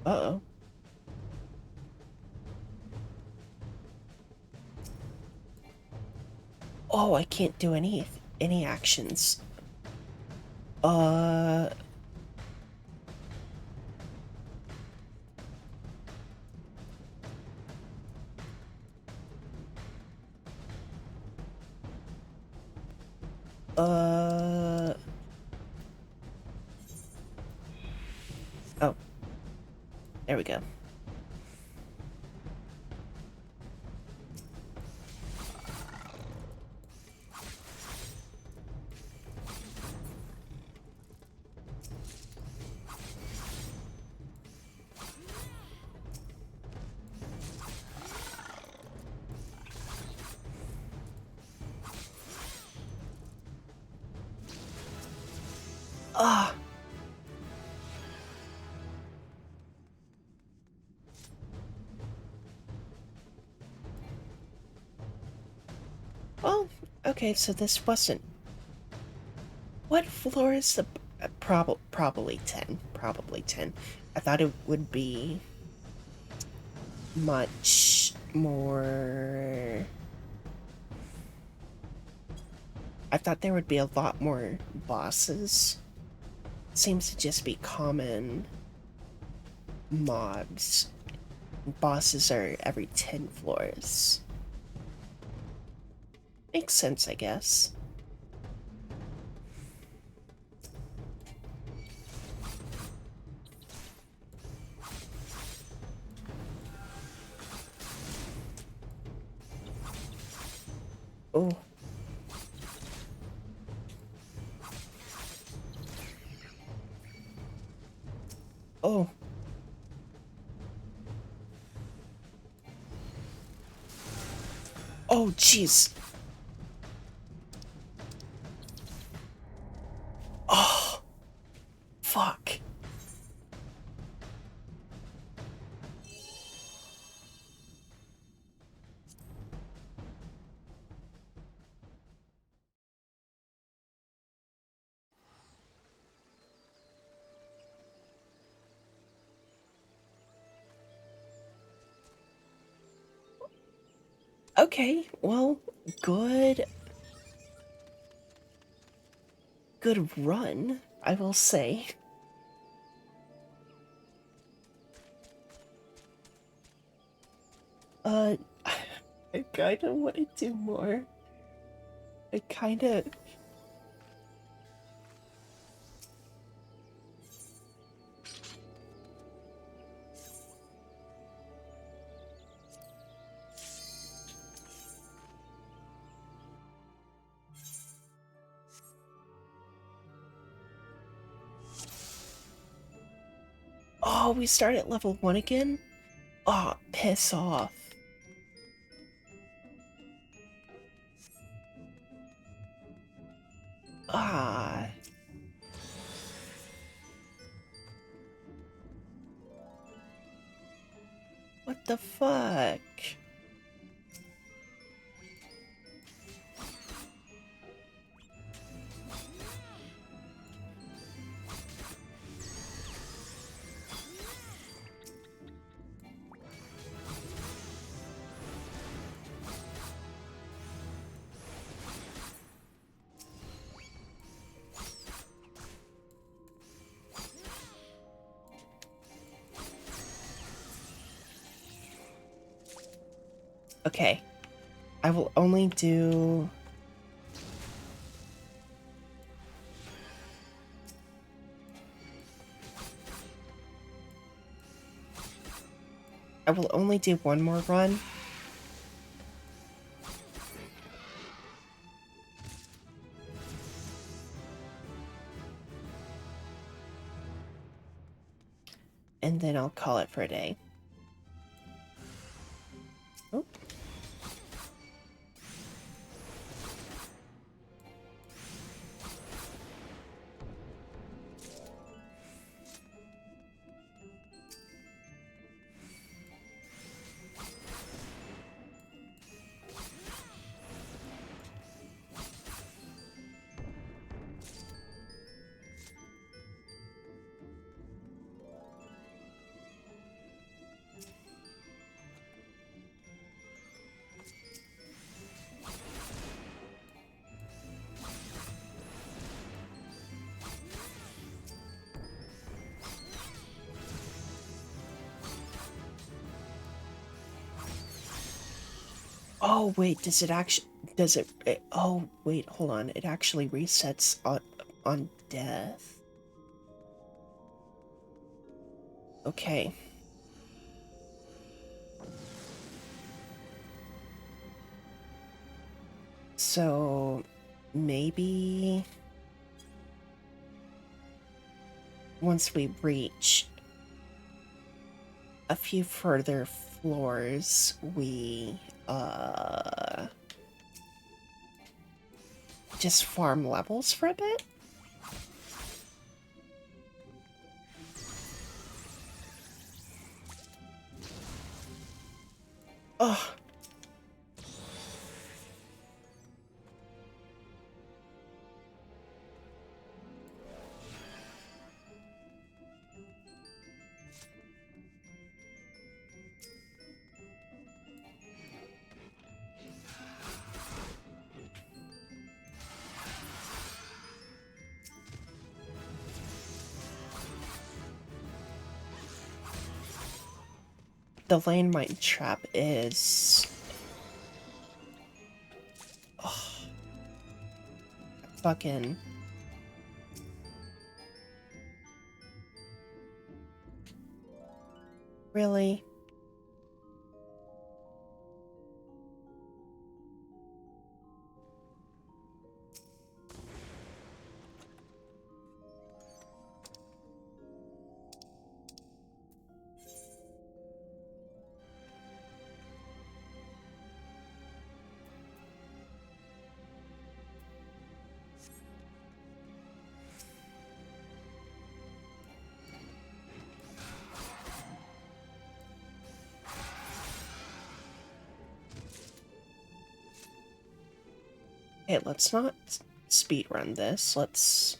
Uh-oh. Oh, I can't do any actions. Uh... Oh. There we go. Ah! Well, okay, so this wasn't... What floor is the... probably 10. Probably 10. I thought it would be... much more... I thought there would be a lot more bosses. Seems to just be common mobs. Bosses are every 10 floors. Makes sense, I guess. Oh. Oh. Oh, jeez. Oh. Fuck. Okay, well, good run, I will say. Uh, I kinda want to do more. I kinda... Oh, we start at level 1 again? Oh, piss off. Ah. What the fuck? Okay. I will only do... I will only do one more run. And then I'll call it for a day. Oh. Oh, wait, does it actually... Oh, wait, hold on. It actually resets on death. Okay. So... maybe... once we reach a few further floors, we, just farm levels for a bit? Ugh. The landmine trap is... ugh. Fucking... really? Hey, let's not speedrun this. Let's...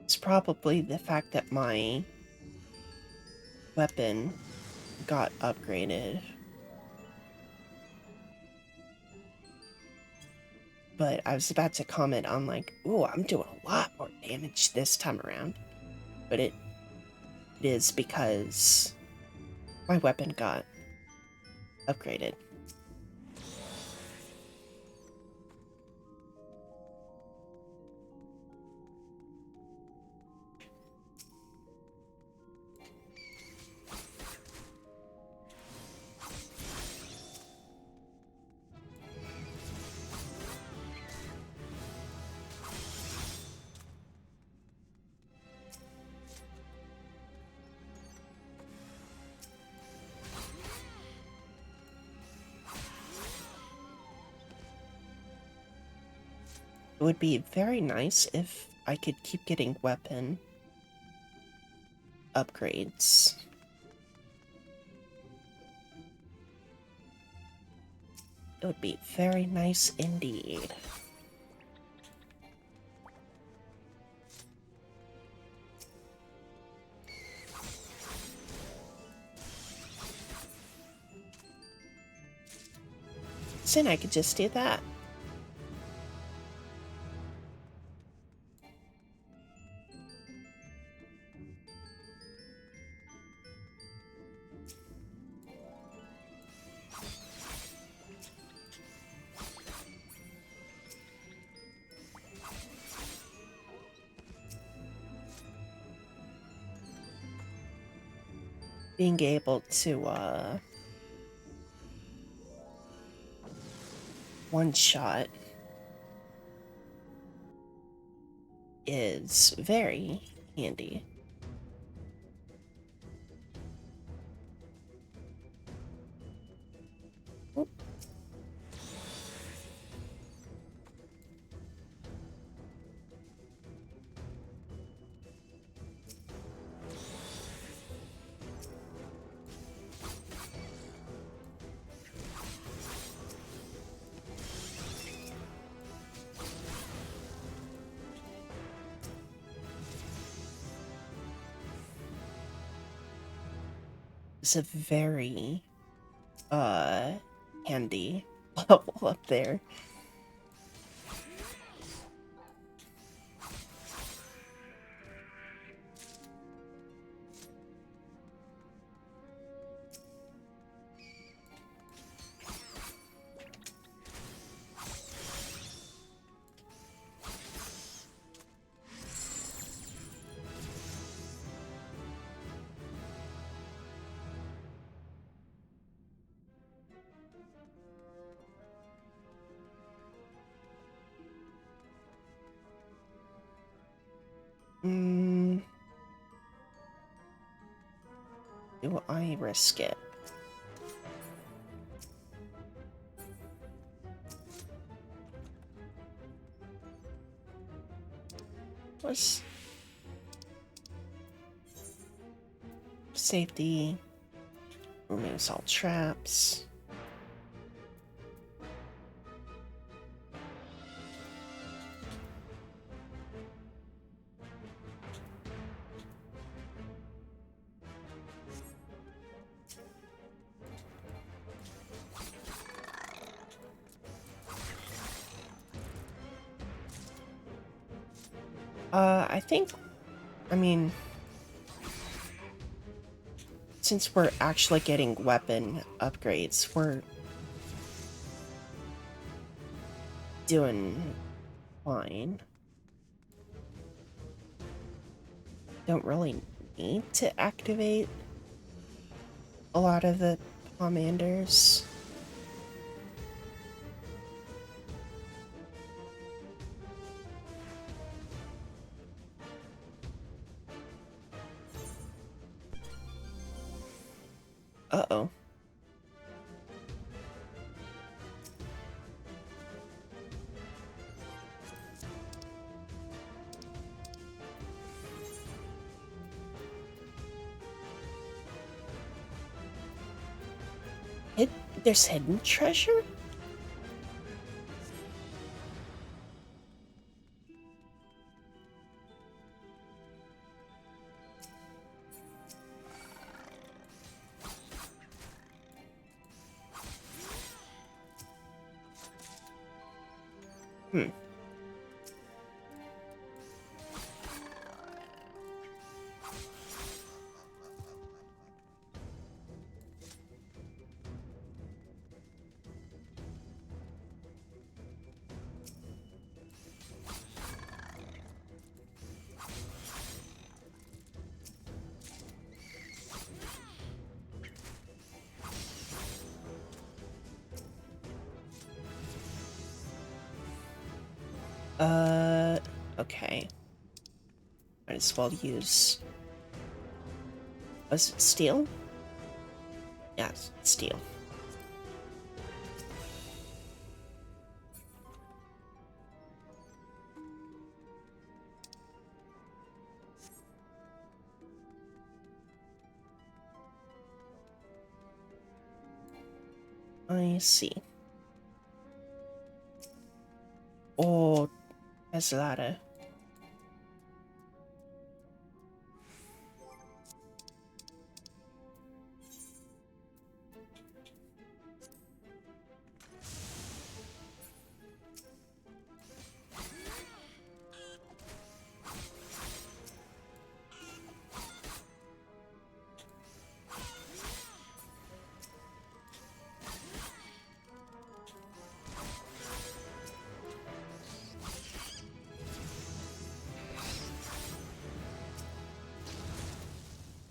It's probably the fact that my weapon got upgraded. But I was about to comment on like, ooh, I'm doing a lot more damage this time around. But it is because my weapon got upgraded. It would be very nice if I could keep getting weapon upgrades. It would be very nice indeed. Then I could just do that. Being able to, one-shot is very handy. Oop. is a very handy level up there. Do I risk it? What's safety? Removes all traps. I think, I mean, since we're actually getting weapon upgrades, we're doing fine. Don't really need to activate a lot of the commanders. Uh-oh. There's hidden treasure? Hmm. Okay. Might as well use... Was it steel? Yeah, it's steel. I see. Oh, there's a ladder.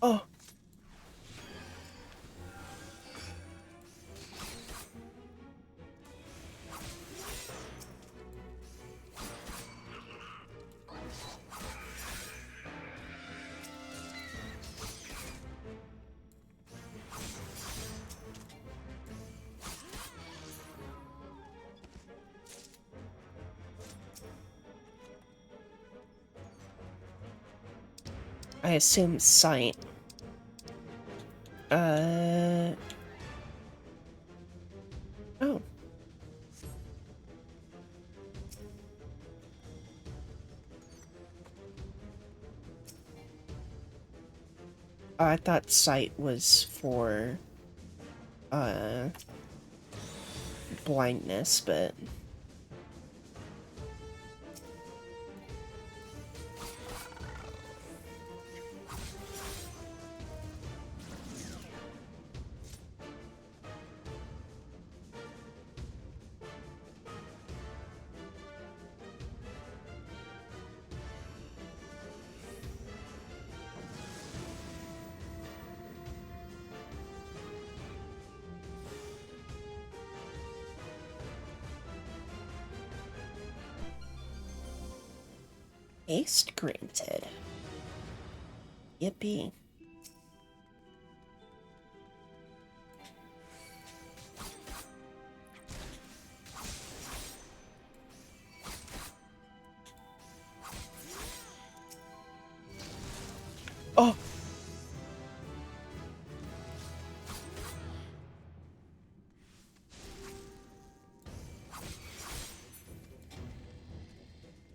Oh. I assume sight. Oh. I thought sight was for blindness, but haste granted. Yippee. Oh!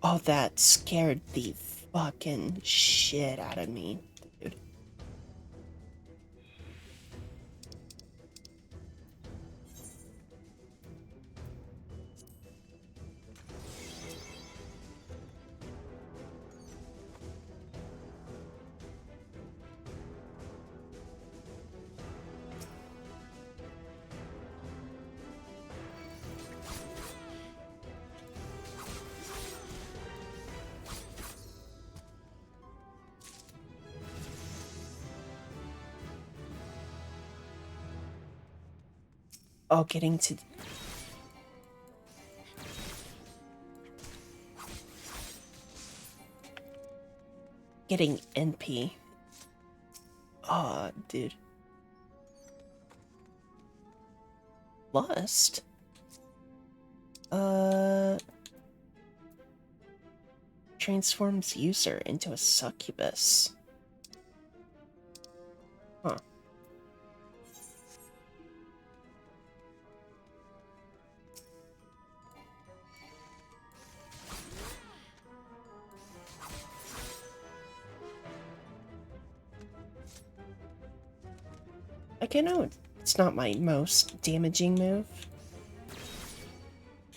Oh, that scared the fucking shit out of me, dude. Oh, getting NP. Oh, dude. Lust? Transforms user into a succubus. Huh. Like, I know it's not my most damaging move,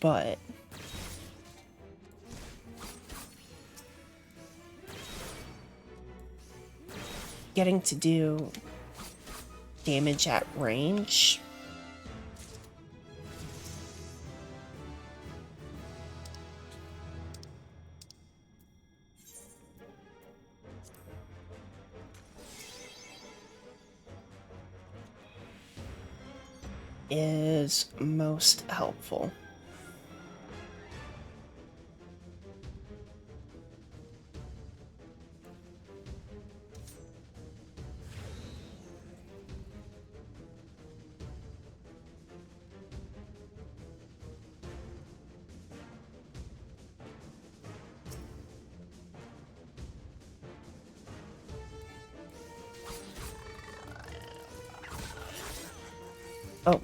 but getting to do damage at range is most helpful. Oh.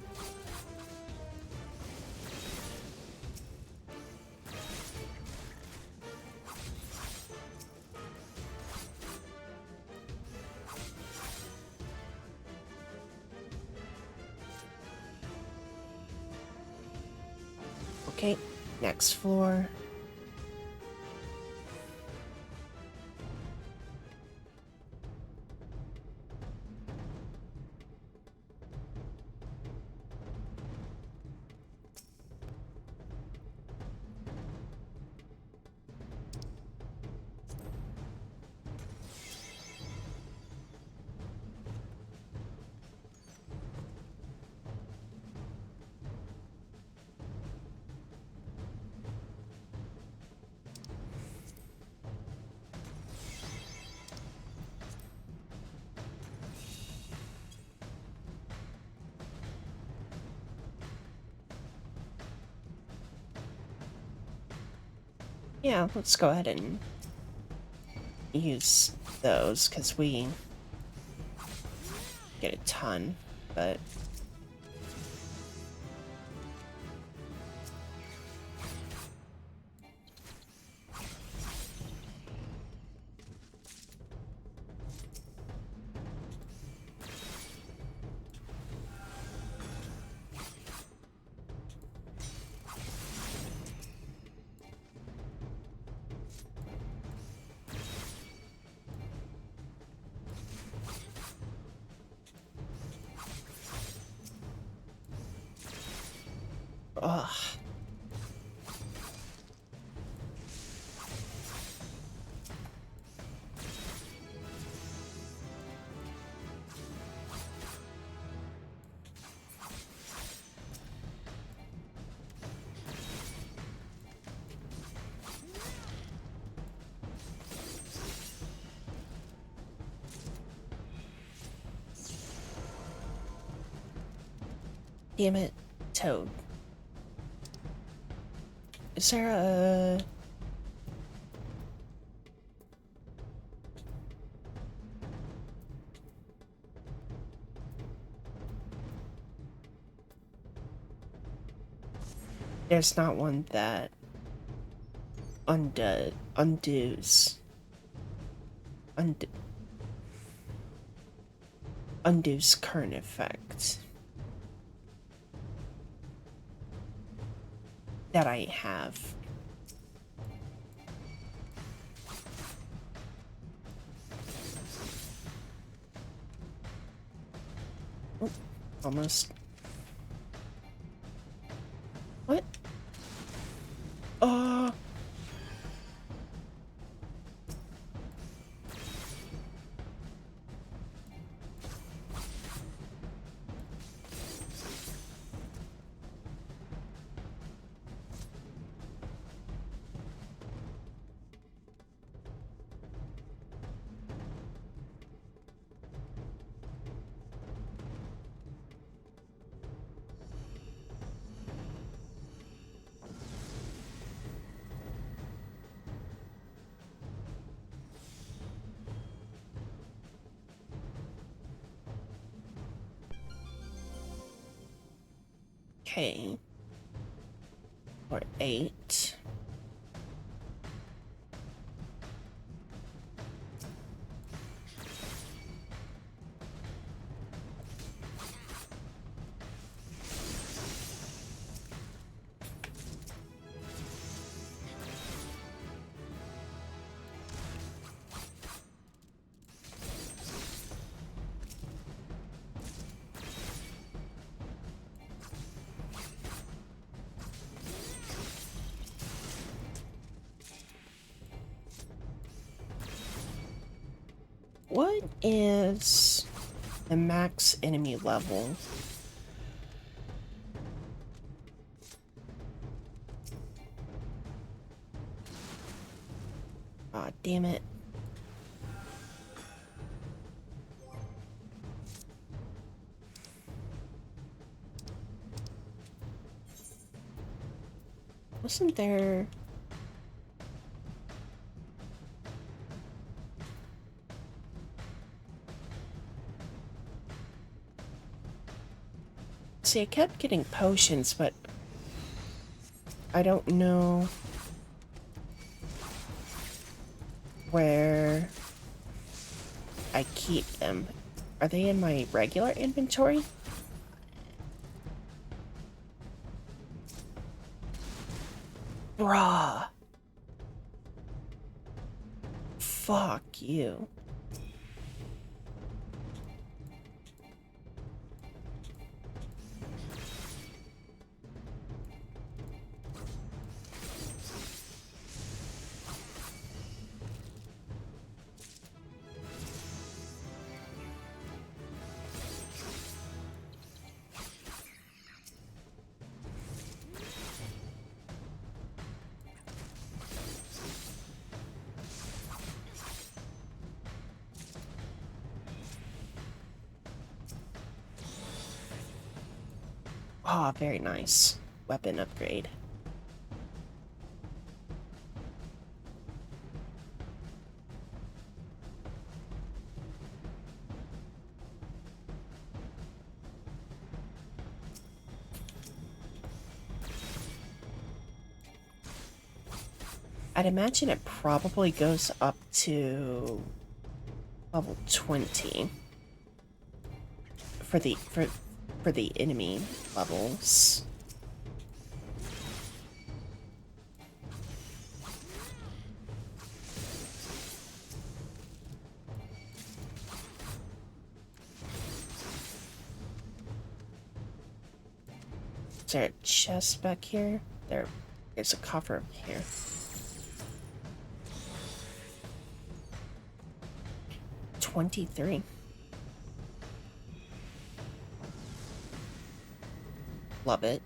Okay, next floor. Yeah, let's go ahead and use those, because we get a ton, but... Ugh. Damn it, Toad. Is there a... There's not one that undoes current effect that I have. Oh, almost. What? Okay. Or 8. What is the max enemy level? Aw, damn it. Wasn't there... See, I kept getting potions, but I don't know where I keep them. Are they in my regular inventory? Bruh. Fuck you. Ah, very nice. Weapon upgrade. I'd imagine it probably goes up to level 20 for the enemy levels. Is there a chest back here? There's a coffer up here. $23. Love it.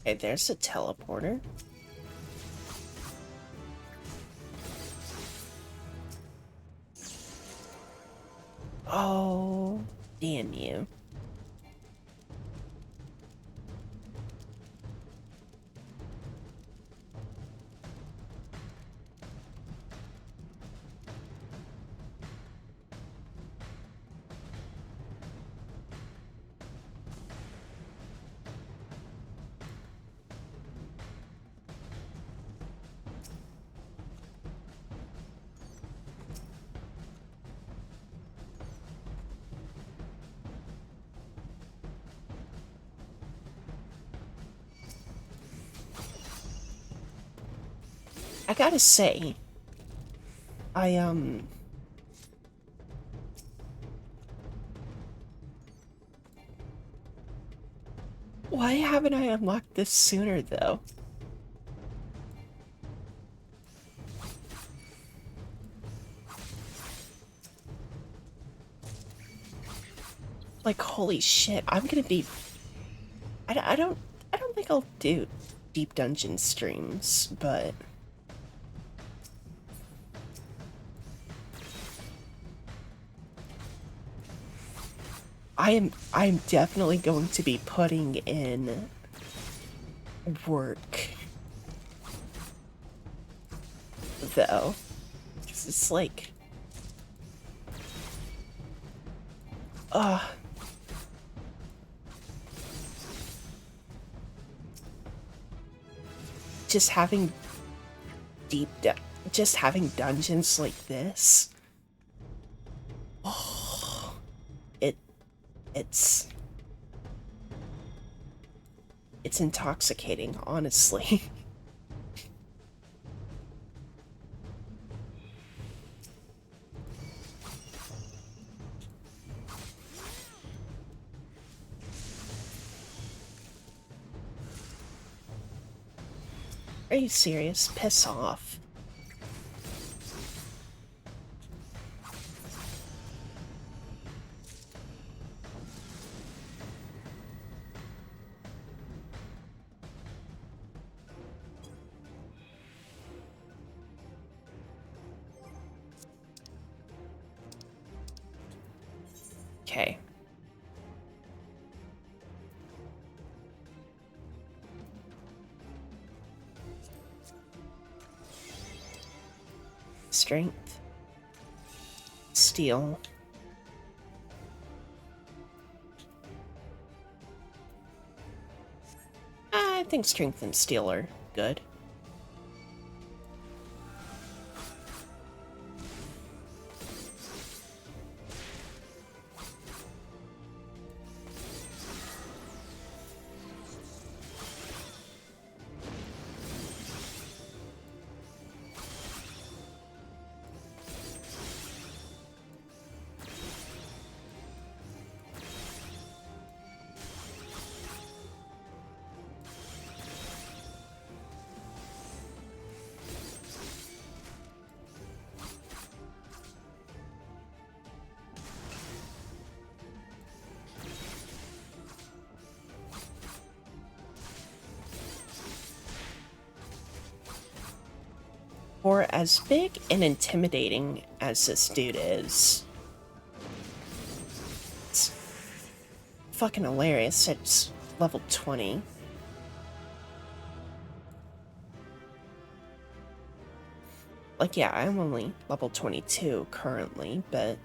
Okay, there's a teleporter. Oh, damn you. I gotta say, why haven't I unlocked this sooner, though? Like, holy shit, I'm gonna be... I don't think I'll do deep dungeon streams, but... I'm definitely going to be putting in work, though, because it's like, just having just having dungeons like this. Oh, it's intoxicating, honestly. Are you serious? Piss off. Okay. Strength. Steel. I think strength and steel are good. For as big and intimidating as this dude is, it's fucking hilarious. It's level 20. Like, yeah, I'm only level 22 currently, but...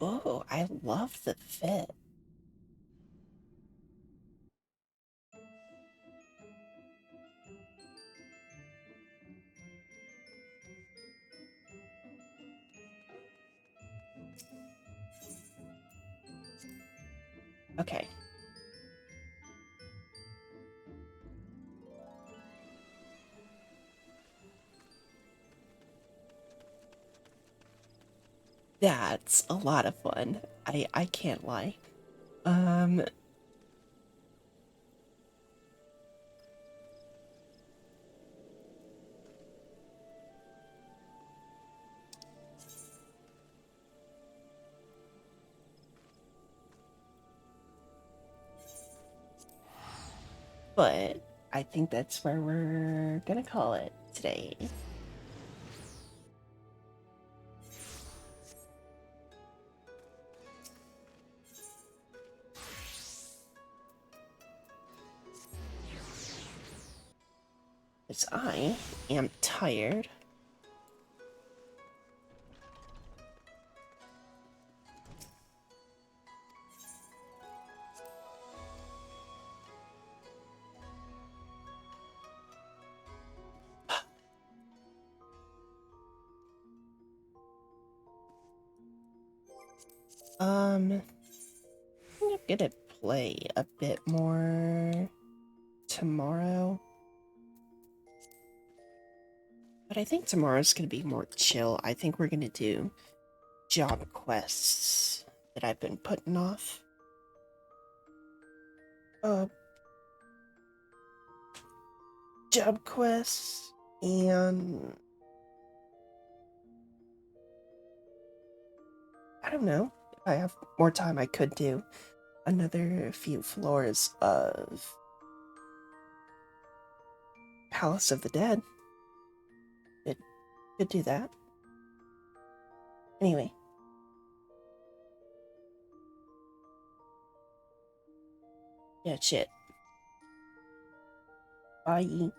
Oh, I love the fit. Okay. That's a lot of fun. I can't lie. Um but I think that's where we're gonna call it today. Because I am tired. I'm gonna play a bit more tomorrow. But I think tomorrow's gonna be more chill. I think we're gonna do job quests that I've been putting off. Uh, job quests and I don't know. If I have more time, I could do another few floors of Palace of the Dead. Could do that. Anyway. Yeah, shit. Bye.